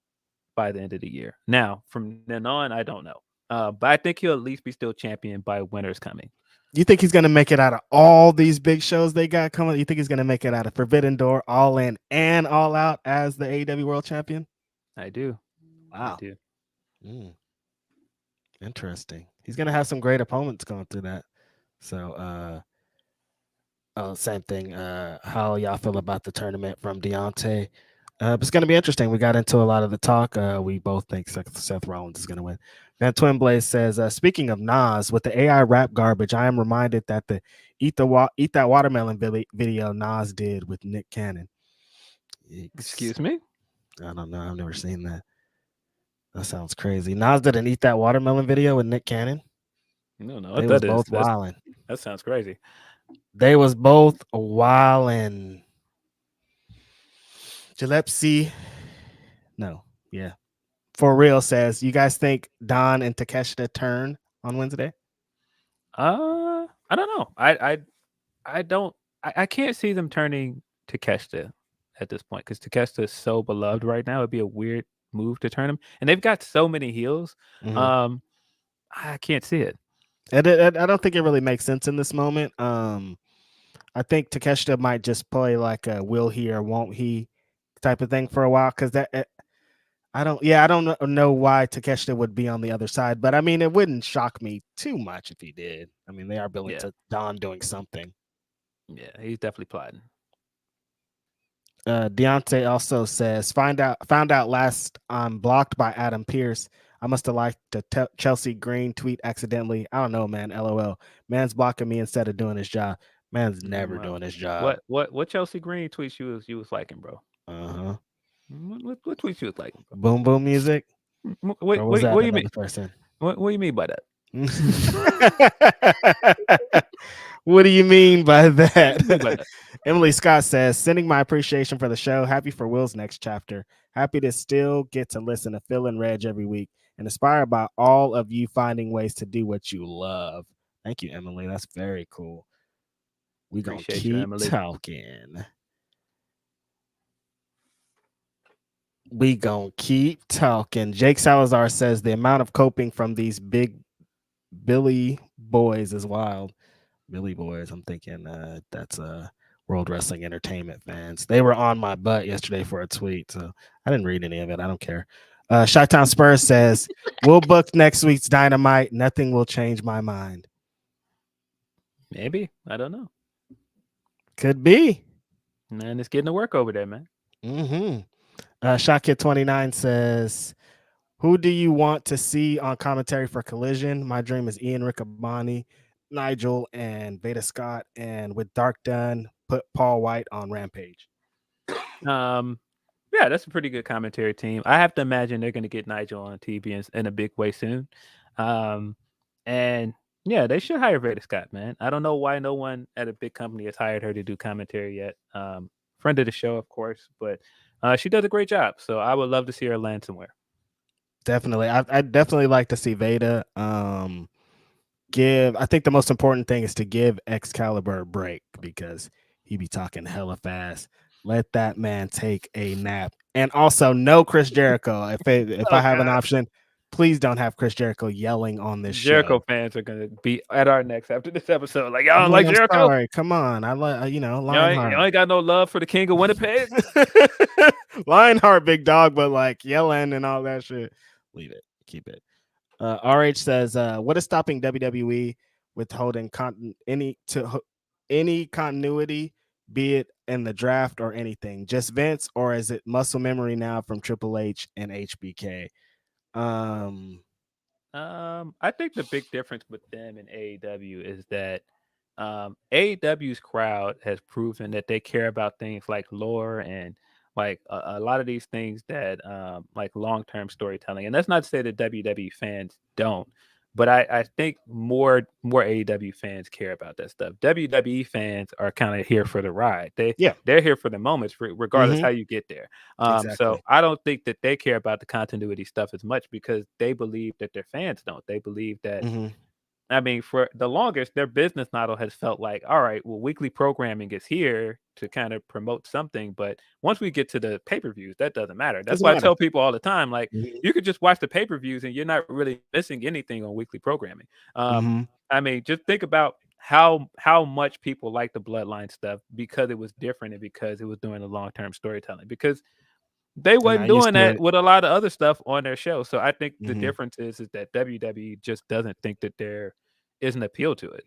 by the end of the year. Now, from then on, I don't know. But I think he'll at least be still champion by winter's coming. You think he's gonna make it out of all these big shows they got coming? You think he's gonna make it out of Forbidden Door, All In, and All Out as the AEW World Champion? I do. I Wow. do. Mm, interesting. He's gonna have some great opponents going through that. So oh, same thing. How y'all feel about the tournament from Deontay? It's gonna be interesting. We got into a lot of the talk. We both think Seth Rollins is gonna win. Van Twin Blaze says, speaking of Nas, with the AI rap garbage, I am reminded that the Eat That Watermelon video Nas did with Nick Cannon. Yikes. Excuse me? I don't know. I've never seen that. That sounds crazy. Nas did an Eat That Watermelon video with Nick Cannon. No, They was that is both wilding. that sounds crazy. They was both wilding. Gillespie. No. Yeah. For real says, you guys think Don and Takeshita turn on Wednesday? I don't know. I don't. I can't see them turning Takeshita at this point because Takeshita is so beloved right now. It'd be a weird move to turn him, and they've got so many heels. Mm-hmm. I can't see it. I don't think it really makes sense in this moment. I think Takeshita might just play like a will he or won't he type of thing for a while because I don't know why Takeshita would be on the other side, but I mean it wouldn't shock me too much if he did. I mean they are building Yeah, to Don doing something. yeah, he's definitely plotting. Deontay also says, found out last I'm blocked by Adam Pierce. I must have liked the Chelsea Green tweet accidentally. I don't know, man. LOL. Man's blocking me instead of doing his job. Man's never Wow. doing his job. What Chelsea Green tweets you was liking, bro? Uh-huh. What tweets you was liking, bro? Boom boom music. Wait, Or was that what do you mean? another person? What do you mean by that? What do you mean by What do you mean by that? that? Emily Scott says, sending my appreciation for the show. Happy for Will's next chapter. Happy to still get to listen to Phil and Reg every week and inspired by all of you finding ways to do what you love. Thank you, Emily. That's very cool. We gonna Appreciate you, keep Emily. talking. We gonna keep talking. Jake Salazar says the amount of coping from these big Billy boys is wild. Billy boys. I'm thinking that's World Wrestling Entertainment fans. They were on my butt yesterday for a tweet, so I didn't read any of it. I don't care. Chi-Town Spurs says, we'll book next week's Dynamite. Nothing will change my mind. Maybe. I don't know. Could be. Man, it's getting to work over there, man. Mm-hmm. Shotkid29 says, who do you want to see on commentary for Collision? My dream is Ian Riccaboni, Nigel, and Veda Scott. And with Dark done, put Paul White on Rampage. Yeah, that's a pretty good commentary team. I have to imagine they're going to get Nigel on TV in a big way soon. And yeah, they should hire Veda Scott, man. I don't know why no one at a big company has hired her to do commentary yet. Friend of the show, of course, but she does a great job. So I would love to see her land somewhere. Definitely. I definitely like to see Veda. I think the most important thing is to give Excalibur a break because he be talking hella fast. Let that man take a nap. And also no Chris Jericho. If I have an option, please don't have Chris Jericho yelling on this Jericho show. fans are gonna be at our necks after this episode. Like, y'all don't like Jericho? Sorry. Come on. I like Lionheart. You ain't got no love for the King of Winnipeg. Lionheart, big dog, but like yelling and all that shit. Leave it. Keep it. RH says, what is stopping WWE with holding any continuity, be it in the draft or anything? Just Vince, or is it muscle memory now from Triple H and HBK? I think the big difference with them and AEW is that AEW's crowd has proven that they care about things like lore and like a lot of these things that like long-term storytelling. And that's not to say that WWE fans don't, but I think more AEW fans care about that stuff. WWE fans are kind of here for the ride. They're here for the moments, regardless how you get there. Exactly. So I don't think that they care about the continuity stuff as much because they believe that their fans don't. They believe that I mean, for the longest, their business model has felt like, all right, well, weekly programming is here to kind of promote something. But once we get to the pay-per-views, that doesn't matter. That's why I tell people all the time, like, you could just watch the pay-per-views and you're not really missing anything on weekly programming. I mean, just think about how much people like the Bloodline stuff because it was different and because it was doing the long-term storytelling. Because they wasn't doing that with a lot of other stuff on their show. So I think the difference is that WWE just doesn't think that there is an appeal to it.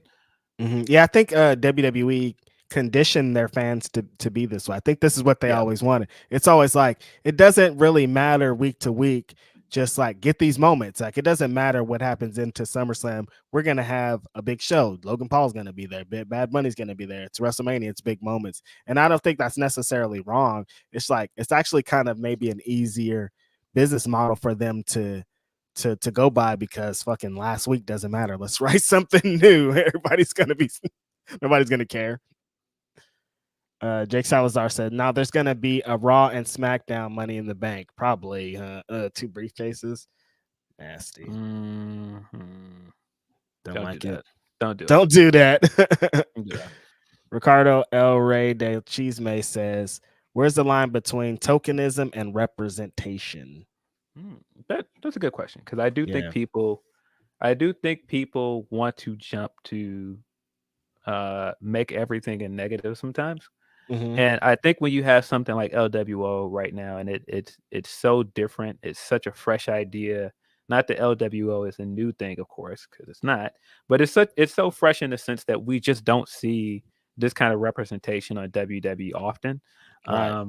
Yeah, I think WWE conditioned their fans to be this way. I think this is what they always wanted. It's always like, it doesn't really matter week to week. Just like get these moments. Like it doesn't matter what happens into SummerSlam. We're gonna have a big show. Logan Paul's gonna be there. Bad Bunny's gonna be there. It's WrestleMania. It's big moments, and I don't think that's necessarily wrong. It's like it's actually kind of maybe an easier business model for them to go by because fucking last week doesn't matter. Let's write something new. Nobody's gonna care. Jake Salazar said, now there's going to be a Raw and SmackDown Money in the Bank. Probably 2 briefcases. Nasty. Don't like do it. That. Don't do that. Ricardo El Rey de Chisme says, where's the line between tokenism and representation? That's a good question because I do think people want to jump to make everything a negative sometimes. And I think when you have something like LWO right now, and it's so different, it's such a fresh idea. Not that LWO is a new thing, of course, because it's not. But it's so fresh in the sense that we just don't see this kind of representation on WWE often. Right.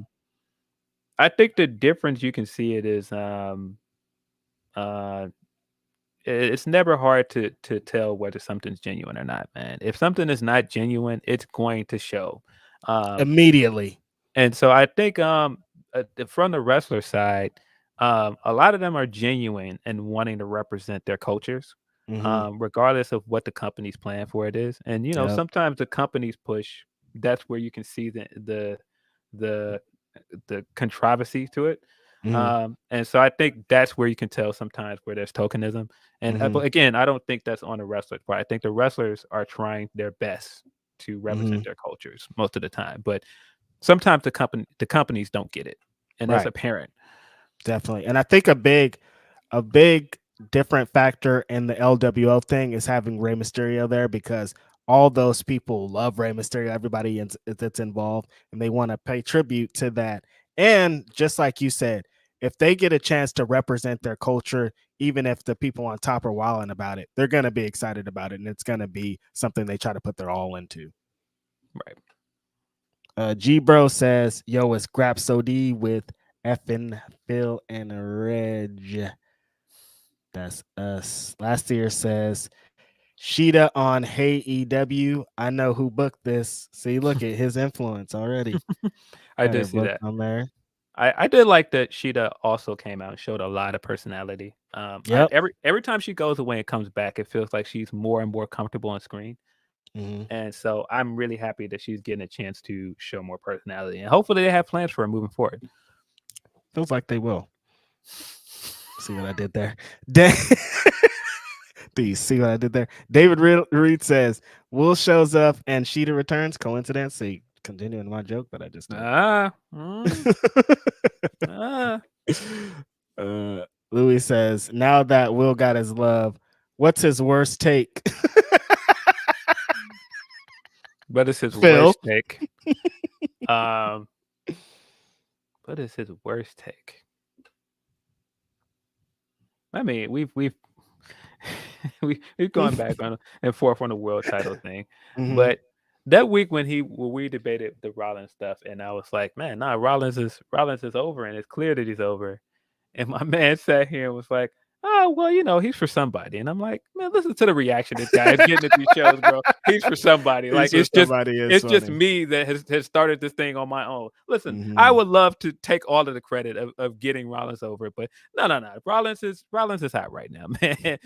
I think the difference you can see it is it's never hard to tell whether something's genuine or not, man. If something is not genuine, it's going to show. Immediately. And so I think from the wrestler side, a lot of them are genuine and wanting to represent their cultures, regardless of what the company's plan for it is. And sometimes the company's push, that's where you can see the controversy to it. And so I think that's where you can tell sometimes where there's tokenism. And but again, I don't think that's on the wrestlers part. I think the wrestlers are trying their best to represent their cultures most of the time, but sometimes the companies don't get it, and that's apparent. Definitely. And I think a big different factor in the LWO thing is having Rey Mysterio there, because all those people love Rey Mysterio, everybody that's involved, and they want to pay tribute to that. And just like you said, if they get a chance to represent their culture, even if the people on top are wilding about it, they're going to be excited about it, and it's going to be something they try to put their all into. Right. G Bro says, "Yo, it's Grapsody with effing Phil and Reg." That's us. Last year says, "Sheeta on Hey EW. I know who booked this. See, look at his influence already." I did see that. On there. I did like that Sheeta also came out and showed a lot of personality. Yep. Every time she goes away and comes back, it feels like she's more and more comfortable on screen. Mhm. And so I'm really happy that she's getting a chance to show more personality. And hopefully they have plans for her moving forward. Feels like they will. See what I did there? Do you see what I did there? David Reed says, Will shows up and Sheeta returns. Coincidence? See, continuing my joke that I just did. Louis says, now that Will got his love, what's his worst take? What is his Phil? worst take? What is his worst take? I mean, we've gone back on and forth on the world title thing, but that week when we debated the Rollins stuff, and I was like, man, nah, Rollins is over, and it's clear that he's over. And my man sat here and was like, oh, well, you know, he's for somebody. And I'm like, man, listen to the reaction this guy is getting at these shows, bro. He's for somebody. Like, it's just me that has started this thing on my own. Listen, I would love to take all of the credit of getting Rollins over, but no. Rollins is hot right now, man.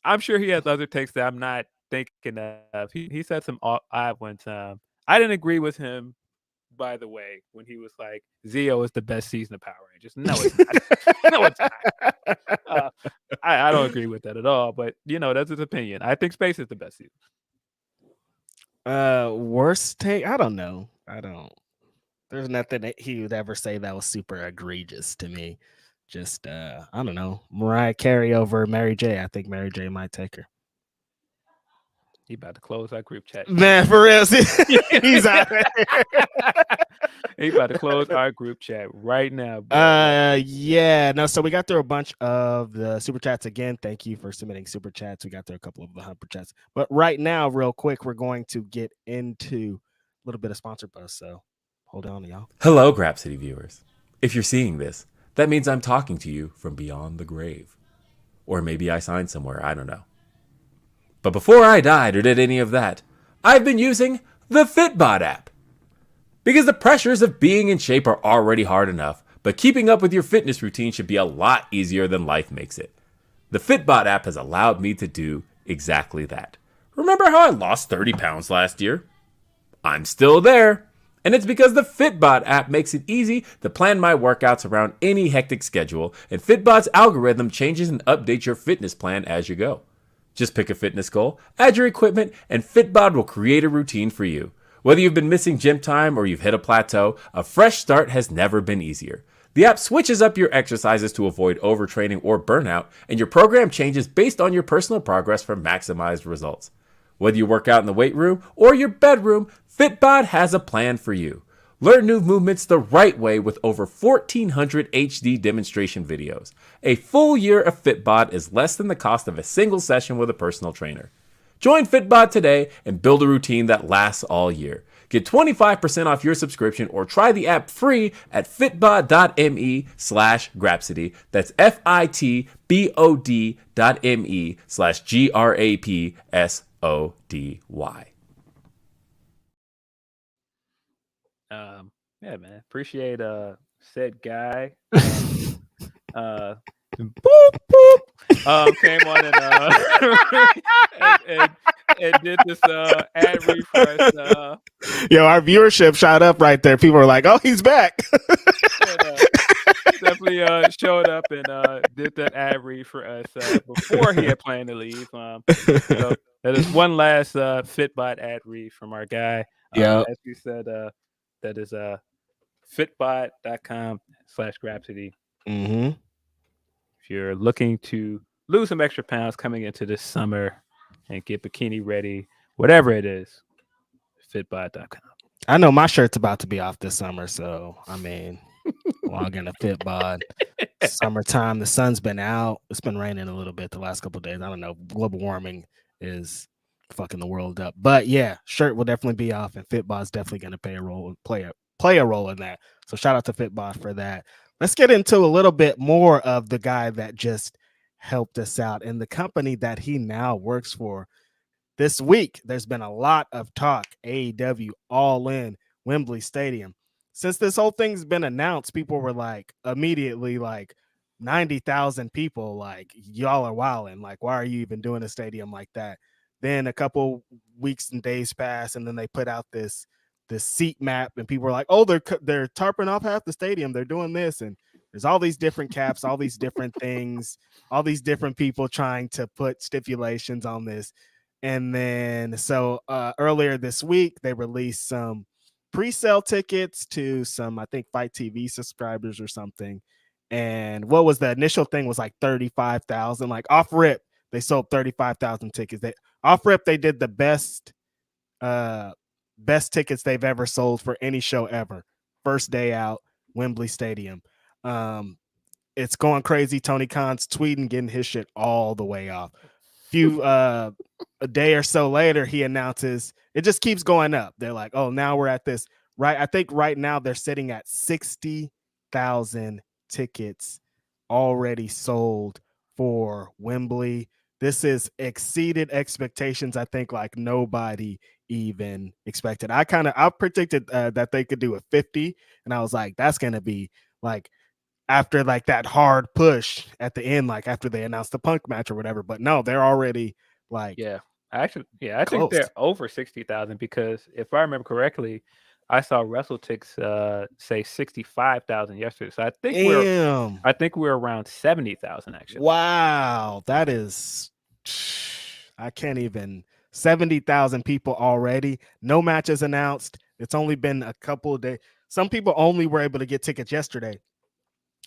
I'm sure he has other takes that I'm not thinking of. He said some odd ones. I didn't agree with him, by the way, when he was like, Zio is the best season of Power Rangers. No, it's not. No, it's not. I don't agree with that at all, but, you know, that's his opinion. I think Space is the best season. Worst take? I don't know. There's nothing that he would ever say that was super egregious to me. Just, I don't know. Mariah Carey over Mary J. I think Mary J might take her. He about to close our group chat. Man, for real. He's out there. He about to close our group chat right now. Yeah. No, so we got through a bunch of the super chats again. Thank you for submitting super chats. We got through a couple of the Humper chats. But right now, real quick, we're going to get into a little bit of sponsor buzz. So hold on, y'all. Hello, Grapsody viewers. If you're seeing this, that means I'm talking to you from beyond the grave. Or maybe I signed somewhere, I don't know. But before I died or did any of that, I've been using the Fitbod app. Because the pressures of being in shape are already hard enough, but keeping up with your fitness routine should be a lot easier than life makes it. The Fitbod app has allowed me to do exactly that. Remember how I lost 30 pounds last year? I'm still there. And it's because the Fitbod app makes it easy to plan my workouts around any hectic schedule, and Fitbod's algorithm changes and updates your fitness plan as you go. Just pick a fitness goal, add your equipment, and Fitbod will create a routine for you. Whether you've been missing gym time or you've hit a plateau, a fresh start has never been easier. The app switches up your exercises to avoid overtraining or burnout, and your program changes based on your personal progress for maximized results. Whether you work out in the weight room or your bedroom, Fitbod has a plan for you. Learn new movements the right way with over 1,400 HD demonstration videos. A full year of Fitbod is less than the cost of a single session with a personal trainer. Join Fitbod today and build a routine that lasts all year. Get 25% off your subscription or try the app free at fitbod.me/Grapsody. That's FITBOD.me/GRAPSODY. Yeah, man. Appreciate said guy. Boop boop. Came on and did this ad read for us. Yo, our viewership shot up right there. People were like, "Oh, he's back." Definitely showed up and did that ad read for us before he had planned to leave. So that is one last Fitbod ad read from our guy. As you said, that is fitbod.com/Grapsody. If you're looking to lose some extra pounds coming into this summer and get bikini ready, whatever it is, fitbod.com. I know my shirt's about to be off this summer, so I mean, log into Fitbod. Summertime, the sun's been out. It's been raining a little bit the last couple of days. I don't know. Global warming is fucking the world up. But yeah, shirt will definitely be off, and Fitbod's definitely going to play a role in that. So shout out to Fitbod for that. Let's get into a little bit more of the guy that just helped us out and the company that he now works for. This week, there's been a lot of talk. AEW All In, Wembley Stadium. Since this whole thing's been announced, people were like immediately like 90,000 people. Like, y'all are wilding. Like, why are you even doing a stadium like that? Then a couple weeks and days pass, and then they put out this seat map, and people were like, "Oh, they're tarping off half the stadium. They're doing this," and there's all these different caps, all these different things, all these different people trying to put stipulations on this. And then so earlier this week, they released some pre-sale tickets to some, I think, Fight TV subscribers or something. And what was the initial thing was like 35,000. Like off rip, they sold 35,000 tickets. They off rip, they did the best tickets they've ever sold for any show ever. First day out, Wembley Stadium. It's going crazy. Tony Khan's tweeting, getting his shit all the way off. A day or so later, he announces it just keeps going up. They're like, "Oh, now we're at this." Right, I think right now they're sitting at 60,000 tickets already sold for Wembley. This is exceeded expectations. I think like nobody even expected. I predicted that they could do a 50, and I was like, that's gonna be like after like that hard push at the end, like after they announced the Punk match or whatever. But no, they're already like, I think they're over 60,000 because if I remember correctly, I saw WrestleTix say 65,000 yesterday. So I think we're around 70,000 actually. Wow, that is, I can't even. 70,000 people already. No matches announced. It's only been a couple of days. Some people only were able to get tickets yesterday.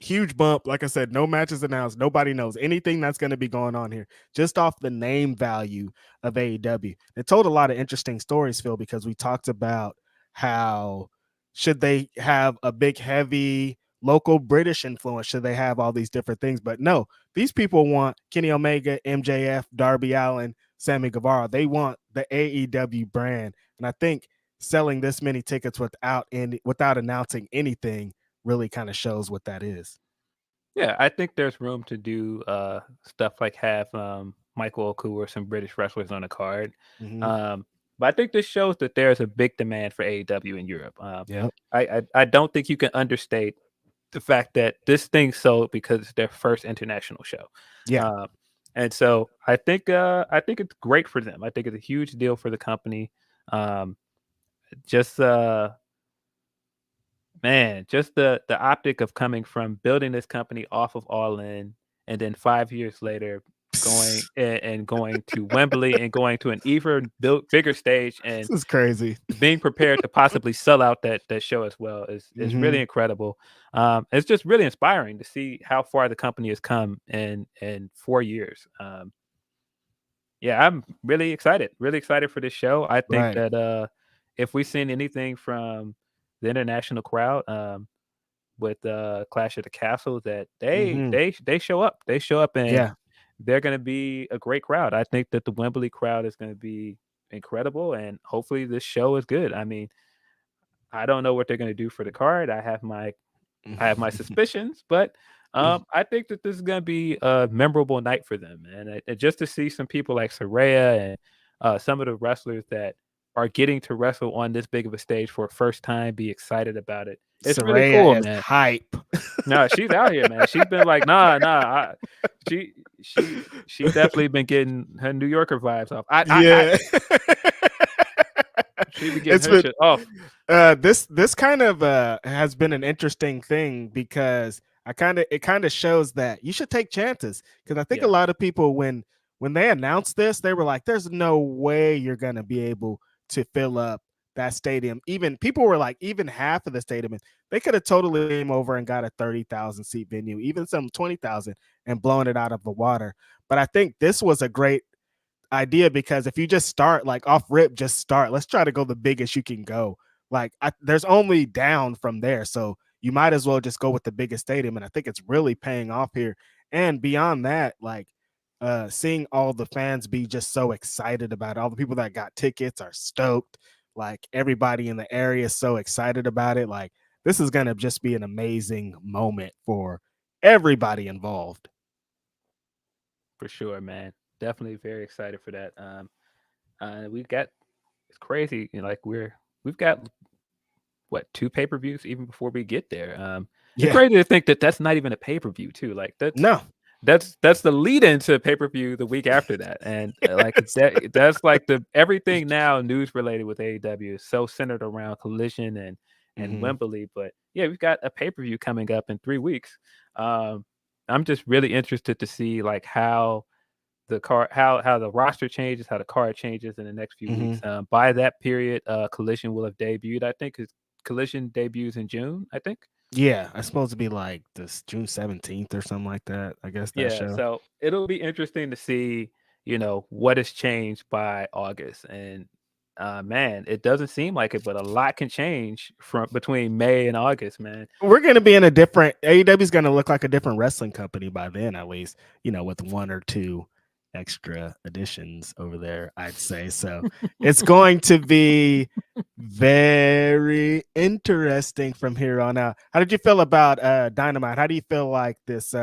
Huge bump. Like I said, no matches announced. Nobody knows anything that's going to be going on here. Just off the name value of AEW. It told a lot of interesting stories, Phil, because we talked about how should they have a big, heavy local British influence? Should they have all these different things? But no, these people want Kenny Omega, MJF, Darby Allin, Sammy Guevara. They want the AEW brand. And I think selling this many tickets without announcing anything really kind of shows what that is. Yeah, I think there's room to do stuff like have Michael Oku or some British wrestlers on the card. Mm-hmm. But I think this shows that there's a big demand for AEW in Europe. Yep. I don't think you can understate the fact that this thing sold because it's their first international show. Yeah. And so I think it's great for them. I think it's a huge deal for the company. Just the optic of coming from building this company off of All In, and then 5 years later going to Wembley and going to an even bigger stage, and this is crazy. Being prepared to possibly sell out that show as well is really incredible. It's just really inspiring to see how far the company has come in 4 years. I'm really excited for this show. I think that if we've seen anything from the international crowd with Clash at the Castle, that they show up. They show up, and they're going to be a great crowd. I think that the Wembley crowd is going to be incredible, and hopefully this show is good. I mean, I don't know what they're going to do for the card. I have my suspicions, but I think that this is going to be a memorable night for them, and just to see some people like Saraya and some of the wrestlers that are getting to wrestle on this big of a stage for a first time, be excited about it. It's Saraya really cool, is man. Hype. No, she's out here, man. She's been like, she's definitely been getting her New Yorker vibes off. She's been getting her shit off. This kind of has been an interesting thing because it kind of shows that you should take chances, because I think a lot of people when they announced this, they were like, "There's no way you're gonna be able to fill up that stadium." Even people were like, even half of the stadium, they could have totally came over and got a 30,000 seat venue, even some 20,000, and blown it out of the water. But I think this was a great idea, because if you just start like off rip, just start. Let's try to go the biggest you can go. Like there's only down from there, so you might as well just go with the biggest stadium. And I think it's really paying off here. And beyond that, like seeing all the fans be just so excited about it. All the people that got tickets are stoked. Like everybody in the area is so excited about it. Like this is going to just be an amazing moment for everybody involved. For sure, man. Definitely very excited for that. We got it's crazy. You know, like we've got what 2 pay-per-views even before we get there. It's crazy to think that that's not even a pay-per-view too. Like that's the lead into pay-per-view the week after that, and like that's like the everything now news related with AEW is so centered around Collision and Wembley. But yeah, we've got a pay-per-view coming up in 3 weeks. I'm just really interested to see like how the card, how the roster changes, how the card changes in the next few weeks. By that period, Collision will have debuted. I think Collision debuts in June. I think. Yeah, it's supposed to be like this June 17th or something like that. I guess that show. So it'll be interesting to see, what has changed by August. And man, it doesn't seem like it, but a lot can change from between May and August, man. We're gonna be in a different AEW is gonna look like a different wrestling company by then, at least, with 1 or 2 extra additions over there, I'd say. So it's going to be very interesting from here on out. How did you feel about Dynamite? How do you feel like this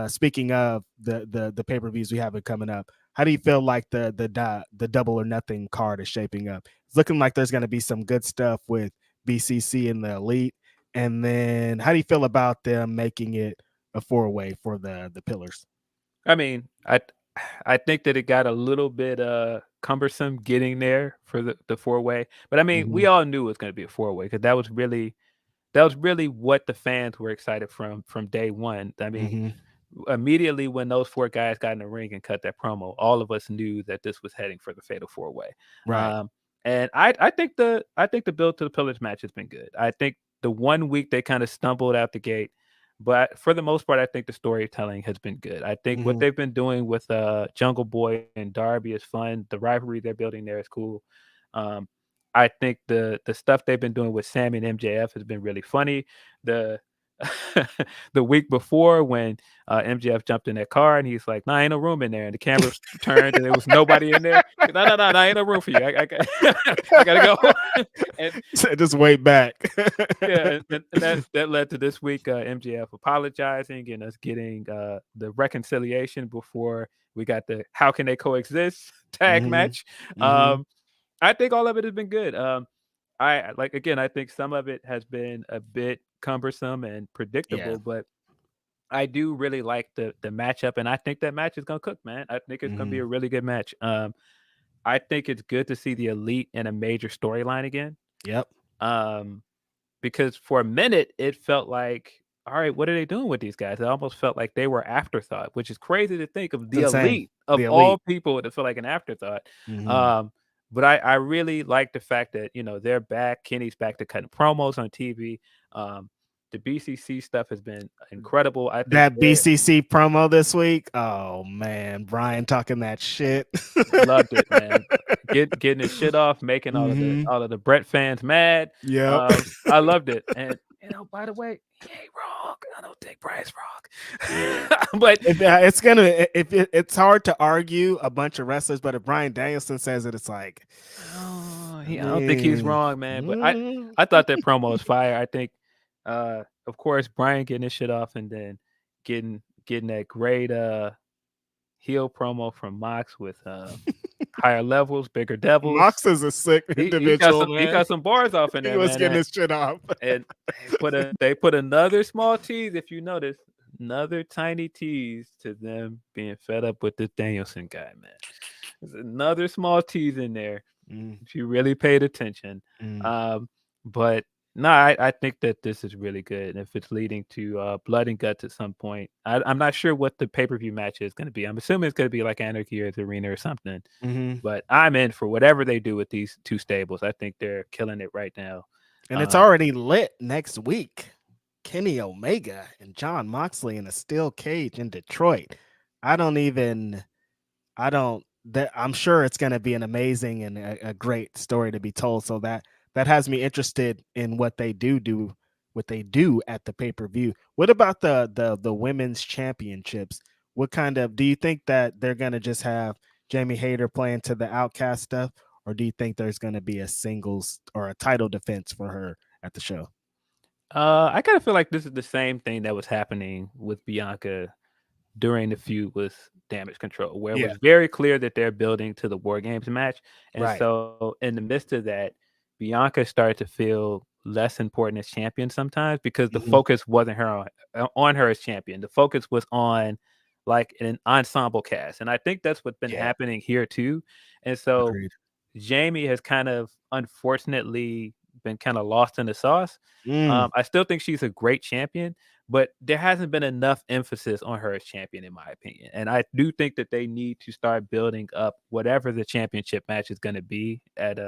speaking of the pay-per-views we have it coming up, how do you feel like the Double or Nothing card is shaping up? It's looking like there's going to be some good stuff with BCC and the Elite. And then how do you feel about them making it a 4-way for the Pillars? I mean, I think that it got a little bit cumbersome getting there for the 4-way, but I mean, we all knew it was going to be a 4-way because that was really what the fans were excited from day one. I mean, immediately when those 4 guys got in the ring and cut that promo, all of us knew that this was heading for the fatal 4-way. Right. And I think the build to the Pillars match has been good. I think the 1 week they kind of stumbled out the gate, but for the most part, I think the storytelling has been good. I think what they've been doing with Jungle Boy and Darby is fun. The rivalry they're building there is cool. I think the stuff they've been doing with Sammy and MJF has been really funny. The week before when MJF jumped in that car and he's like, "Nah, ain't no room in there," and the camera turned and there was nobody in there. No, ain't no room for you. I gotta go. And just wait back. and that led to this week MJF apologizing and us getting the reconciliation before we got the "How Can They Coexist" tag match. I think all of it has been good. I think some of it has been a bit cumbersome and predictable, but I do really like the matchup, and I think that match is gonna cook, man. I think it's gonna be a really good match. I think it's good to see the Elite in a major storyline again. Yep. Because for a minute it felt like, all right, what are they doing with these guys? It almost felt like they were afterthought, which is crazy to think of the Elite of all people to feel like an afterthought. But I really like the fact that, they're back. Kenny's back to cutting promos on TV. The BCC stuff has been incredible. I think that BCC promo this week. Oh man, Brian talking that shit. Loved it, man. Getting his shit off, making all of the Brett fans mad. Yeah, I loved it. And by the way, he ain't wrong. I don't think Brian's wrong. But it's hard to argue a bunch of wrestlers, but if Bryan Danielson says it, it's like, I don't think he's wrong, man. But I thought that promo was fire. I think, of course, Brian getting his shit off and then getting that great heel promo from Mox with higher levels, bigger devils. Mox is a sick individual. He got some bars off in there. He was getting his shit off. And they put another small tease, if you notice, another tiny tease to them being fed up with the Danielson guy, man. There's another small tease in there if you really paid attention. But no, I think that this is really good. And if it's leading to blood and guts at some point, I'm not sure what the pay-per-view match is going to be. I'm assuming it's going to be like Anarchy or the Arena or something. But I'm in for whatever they do with these 2 stables. I think they're killing it right now. And it's already lit next week. Kenny Omega and John Moxley in a steel cage in Detroit. I'm sure it's going to be an amazing and a great story to be told. So that has me interested in what they do what they do at the pay-per-view. What about the women's championships? What kind of do you think that they're gonna just have Jamie Hayter playing to the Outcast stuff, or do you think there's gonna be a singles or a title defense for her at the show? I kind of feel like this is the same thing that was happening with Bianca during the feud with Damage Control, where it Yeah, was very clear that they're building to the War Games match. And right. so, in the midst of that, Bianca started to feel less important as champion sometimes because the Mhm. focus wasn't on her as champion. The focus was on like an ensemble cast, and I think that's what's been Yeah, happening here too. And so, agreed. Jamie has kind of unfortunately been kind of lost in the sauce. Mm, I still think she's a great champion, but there hasn't been enough emphasis on her as champion, in my opinion. And I do think that they need to start building up whatever the championship match is going to be at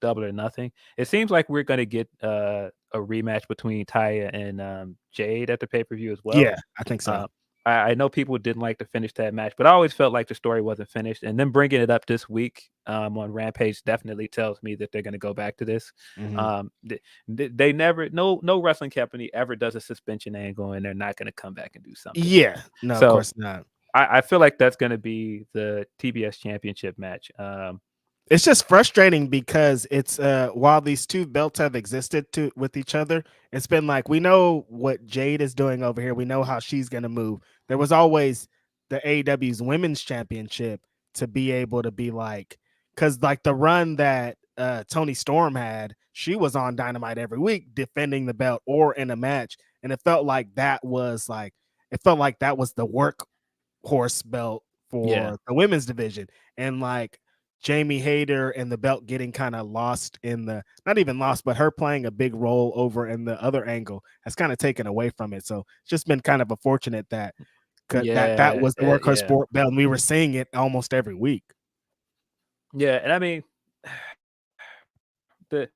Double or Nothing. It seems like we're going to get a rematch between Taya and Jade at the pay per view as well. yeah, I think so. Uh, I know people didn't like to finish that match, but I always felt like the story wasn't finished. And then bringing it up this week on Rampage definitely tells me that they're going to go back to this. Mhm. They never, no wrestling company ever does a suspension angle, and they're not going to come back and do something. Yeah, no, of So course not. I feel like that's going to be the TBS Championship match. It's just frustrating because it's while these two belts have existed with each other, it's been like we know what Jade is doing over here. We know how she's gonna move. There was always the AEW's women's championship to be able to be like because like the run that Tony Storm had, she was on Dynamite every week defending the belt or in a match, and it felt like that was the workhorse belt Yeah, for the women's division, and like Jamie Hayter and the belt getting kind of lost in the not even lost, but her playing a big role over in the other angle has kind of taken away from it. So it's just been kind of unfortunate that that yeah, was the workhorse yeah, sport belt, and we were seeing it almost every week. yeah. And I mean, the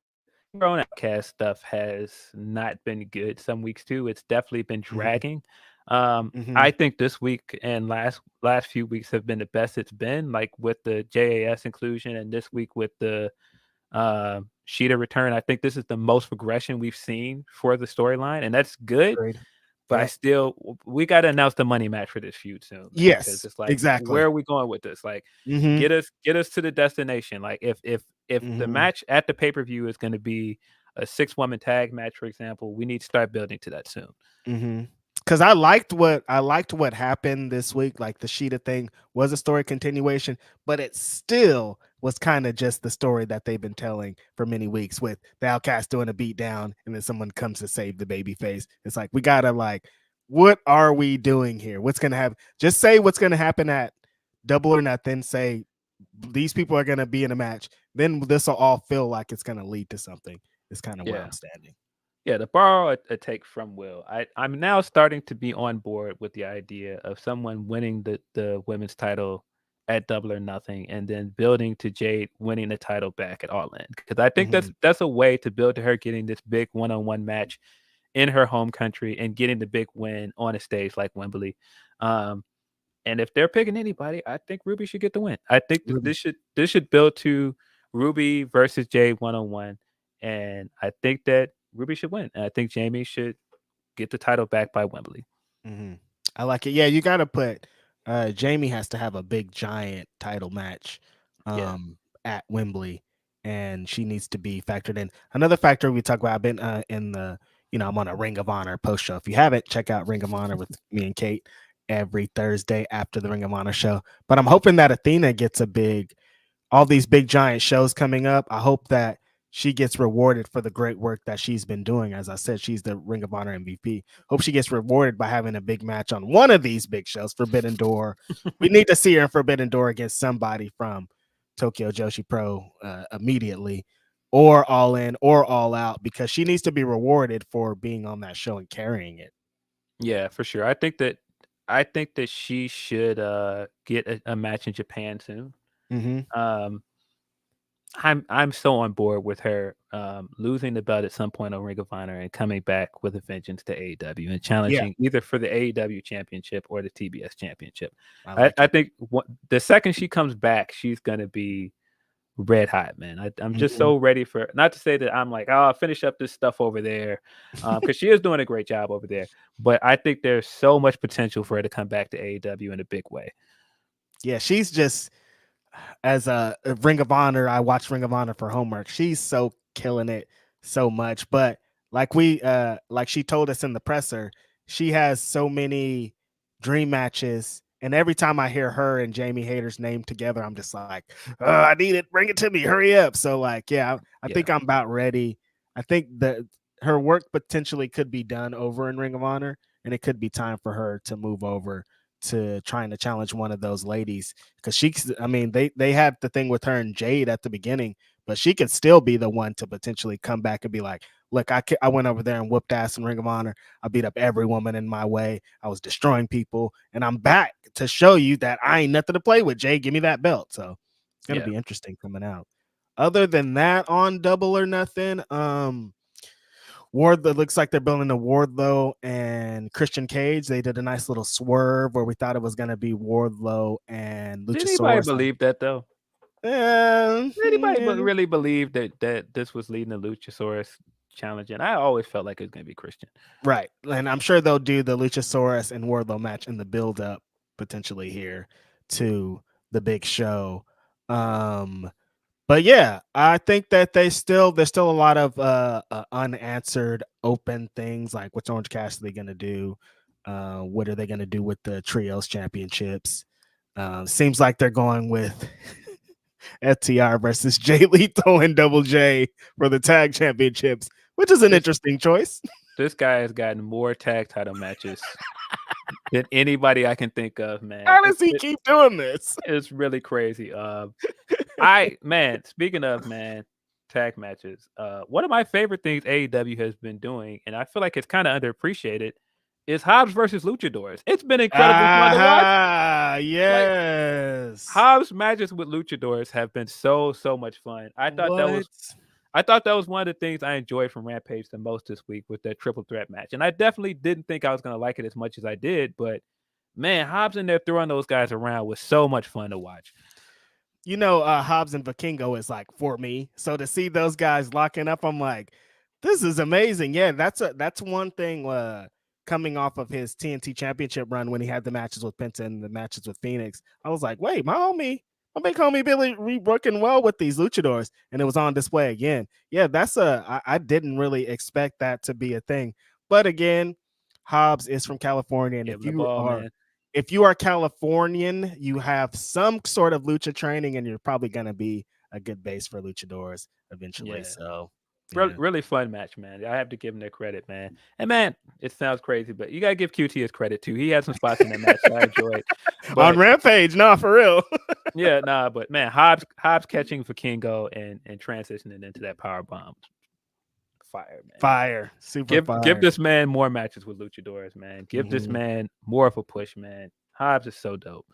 Grown Outcast stuff has not been good some weeks too. It's definitely been Mhm, dragging. mhm. I think this week and last few weeks have been the best it's been, like with the JAS inclusion, and this week with the Sheeta return. I think this is the most progression we've seen for the storyline, and that's good. Agreed. But Yep. we got to announce the money match for this feud soon, man, because Yes, it's like, where exactly. are we going with this? Like, Mhm, get us to the destination. Like, if the mhm, match at the pay per view is going to be a 6-woman tag match, for example, we need to start building to that soon. mhm. Because I liked what happened this week. Like the Sheeta thing was a story continuation, but it still was kind of just the story that they've been telling for many weeks with the Outcast doing a beat down and then someone comes to save the baby face. It's like we gotta like, what are we doing here? What's gonna happen? Just say what's gonna happen at Double or Nothing. Say these people are gonna be in a match. Then this will all feel like it's gonna lead to something. Is kind of where Yeah. I'm standing. Yeah, to borrow a take from Will, I'm now starting to be on board with the idea of someone winning the women's title at Double or Nothing, and then building to Jade winning the title back at All In, because I think Mhm. that's a way to build to her getting this big one-on-one match in her home country and getting the big win on a stage like Wembley. Um, and if they're picking anybody, I think Ruby should get the win. I think that Ruby. this should build to Ruby versus Jade 1-on-1, and I think that Ruby should win. And I think Jamie should get the title back by Wembley. Mhm. I like it. Yeah, you gotta put Jamie has to have a big giant title match Yeah. at Wembley, and she needs to be factored in. Another factor we talk about, I've been in the I'm on a Ring of Honor post show. If you haven't, check out Ring of Honor with me and Kate every Thursday after the Ring of Honor show. But I'm hoping that Athena gets all these big giant shows coming up. I hope that she gets rewarded for the great work that she's been doing. As I said, she's the Ring of Honor MVP. Hope she gets rewarded by having a big match on one of these big shows, Forbidden Door. We need to see her in Forbidden Door against somebody from Tokyo Joshi Pro immediately, or All In or All Out, because she needs to be rewarded for being on that show and carrying it. Yeah, for sure. I think that she should get a match in Japan soon. Mm-hmm. Um, I'm so on board with her losing the belt at some point on Ring of Honor and coming back with a vengeance to AEW and Yeah, challenging either for the AEW championship or the TBS championship. I like I it. think the second she comes back, she's gonna be red hot, man. I'm just so ready for, not to say that I'm like, oh, I'll finish up this stuff over there, because she is doing a great job over there. But I think there's so much potential for her to come back to AEW in a big way. Yeah, she's just, as a Ring of Honor, I watch Ring of Honor for homework. She's so killing it so much. But like she told us in the presser, she has so many dream matches. And every time I hear her and Jamie Hayter's name together, I'm just like, oh, I need it. Bring it to me. Hurry up. So like, yeah, I think I'm about ready. I think that her work potentially could be done over in Ring of Honor, and it could be time for her to move over to trying to challenge one of those ladies, because they had the thing with her and Jade at the beginning, but she could still be the one to potentially come back and be like, look, I went over there and whooped ass in Ring of Honor. I beat up every woman in my way. I was destroying people, and I'm back to show you that I ain't nothing to play with. Jade, give me that belt. So it's gonna be interesting coming out. Other than that, on Double or Nothing, Wardlow, looks like they're building a Wardlow and Christian Cage. They did a nice little swerve where we thought it was going to be Wardlow and Luchasaurus. Did anybody believe that though? Did anybody really believe that this was leading to Luchasaurus challenging? I always felt like it was going to be Christian. Right. And I'm sure they'll do the Luchasaurus and Wardlow match in the build up potentially here to the big show. But yeah, I think that there's still a lot of unanswered open things, like what's Orange Cassidy going to do? What are they going to do with the Trios Championships? Seems like they're going with FTR versus Jay Lethal and Double J for the tag championships, which is an interesting choice. This guy has gotten more tag title matches than anybody I can think of, man. How does he keep doing this? It's really crazy. Speaking of tag matches, one of my favorite things AEW has been doing, and I feel like it's kind of underappreciated, is Hobbs versus Luchadors. It's been incredible fun to watch. Yes. Like, Hobbs matches with Luchadors have been so much fun. I thought that was one of the things I enjoyed from Rampage the most this week, with that triple threat match. And I definitely didn't think I was going to like it as much as I did, but man, Hobbs in there throwing those guys around was so much fun to watch. You know, Hobbs and Vikingo is like for me. So to see those guys locking up, I'm like, this is amazing. Yeah, that's one thing coming off of his TNT championship run when he had the matches with Penta and the matches with Phoenix. I was like, wait, my big homie Billy working well with these luchadors, and it was on display again. Yeah, I didn't really expect that to be a thing. But again, Hobbs is from California, and if you are Californian, you have some sort of lucha training, and you're probably going to be a good base for luchadors eventually. Yeah. So really fun match, man. I have to give him their credit, man. And man, it sounds crazy, but you gotta give QT his credit too. He had some spots in that match that I enjoyed. On Rampage, for real. But man, Hobbs catching Vikingo and transitioning into that power bomb. Fire, man. Fire. Super fire. Give this man more matches with luchadors, man. Give this man more of a push, man. Hobbs is so dope.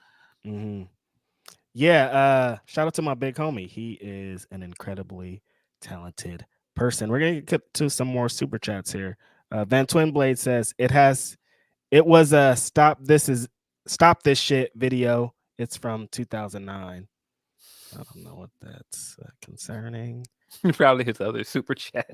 Yeah, shout out to my big homie. He is an incredibly talented person. We're gonna get to some more super chats here. Van Twinblade says it was a stop this shit video. It's from 2009. I don't know what that's concerning. Probably his other super chat.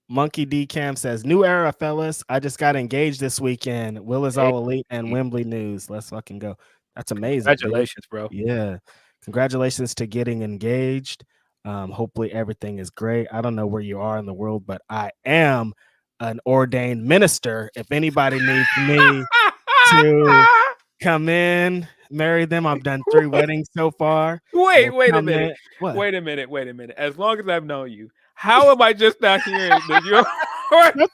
Monkey D Cam says, new era, fellas. I just got engaged this weekend. Will is all elite and Wembley news. Let's fucking go. That's amazing. Congratulations, bro. Yeah. Congratulations to getting engaged. Hopefully everything is great. I don't know where you are in the world, but I am an ordained minister. If anybody needs me to come in, marry them, I've done 3 weddings so far. Wait a minute. What? Wait a minute. As long as I've known you, how am I just not hearing that you're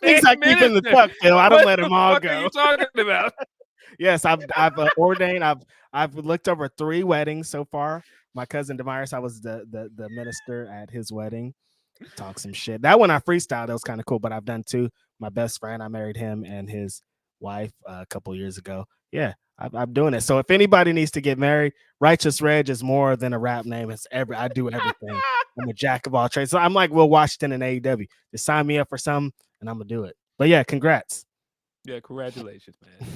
things I keep in the tuck, Phil? I don't let them all go. What are you talking about? Yes, I've ordained. I've looked over 3 weddings so far. My cousin Demiris, I was the minister at his wedding. Talk some shit. That one I freestyled. That was kind of cool. But I've done 2. My best friend, I married him and his wife a couple years ago. Yeah, I'm doing it. So if anybody needs to get married, Righteous Reg is more than a rap name. I do everything. I'm a jack of all trades. So I'm like Will Washington and AEW. Just sign me up for something, and I'm gonna do it. But yeah, congrats. Yeah, congratulations, man.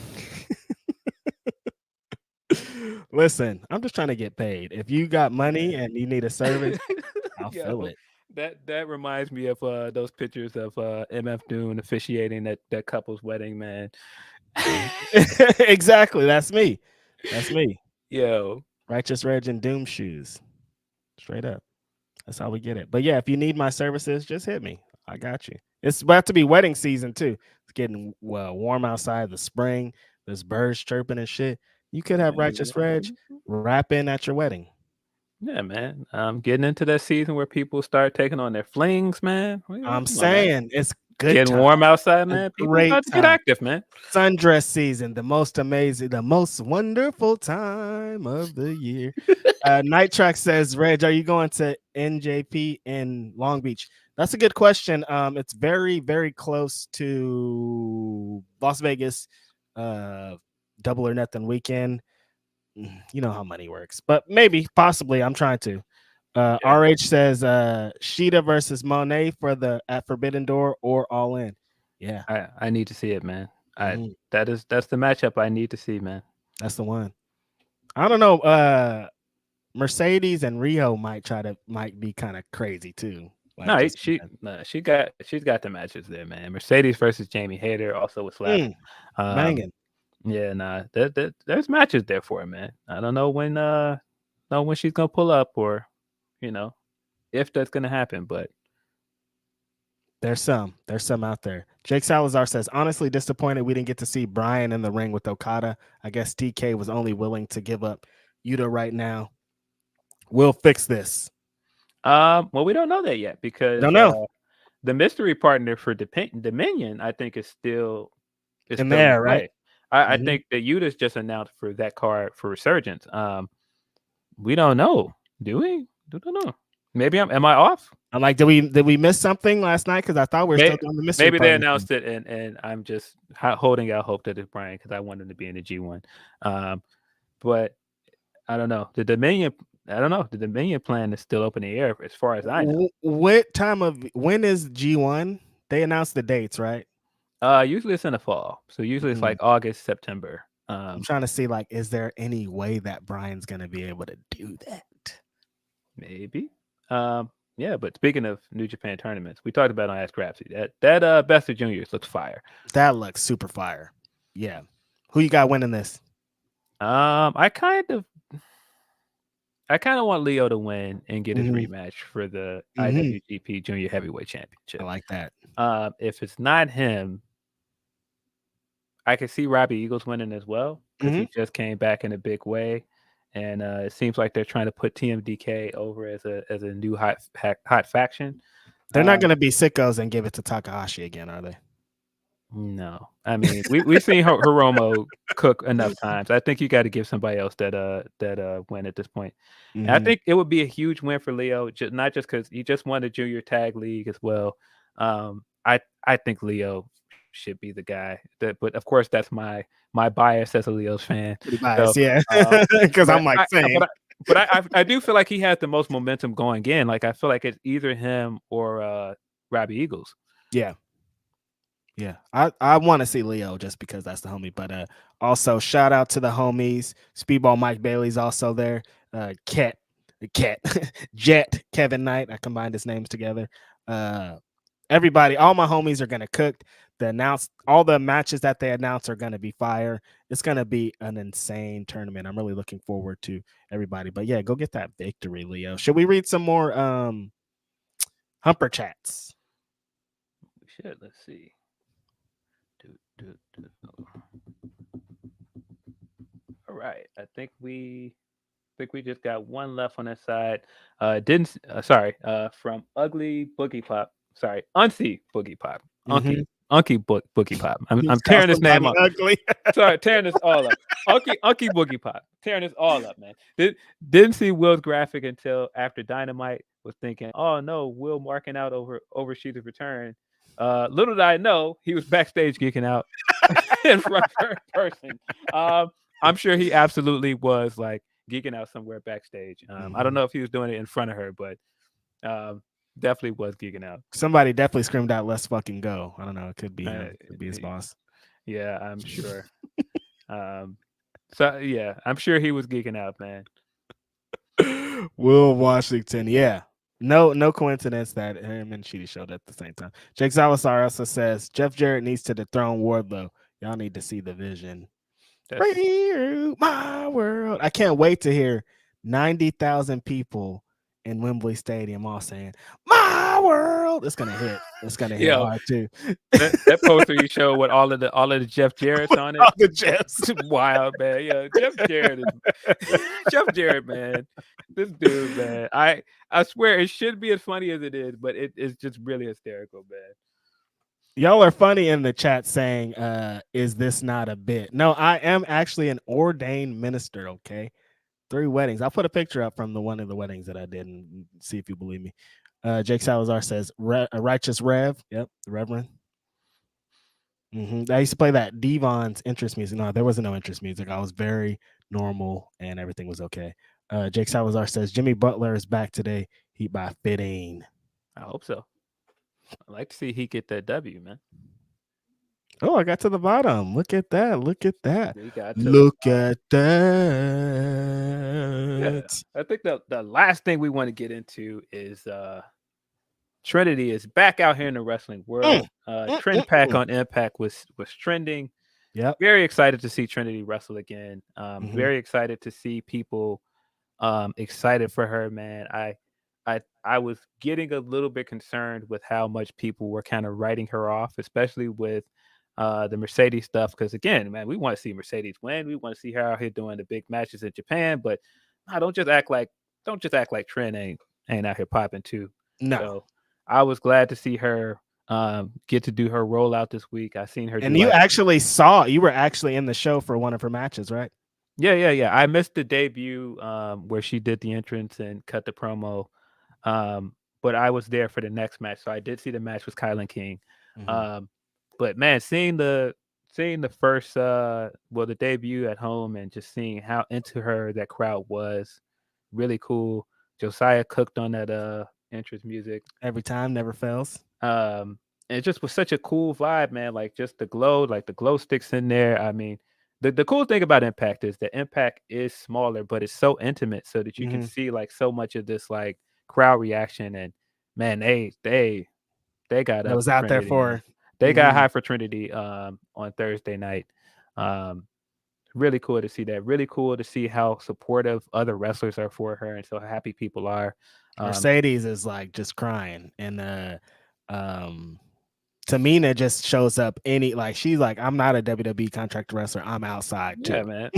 Listen, I'm just trying to get paid. If you got money and you need a service, I'll fill Yo, it. that reminds me of those pictures of MF Doom officiating that couple's wedding, man. Exactly. That's me. That's me. Yo, Righteous Reg and Doom shoes. Straight up. That's how we get it. But yeah, if you need my services, just hit me. I got you. It's about to be wedding season too. It's getting warm outside. The spring. There's birds chirping and shit. You could have Righteous Reg rap in at your wedding. Yeah, man. I'm getting into that season where people start taking on their flings, man. I'm saying it's good. Getting time. warm outside, man. People Great about to get time. active, man. Sundress season, the most amazing, the most wonderful time of the year. Night Track says, Reg, are you going to NJP in Long Beach? That's a good question. It's very, very close to Las Vegas, Double or Nothing weekend. You know how money works, but maybe, possibly, I'm trying to. RH says Sheeta versus Monet at Forbidden Door or All In. Yeah, I need to see it, man. That's the matchup I need to see, man. That's the one. I don't know. Mercedes and Rio might be kind of crazy too. Like she's got the matches there, man. Mercedes versus Jamie Hayter also with slap. Banging. Yeah, nah. There's matches there for her, man. I don't know when she's gonna pull up or, if that's gonna happen, but there's some out there. Jake Salazar says, honestly disappointed we didn't get to see Brian in the ring with Okada. I guess TK was only willing to give up Yuta right now. We'll fix this. Well, we don't know that yet because don't know. The mystery partner for Dominion, I think, is still in there, right? I think that Yuta's just announced for that card for Resurgence. We don't know. Do we? We don't know. Maybe am I off? I'm like, did we miss something last night? Because I thought we were still doing the mystery. Maybe they announced it, and I'm just holding out hope that it's Brian because I want him to be in the G1. But I don't know. The Dominion plan is still up in the air as far as I know. When is G1? They announced the dates, right? Usually it's in the fall. So usually it's like August, September. I'm trying to see, like, is there any way that Brian's gonna be able to do that? Maybe. Yeah, but speaking of New Japan tournaments, we talked about on Ask Grapsody. That Best of Juniors looks fire. That looks super fire. Yeah. Who you got winning this? I kind of want Leo to win and get his rematch for the IWGP Junior Heavyweight Championship. I like that. If it's not him, I can see Robbie Eagles winning as well because he just came back in a big way, and it seems like they're trying to put TMDK over as a new hot faction. They're not going to be sickos and give it to Takahashi again, are they? No, I mean we've seen Hiromu cook enough times. I think you got to give somebody else that win at this point. And I think it would be a huge win for Leo, not just because he just won the Junior Tag League as well. I think Leo should be the guy. But of course that's my bias as a Leo's fan. Pretty biased, so, yeah, because I'm like saying. But I do feel like he has the most momentum going in. Like I feel like it's either him or Robbie Eagles. Yeah. Yeah, I want to see Leo just because that's the homie. But also shout out to the homies. Speedball Mike Bailey's also there. Jet, Kevin Knight. I combined his names together. Everybody, all my homies are gonna cook. All the matches that they announce are gonna be fire. It's gonna be an insane tournament. I'm really looking forward to everybody. But yeah, go get that victory, Leo. Should we read some more Humper chats? We should. Let's see. All right, I think we just got one left on that side. From Ugly Boogie Pop. Sorry, Uncy Boogie Pop. Unky Boogie Pop. I'm tearing this name up. Ugly. Sorry, tearing this all up. Unky Boogie Pop. Tearing this all up, man. Didn't see Will's graphic until after Dynamite. Was thinking, oh no, Will marking out over Sheeta's return. Little did I know he was backstage geeking out in front of her person. I'm sure he absolutely was like geeking out somewhere backstage. I don't know if he was doing it in front of her, but definitely was geeking out. Somebody definitely screamed out, "Let's fucking go." I don't know. It could be his boss. Yeah, I'm sure. So yeah, I'm sure he was geeking out, man. Will Washington, yeah. No coincidence that him and Cheaty showed at the same time. Jake Salazar also says Jeff Jarrett needs to dethrone Wardlow. Y'all need to see the vision. My world. I can't wait to hear 90,000 people in Wembley Stadium all saying "My world." It's gonna hit. It's gonna hit hard too. That poster you showed with all of the Jeff Jarrett's on it. All the Jeffs. Wild, man. Yeah, Jeff Jarrett is Jeff Jarrett, man. This dude, man. I swear it should be as funny as it is, but it is just really hysterical, man. Y'all are funny in the chat saying, is this not a bit? No, I am actually an ordained minister, okay? 3 weddings. I'll put a picture up from one of the weddings that I did and see if you believe me. Jake Salazar says, Righteous Rev. Yep, the Reverend. I used to play that Devon's interest music. No, there wasn't no interest music. I was very normal and everything was okay. Jake Salazar says, Jimmy Butler is back today. He by fitting. I hope so. I'd like to see he get that W, man. Oh, I got to the bottom. Look at that. Look at that. Look at that. Yeah. I think the last thing we want to get into is Trinity is back out here in the wrestling world. Trend Pack on Impact was trending. Yeah. Very excited to see Trinity wrestle again. Very excited to see people excited for her, man. I was getting a little bit concerned with how much people were kind of writing her off, especially with the Mercedes stuff. Because again, man, we want to see Mercedes win. We want to see her out here doing the big matches in Japan. But don't just act like Trent ain't out here popping too. No. So I was glad to see her get to do her rollout this week. I seen her. And you were actually in the show for one of her matches, right? Yeah. I missed the debut where she did the entrance and cut the promo. But I was there for the next match, so I did see the match with Kylan King. But man, seeing the first the debut at home and just seeing how into her that crowd was, really cool. Josiah cooked on that entrance music every time, never fails. And it just was such a cool vibe, man. Like just the glow sticks in there. I mean, the cool thing about Impact is that Impact is smaller, but it's so intimate, so that you can see like so much of this like crowd reaction. And man, they got that was out Trinity, there for man. They got high for Trinity on Thursday night. Really cool to see that. Really cool to see how supportive other wrestlers are for her and so happy people are. Mercedes is like just crying, and Tamina just shows up she's like, I'm not a WWE contract wrestler. I'm outside too. Yeah, man.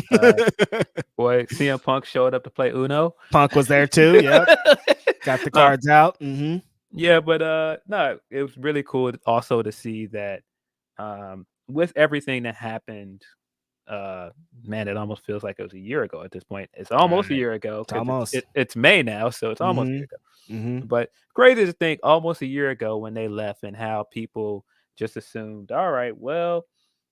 Boy, CM Punk showed up to play Uno. Punk was there too. Yep. Got the cards out. Yeah, but no, it was really cool also to see that with everything that happened, man, it almost feels like it was a year ago at this point. It's almost a year ago. It's May now, so it's almost a year ago. But crazy to think almost a year ago when they left and how people just assumed, all right, well,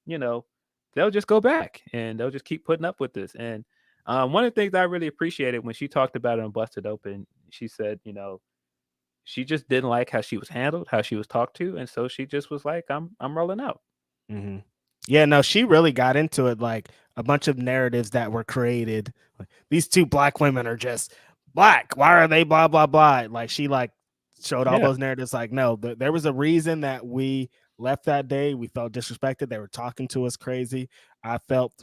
they'll just go back and they'll just keep putting up with this. And one of the things I really appreciated when she talked about it on Busted Open, she said, she just didn't like how she was handled, how she was talked to, and so she just was like, I'm rolling out. Yeah, no, she really got into it. Like a bunch of narratives that were created. Like, these 2 black women are just black. Why are they blah blah blah? Like she showed all those narratives. Like, no, there was a reason that we left that day. We felt disrespected. They were talking to us crazy.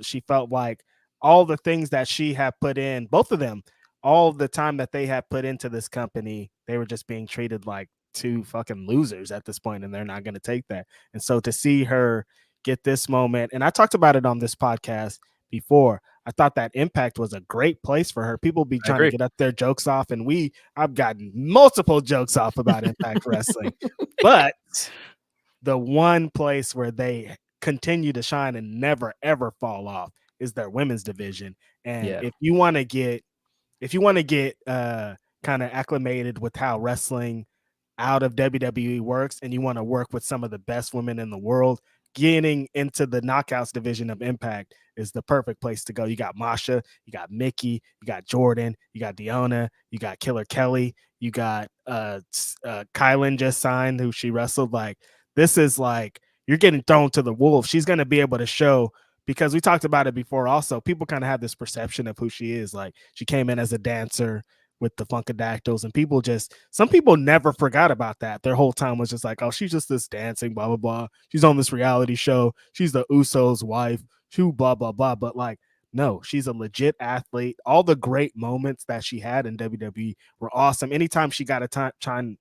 She felt like all the things that she had put in, both of them, all the time that they had put into this company, they were just being treated like 2 fucking losers at this point, and they're not going to take that. And so to see her get this moment, and I talked about it on this podcast before, I thought that Impact was a great place for her. People be trying to get up their jokes off, and I've gotten multiple jokes off about Impact Wrestling, but the one place where they continue to shine and never ever fall off is their women's division. And if you want to get kind of acclimated with how wrestling out of WWE works, and you want to work with some of the best women in the world, getting into the knockouts division of Impact is the perfect place to go. You got Masha, you got Mickey, you got Jordan, you got Deonna, you got Killer Kelly, you got Kylan just signed, who she wrestled. Like, this is like, you're getting thrown to the wolves. She's going to be able to show because we talked about it before. Also, people kind of have this perception of who she is. Like she came in as a dancer with the Funkadactyls, and some people never forgot about that. Their whole time was just like, oh, she's just this dancing, blah blah blah. She's on this reality show. She's the Usos' wife. She blah blah blah. But like, no, she's a legit athlete. All the great moments that she had in WWE were awesome. Anytime she got a time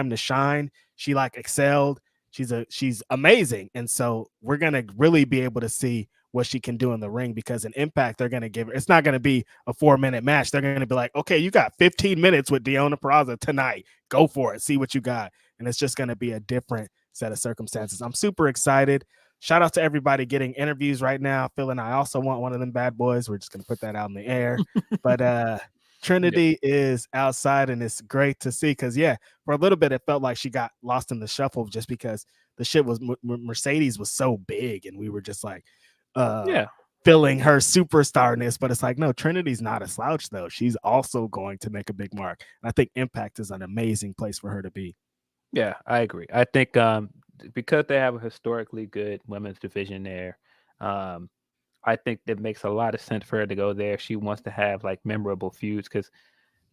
to shine, she like excelled. She's amazing. And so we're gonna really be able to see what she can do in the ring, because in Impact, they're gonna give her, it's not gonna be a 4-minute match. They're gonna be like, okay, you got 15 minutes with Deonna Purrazzo tonight. Go for it, see what you got. And it's just gonna be a different set of circumstances. I'm super excited. Shout out to everybody getting interviews right now. Phil and I also want one of them bad boys. We're just gonna put that out in the air. But Trinity is outside, and it's great to see, because for a little bit it felt like she got lost in the shuffle, just because the shit was Mercedes was so big, and we were just like feeling her superstarness. But it's like, no, Trinity's not a slouch though. She's also going to make a big mark. And I think Impact is an amazing place for her to be. Yeah, I agree. I think because they have a historically good women's division there, I think that makes a lot of sense for her to go there. She wants to have like memorable feuds, because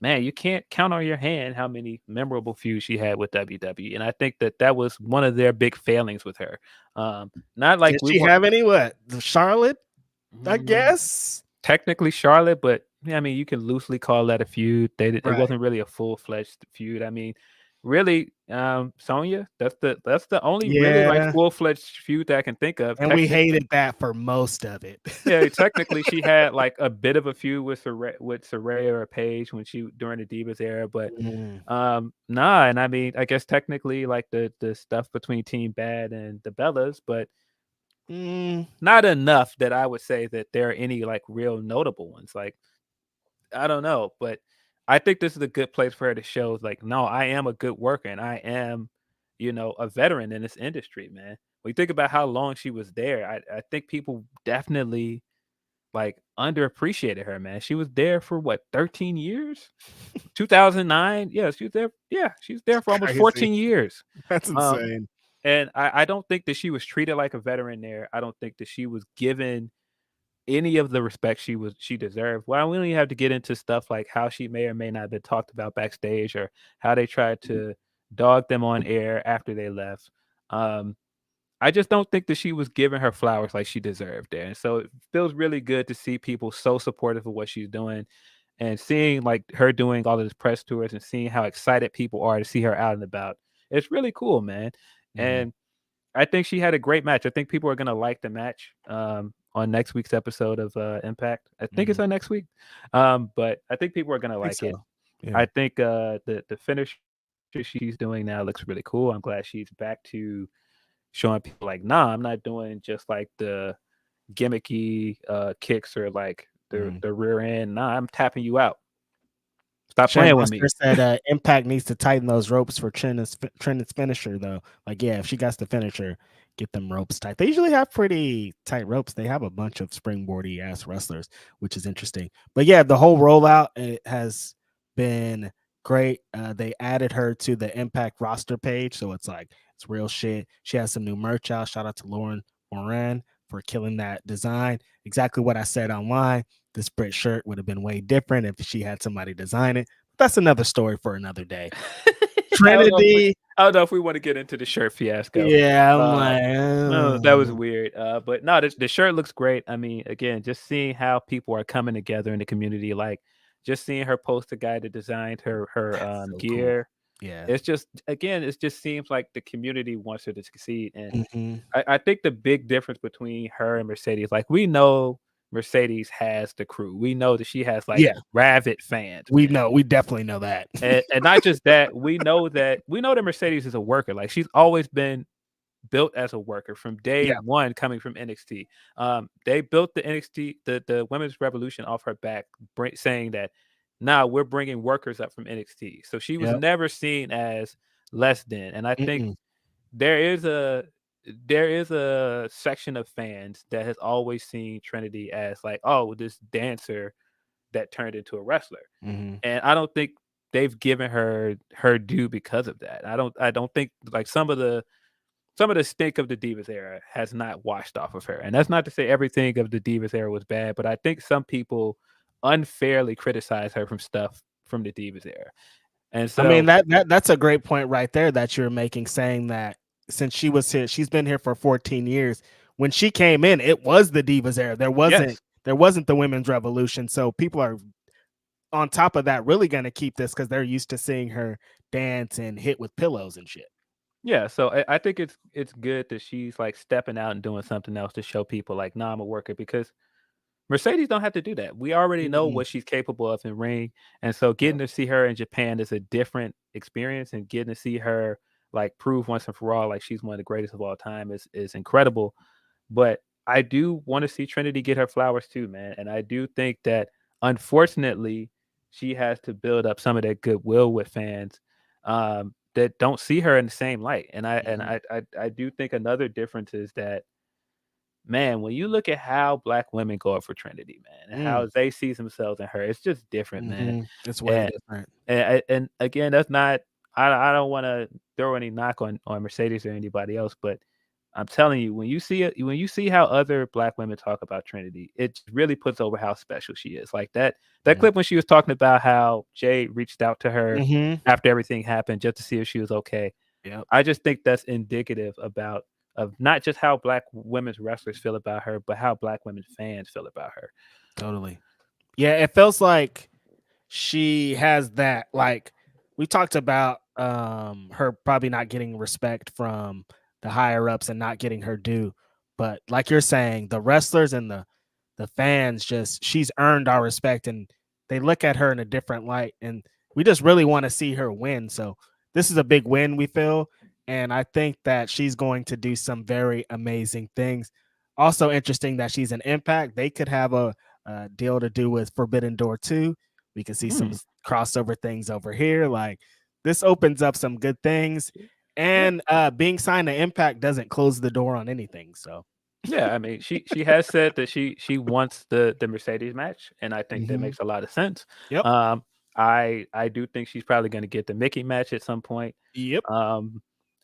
man, you can't count on your hand how many memorable feuds she had with WWE. And I think that was one of their big failings with her. Not like Did she have any Charlotte? I guess technically Charlotte, but I mean, you can loosely call that a feud. It Right. wasn't really a full-fledged feud. I mean, really, Sonya, that's the only really like full-fledged feud that I can think of. And we hated that for most of it. Yeah, technically she had like a bit of a feud with Saraya or Paige during the Divas era, but nah. And I mean, I guess technically like the stuff between Team Bad and the Bellas, but not enough that I would say that there are any like real notable ones. Like, I don't know, but I think this is a good place for her to show like, no, I am a good worker, and I am, a veteran in this industry, man. When you think about how long she was there, I think people definitely like underappreciated her, man. She was there for what, 13 years? 2009. Yeah, she was there. Yeah, she was there for almost 14 years. That's insane. And I don't think that she was treated like a veteran there. I don't think that she was given any of the respect she deserved. Well, we don't even have to get into stuff like how she may or may not have been talked about backstage, or how they tried to dog them on air after they left. I just don't think that she was given her flowers like she deserved there. And so it feels really good to see people so supportive of what she's doing, and seeing like her doing all of this press tours, and seeing how excited people are to see her out and about. It's really cool, man. And I think she had a great match. I think people are gonna like the match on next week's episode of Impact. I think it's on next week. But I think people are gonna like it. Yeah. I think the finish she's doing now looks really cool. I'm glad she's back to showing people like, nah, I'm not doing just like the gimmicky kicks or like the rear end. Nah, I'm tapping you out. Stop playing with me. Said Impact needs to tighten those ropes for Trinity's finisher, though. Like, yeah, if she got the finisher, get them ropes tight. They usually have pretty tight ropes. They have a bunch of springboardy ass wrestlers, which is interesting. But yeah, the whole rollout, it has been great. They added her to the Impact roster page, so it's like it's real shit. She has some new merch out. Shout out to Lauren Moran for killing that design. Exactly what I said online. This Brit shirt would have been way different if she had somebody design it. That's another story for another day. Trinity. I don't know if we want to get into the shirt fiasco. Yeah, I'm like, no, that was weird. But no, the shirt looks great. I mean, again, just seeing how people are coming together in the community, like just seeing her post a guy that designed her so gear. Cool. Yeah, it's just, again, it just seems like the community wants her to succeed. And I think the big difference between her and Mercedes, like, we know Mercedes has the crew. We know that she has like rabid fans. We definitely know that. And not just that, we know that Mercedes is a worker. Like, she's always been built as a worker from day one, coming from NXT. They built the NXT, the women's revolution off her back, saying that, nah, we're bringing workers up from NXT. So she was never seen as less than. And I think there is a section of fans that has always seen Trinity as like, oh, this dancer that turned into a wrestler. And I don't think they've given her due because of that. I don't think like some of the some of the stink of the Divas era has not washed off of her. And that's not to say everything of the Divas era was bad, but I think some people unfairly criticize her from stuff from the Divas era. And I mean, so, that's a great point right there that you're making, saying that since she was here, she's been here for 14 years. When she came in, it was the Divas era. There yes. wasn't the women's revolution. So people are on top of that really going to keep this because they're used to seeing her dance and hit with pillows and shit. Yeah, so I think it's good that she's like stepping out and doing something else to show people like, nah, I'm a worker, because Mercedes don't have to do that. We already know Mm-mm. what she's capable of in ring. And so getting to see her in Japan is a different experience, and getting to see her like prove once and for all like she's one of the greatest of all time is incredible. But I do want to see Trinity get her flowers too, man. And I do think that unfortunately she has to build up some of that goodwill with fans that don't see her in the same light. And I do think another difference is that, man, when you look at how black women go up for Trinity, man, and how they see themselves in her, it's just different, man. It's way And different. and again, that's not. I don't want to throw any knock on Mercedes or anybody else, but I'm telling you, when you see it, when you see how other black women talk about Trinity, it really puts over how special she is. Like that clip when she was talking about how Jay reached out to her after everything happened just to see if she was okay. Yep. I just think that's indicative of not just how black women's wrestlers feel about her, but how black women fans feel about her. Totally. Yeah, it feels like she has that, like we talked about her probably not getting respect from the higher ups and not getting her due. But like you're saying, the wrestlers and the fans, just she's earned our respect and they look at her in a different light. And we just really want to see her win. So this is a big win, we feel. And I think that she's going to do some very amazing things. Also interesting that she's an Impact. They could have a deal to do with Forbidden Door 2. We can see some crossover things over here. Like this opens up some good things. And being signed to Impact doesn't close the door on anything. So yeah, I mean, she has said that she wants the Mercedes match, and I think that makes a lot of sense. Yep. I do think she's probably going to get the Mickey match at some point. Yep.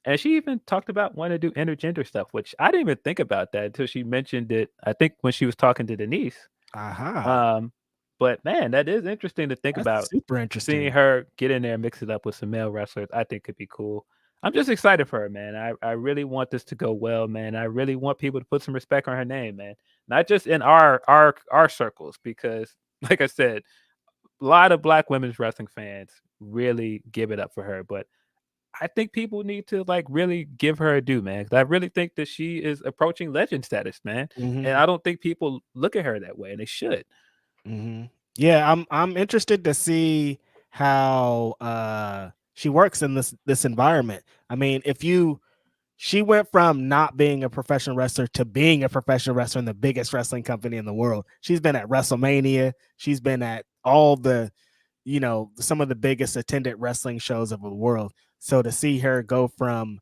And she even talked about wanting to do intergender stuff, which I didn't even think about that until she mentioned it. I think when she was talking to Denise. But man, that is interesting to think about. Super interesting. Seeing her get in there and mix it up with some male wrestlers, I think could be cool. I'm just excited for her, man. I really want this to go well, man. I really want people to put some respect on her name, man. Not just in our circles, because like I said, a lot of black women's wrestling fans really give it up for her. But I think people need to like really give her a due, man. 'Cause I really think that she is approaching legend status, man. And I don't think people look at her that way, and they should. Yeah, I'm interested to see how she works in this environment. I mean, she went from not being a professional wrestler to being a professional wrestler in the biggest wrestling company in the world. She's been at WrestleMania. She's been at all the, some of the biggest attended wrestling shows of the world. So to see her go from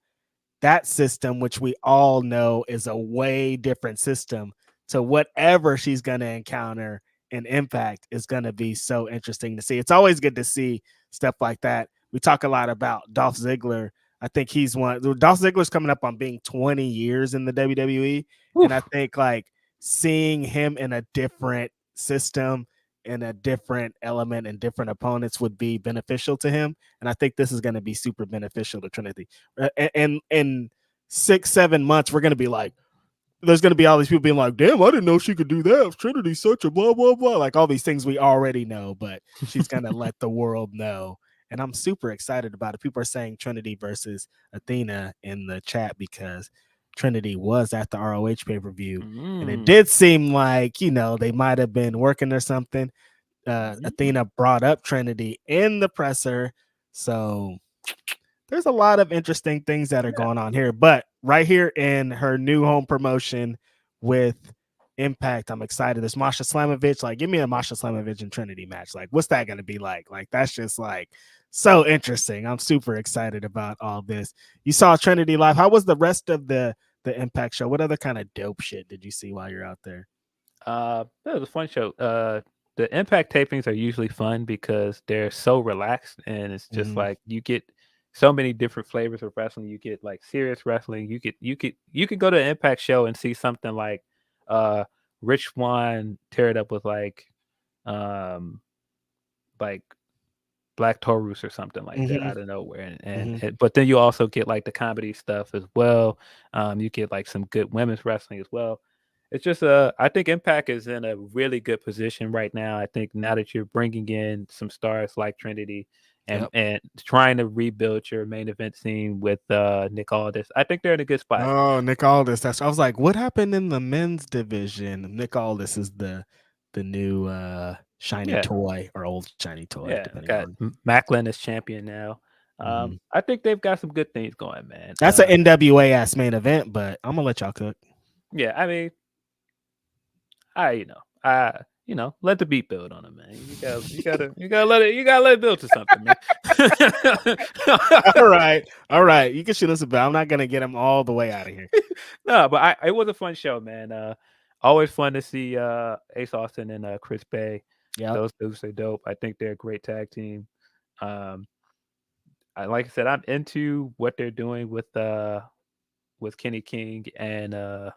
that system, which we all know is a way different system, to whatever she's going to encounter in Impact is going to be so interesting to see. It's always good to see stuff like that. We talk a lot about Dolph Ziggler. I think he's one. Dolph Ziggler's coming up on being 20 years in the WWE. Oof. And I think like seeing him in a different system, in a different element and different opponents would be beneficial to him. And I think this is going to be super beneficial to Trinity. And in 6-7 months, we're going to be like, there's going to be all these people being like, damn, I didn't know she could do that. Trinity's such a blah, blah, blah. Like all these things we already know, but she's going to let the world know. And I'm super excited about it. People are saying Trinity versus Athena in the chat because Trinity was at the ROH pay-per-view. And it did seem like, they might have been working or something. Athena brought up Trinity in the presser. So there's a lot of interesting things that are going on here. But right here in her new home promotion with Impact, I'm excited. There's Masha Slamovich. Like, give me a Masha Slamovich and Trinity match. Like, what's that going to be like? Like, that's just like so interesting. I'm super excited about all this. You saw Trinity live. How was the rest of the Impact show? What other kind of dope shit did you see while you're out there? It was a fun show. The Impact tapings are usually fun because they're so relaxed, and it's just like you get so many different flavors of wrestling. You get like serious wrestling. You could go to an Impact show and see something like Rich Swann tear it up with like Black Taurus or something like that out of nowhere, but then you also get like the comedy stuff as well. You get like some good women's wrestling as well. It's just I think Impact is in a really good position right now. I think now that you're bringing in some stars like Trinity and trying to rebuild your main event scene with Nick Aldis, I think they're in a good spot. Oh, Nick Aldis. I was like, what happened in the men's division? Nick Aldis is the new shiny toy or old shiny toy. Yeah, depending got on. Macklin as champion now. I think they've got some good things going, man. That's an NWA ass main event, but I'm gonna let y'all cook. Yeah, I mean, let the beat build on it, man. You gotta let it build to something, man. All right. You can shoot us a bit. I'm not gonna get him all the way out of here. No, but it was a fun show, man. Always fun to see Ace Austin and Chris Bay. Yeah, those dudes are dope. I think they're a great tag team. Like I said, I'm into what they're doing with Kenny King and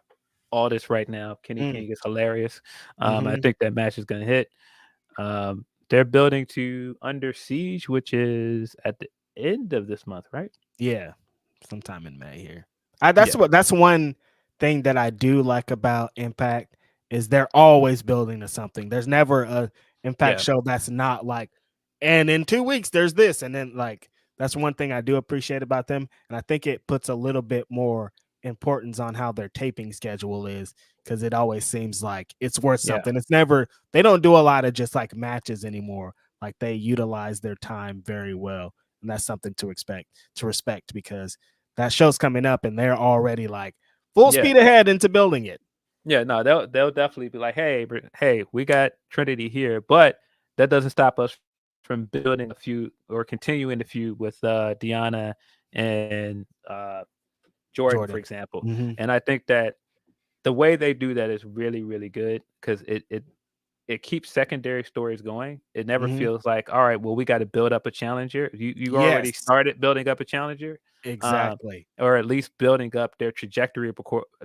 Aldis right now. Kenny King is hilarious. I think that match is gonna hit. They're building to Under Siege, which is at the end of this month, right? Yeah, sometime in May here. That's one thing that I do like about Impact is they're always building to something. There's never a Impact show that's not like, and in 2 weeks there's this, and then like that's one thing I do appreciate about them, and I think it puts a little bit more importance on how their taping schedule is, because it always seems like it's worth something. It's never, they don't do a lot of just like matches anymore. Like they utilize their time very well, and that's something to respect, because that show's coming up and they're already like full speed ahead into building it. Yeah, no, they'll definitely be like, hey, we got Trinity here, but that doesn't stop us from building a feud or continuing the feud with Deanna and Jordan, for example. And I think that the way they do that is really, really good, because it keeps secondary stories going. It never feels like, all right, well, we got to build up a challenger. You already started building up a challenger. Exactly. Or at least building up their trajectory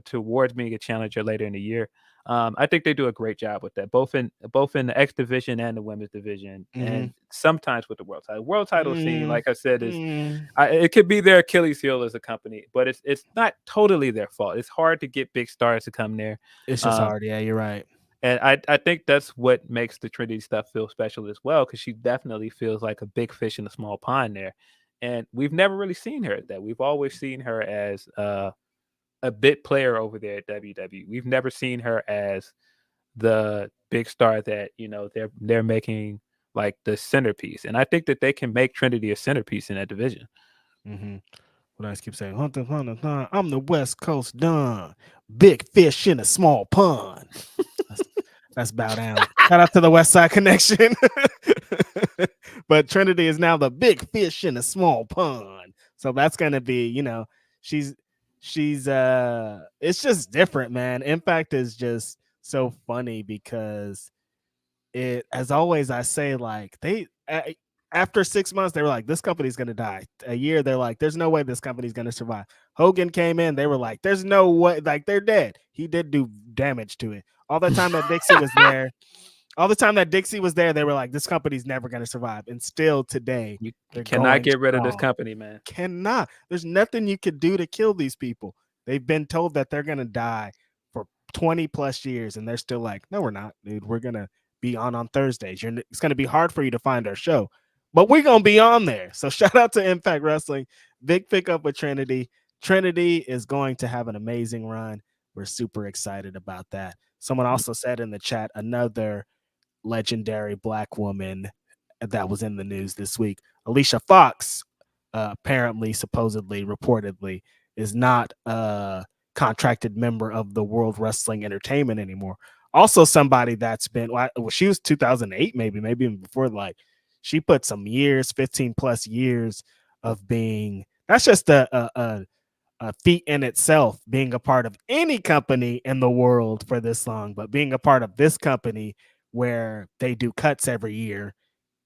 towards being a challenger later in the year. I think they do a great job with that, both in the X division and the women's division, and sometimes with the world title. World title scene, like I said, is it could be their Achilles heel as a company, but it's not totally their fault. It's hard to get big stars to come there. It's just hard. Yeah, you're right. And I think that's what makes the Trinity stuff feel special as well, because she definitely feels like a big fish in a small pond there. And we've never really seen her at that. We've always seen her as a bit player over there at WWE. We've never seen her as the big star that, they're making like the centerpiece. And I think that they can make Trinity a centerpiece in that division. What I keep saying, Hunter, I'm the West Coast Don, big fish in a small pond. That's bow down. Shout out to the West Side Connection. But Trinity is now the big fish in a small pond. So that's gonna be, she's it's just different, man. Impact is just so funny because as always, I say, like, after 6 months, they were like, this company's gonna die. A year, they're like, there's no way this company's gonna survive. Hogan came in, they were like, there's no way, like, they're dead. He did do damage to it. All the time that Dixie was there, they were like, this company's never going to survive. And still today, you cannot get rid of this company, man. Cannot. There's nothing you could do to kill these people. They've been told that they're going to die for 20 plus years, and they're still like, no, we're not, dude. We're going to be on Thursdays. It's going to be hard for you to find our show, but we're going to be on there. So shout out to Impact Wrestling. Big pickup with Trinity. Trinity is going to have an amazing run. We're super excited about that. Someone also said in the chat, another legendary Black woman that was in the news this week, Alicia Fox, apparently, supposedly, reportedly, is not a contracted member of the World Wrestling Entertainment anymore. Also, somebody that's been, she was 2008, maybe even before, like, she put some years, 15 plus years of being, that's just a feat in itself, being a part of any company in the world for this long, but being a part of this company where they do cuts every year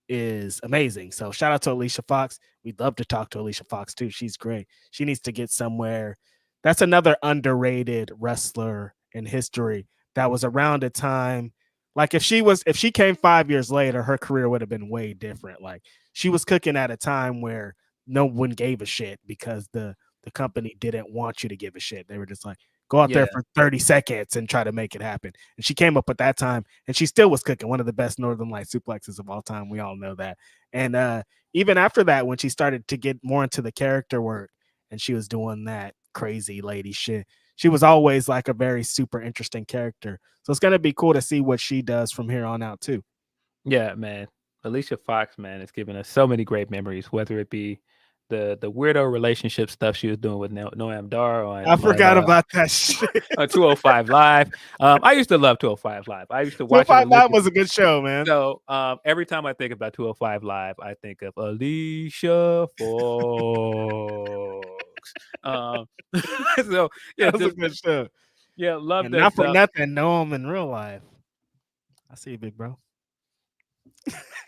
is amazing. So shout out to Alicia Fox. We'd love to talk to Alicia Fox too. She's great. She needs to get somewhere. That's another underrated wrestler in history that was around a time. Like if she came 5 years later, her career would have been way different. Like she was cooking at a time where no one gave a shit because the company didn't want you to give a shit. They were just like, go out there for 30 seconds and try to make it happen. And she came up at that time, and she still was cooking one of the best Northern Light suplexes of all time. We all know that. And even after that, when she started to get more into the character work and she was doing that crazy lady shit, she was always like a very super interesting character. So it's going to be cool to see what she does from here on out too. Yeah, man. Alicia Fox, man, has given us so many great memories, whether it be the weirdo relationship stuff she was doing with Noam Dar I forgot about that shit. on 205 Live. I used to love 205 Live. I used to watch 205 Live was a good show, man. So every time I think about 205 Live, I think of Alicia Fox. So yeah, that was a good show. Yeah, love and that. Not for nothing, know him in real life. I see you, big bro.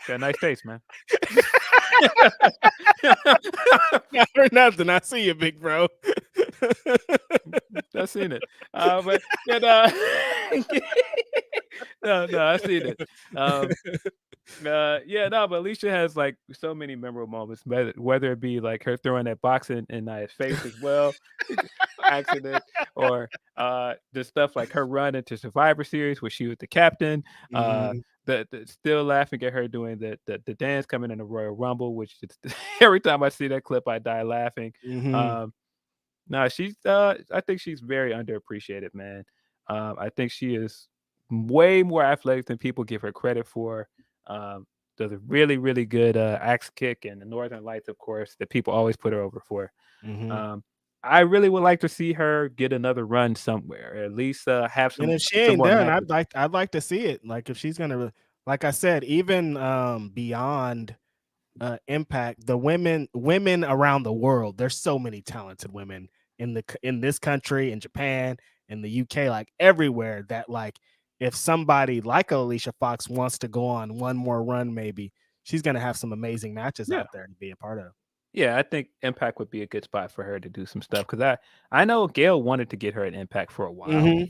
Got a nice taste, man. Not for nothing. I see you, big bro. I've seen it. But no, I've seen it. But Alicia has like so many memorable moments, whether it be like her throwing that box in Nia's face as well, accident, or the stuff like her run into Survivor Series where she was the captain. The still laughing at her doing the dance coming in the Royal Rumble, which just, every time I see that clip, I die laughing. She's I think she's very underappreciated, man. I think she is way more athletic than people give her credit for. Does a really, really good axe kick and the Northern Lights, of course, that people always put her over for. I really would like to see her get another run somewhere, or at least have some. And if she ain't done, I'd like to see it. Like if she's gonna, like I said, even beyond Impact, the women around the world. There's so many talented women in this country, in Japan, in the UK, like everywhere. That like if somebody like Alicia Fox wants to go on one more run, maybe she's gonna have some amazing matches out there to be a part of. Yeah, I think Impact would be a good spot for her to do some stuff because I know Gail wanted to get her at Impact for a while.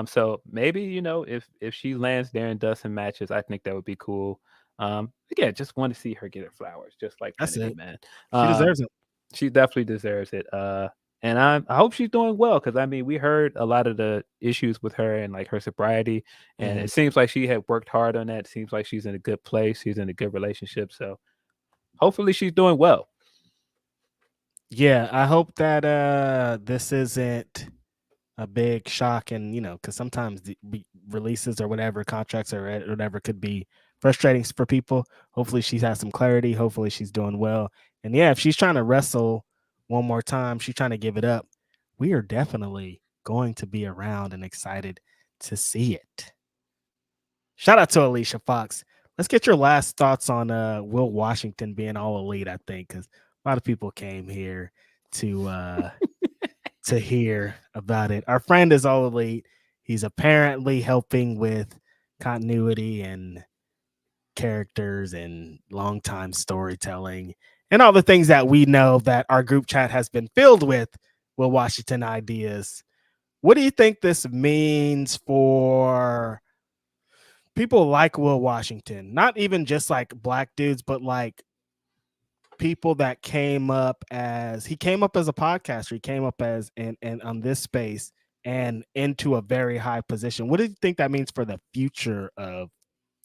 So maybe if she lands there and does some matches, I think that would be cool. Again, just want to see her get her flowers, just like Trinity, man. She deserves it. She definitely deserves it. And I hope she's doing well because I mean we heard a lot of the issues with her and like her sobriety, and it seems like she had worked hard on that. It seems like she's in a good place. She's in a good relationship. So hopefully she's doing well. Yeah, I hope that this isn't a big shock, and because sometimes the releases or whatever, contracts or whatever could be frustrating for people. Hopefully she has some clarity. Hopefully she's doing well. And yeah, if she's trying to wrestle one more time, she's trying to give it up, we are definitely going to be around and excited to see it. Shout out to Alicia Fox. Let's get your last thoughts on Will Washington being All Elite, I think, because a lot of people came here to to hear about it. Our friend is All Elite. He's apparently helping with continuity and characters and long-time storytelling and all the things that we know that our group chat has been filled with Will Washington ideas. What do you think this means for people like Will Washington? Not even just like black dudes, but like people that came up as a podcaster. He came up as and on this space and into a very high position. What do you think that means for the future of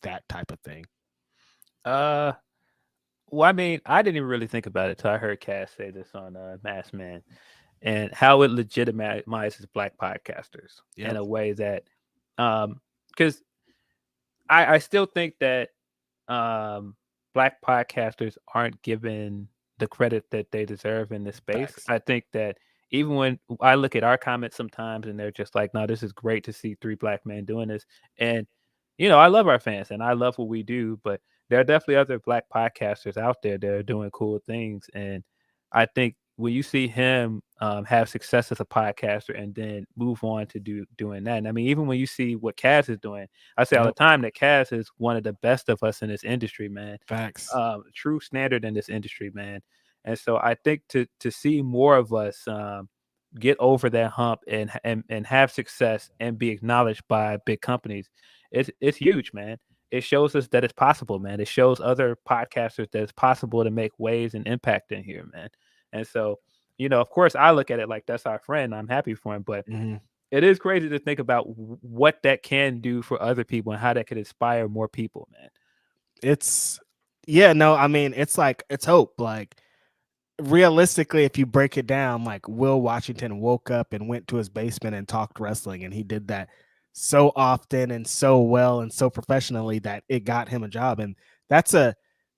that type of thing? Well, I mean, I didn't even really think about it till I heard Cass say this on Masked Man, and how it legitimizes black podcasters in a way that, because I still think that black podcasters aren't given the credit that they deserve in this space. Facts. I think that even when I look at our comments sometimes and they're just like, no, this is great to see 3 black men doing this. And, I love our fans and I love what we do, but there are definitely other black podcasters out there that are doing cool things. And I think when you see him have success as a podcaster and then move on to doing that. And I mean, even when you see what Kaz is doing, I say all the time that Kaz is one of the best of us in this industry, man. Facts. True standard in this industry, man. And so I think to see more of us get over that hump and have success and be acknowledged by big companies, it's huge, man. It shows us that it's possible, man. It shows other podcasters that it's possible to make waves and impact in here, man. And so, of course, I look at it like that's our friend. I'm happy for him, but it is crazy to think about what that can do for other people and how that could inspire more people, man. It's like it's hope. Like realistically, if you break it down, like Will Washington woke up and went to his basement and talked wrestling, and he did that so often and so well and so professionally that it got him a job. And that's a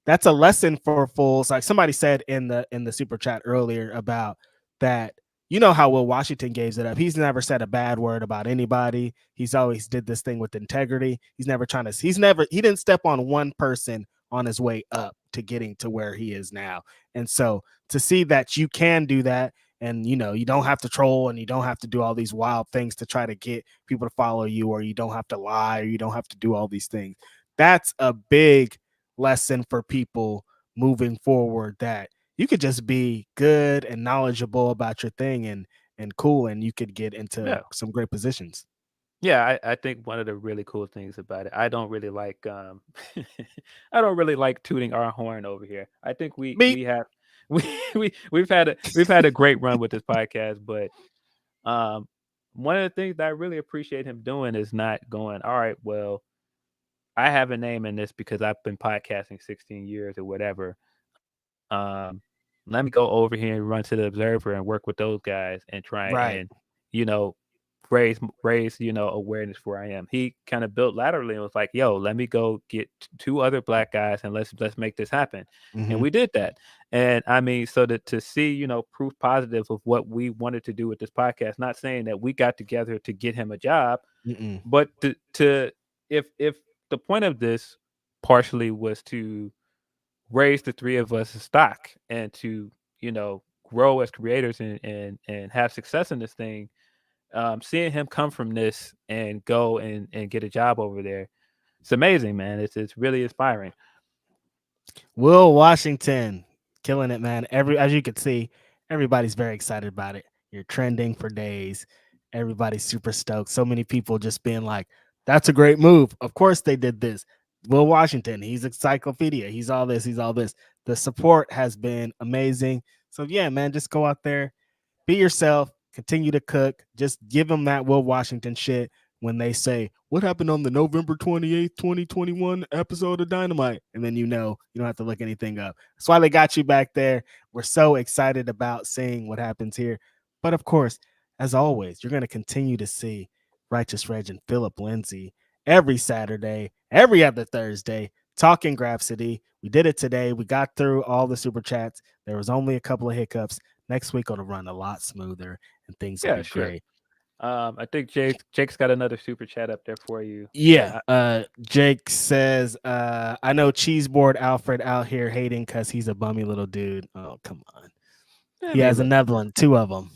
lesson for fools. Like somebody said in the super chat earlier about that, how Will Washington gave it up. He's never said a bad word about anybody. He's always did this thing with integrity. He didn't step on one person on his way up to getting to where he is now. And so to see that you can do that, and you don't have to troll and you don't have to do all these wild things to try to get people to follow you, or you don't have to lie, or you don't have to do all these things. That's a big lesson for people moving forward, that you could just be good and knowledgeable about your thing and cool, and you could get into some great positions. Yeah, I think one of the really cool things about it, I don't really like I don't really like tooting our horn over here. I think we have we've had a great run with this podcast, but one of the things that I really appreciate him doing is not going, all right, well, I have a name in this because I've been podcasting 16 years or whatever. Let me go over here and run to the Observer and work with those guys and try and raise awareness for where I am. He kind of built laterally and was like, yo, let me go get two other black guys and let's make this happen. And we did that. And I mean, so to see, proof positive of what we wanted to do with this podcast, not saying that we got together to get him a job, but to if the point of this partially was to raise the three of us stock and to, grow as creators and have success in this thing. Seeing him come from this and go and get a job over there, it's amazing, man. It's really inspiring. Will Washington killing it, man. As you can see, everybody's very excited about it. You're trending for days. Everybody's super stoked. So many people just being like, that's a great move. Of course they did this. Will Washington, he's encyclopedia. He's all this. He's all this. The support has been amazing. So yeah, man, just go out there, be yourself, continue to cook. Just give them that Will Washington shit when they say, what happened on the November 28th, 2021 episode of Dynamite? And then you don't have to look anything up. That's why they got you back there. We're so excited about seeing what happens here. But of course, as always, you're going to continue to see Righteous Reg and Philip Lindsey every Saturday, every other Thursday, talking Grapsody. We did it today. We got through all the super chats. There was only a couple of hiccups. Next week it'll run a lot smoother and things will be great. I think Jake's got another super chat up there for you. Yeah. Jake says, I know Cheeseboard Alfred out here hating because he's a bummy little dude. Oh, come on. He has another one, two of them.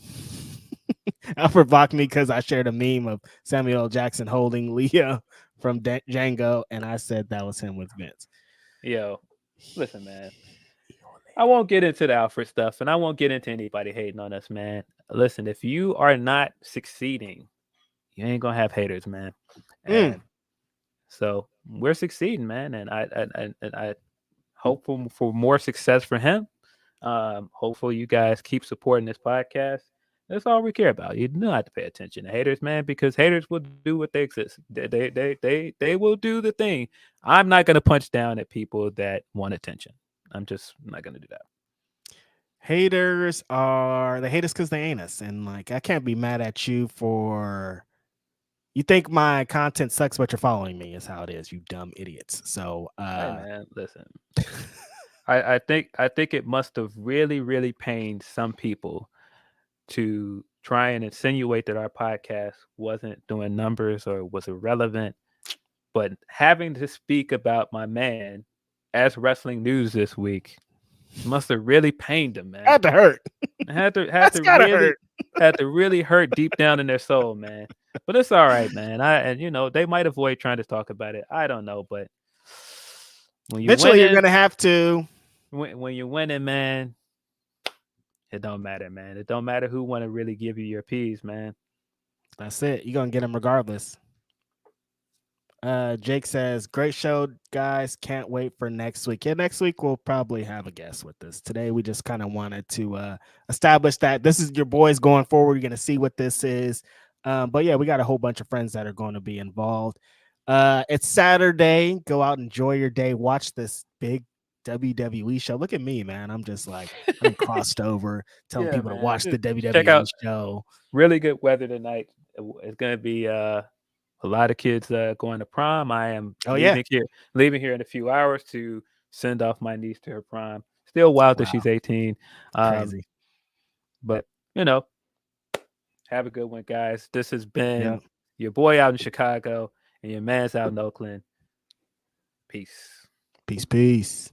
Alfred blocked me because I shared a meme of Samuel L. Jackson holding Leah from Django, and I said that was him with Vince. Yo, listen, man. I won't get into the Alfred stuff, and I won't get into anybody hating on us, man. Listen, if you are not succeeding, you ain't gonna have haters, man. And so we're succeeding, man, and I hope for more success for him. Hopefully, you guys keep supporting this podcast. That's all we care about. You don't have to pay attention to haters, man, because haters will do what they exist. They will do the thing. I'm not gonna punch down at people that want attention. I'm just not gonna do that. Haters they hate us because they ain't us, and like I can't be mad at you for. You think my content sucks, but you're following me is how it is, you dumb idiots. So hey man, listen. I think it must have really, really pained some people to try and insinuate that our podcast wasn't doing numbers or was irrelevant. But having to speak about my man as wrestling news this week must have really pained him, man. Had to hurt. Had to That's gotta really hurt. had to really hurt deep down in their soul, man. But it's all right, man. They might avoid trying to talk about it. I don't know, but when you Eventually, you're winning, gonna have to. when you're winning, man, it don't matter, man. It don't matter who want to really give you your P's, man. That's it. You're gonna get them regardless. Jake says, "Great show, guys. Can't wait for next week." Yeah, next week we'll probably have a guest with us. Today we just kind of wanted to establish that this is your boys going forward. You're gonna see what this is. But yeah, we got a whole bunch of friends that are going to be involved. It's Saturday. Go out, enjoy your day. Watch this big WWE show. Look at me, man. I'm just like I'm crossed over, telling Yeah, people to man. watch the Check WWE out show. really good weather tonight. It's gonna be a lot of kids going to prom. I am Oh yeah, leaving here in a few hours to send off my niece to her prom. Still wild that Wow. she's 18. Crazy. But have a good one, guys. This has been Yeah. your boy out in Chicago and your man's out in Oakland. Peace. Peace.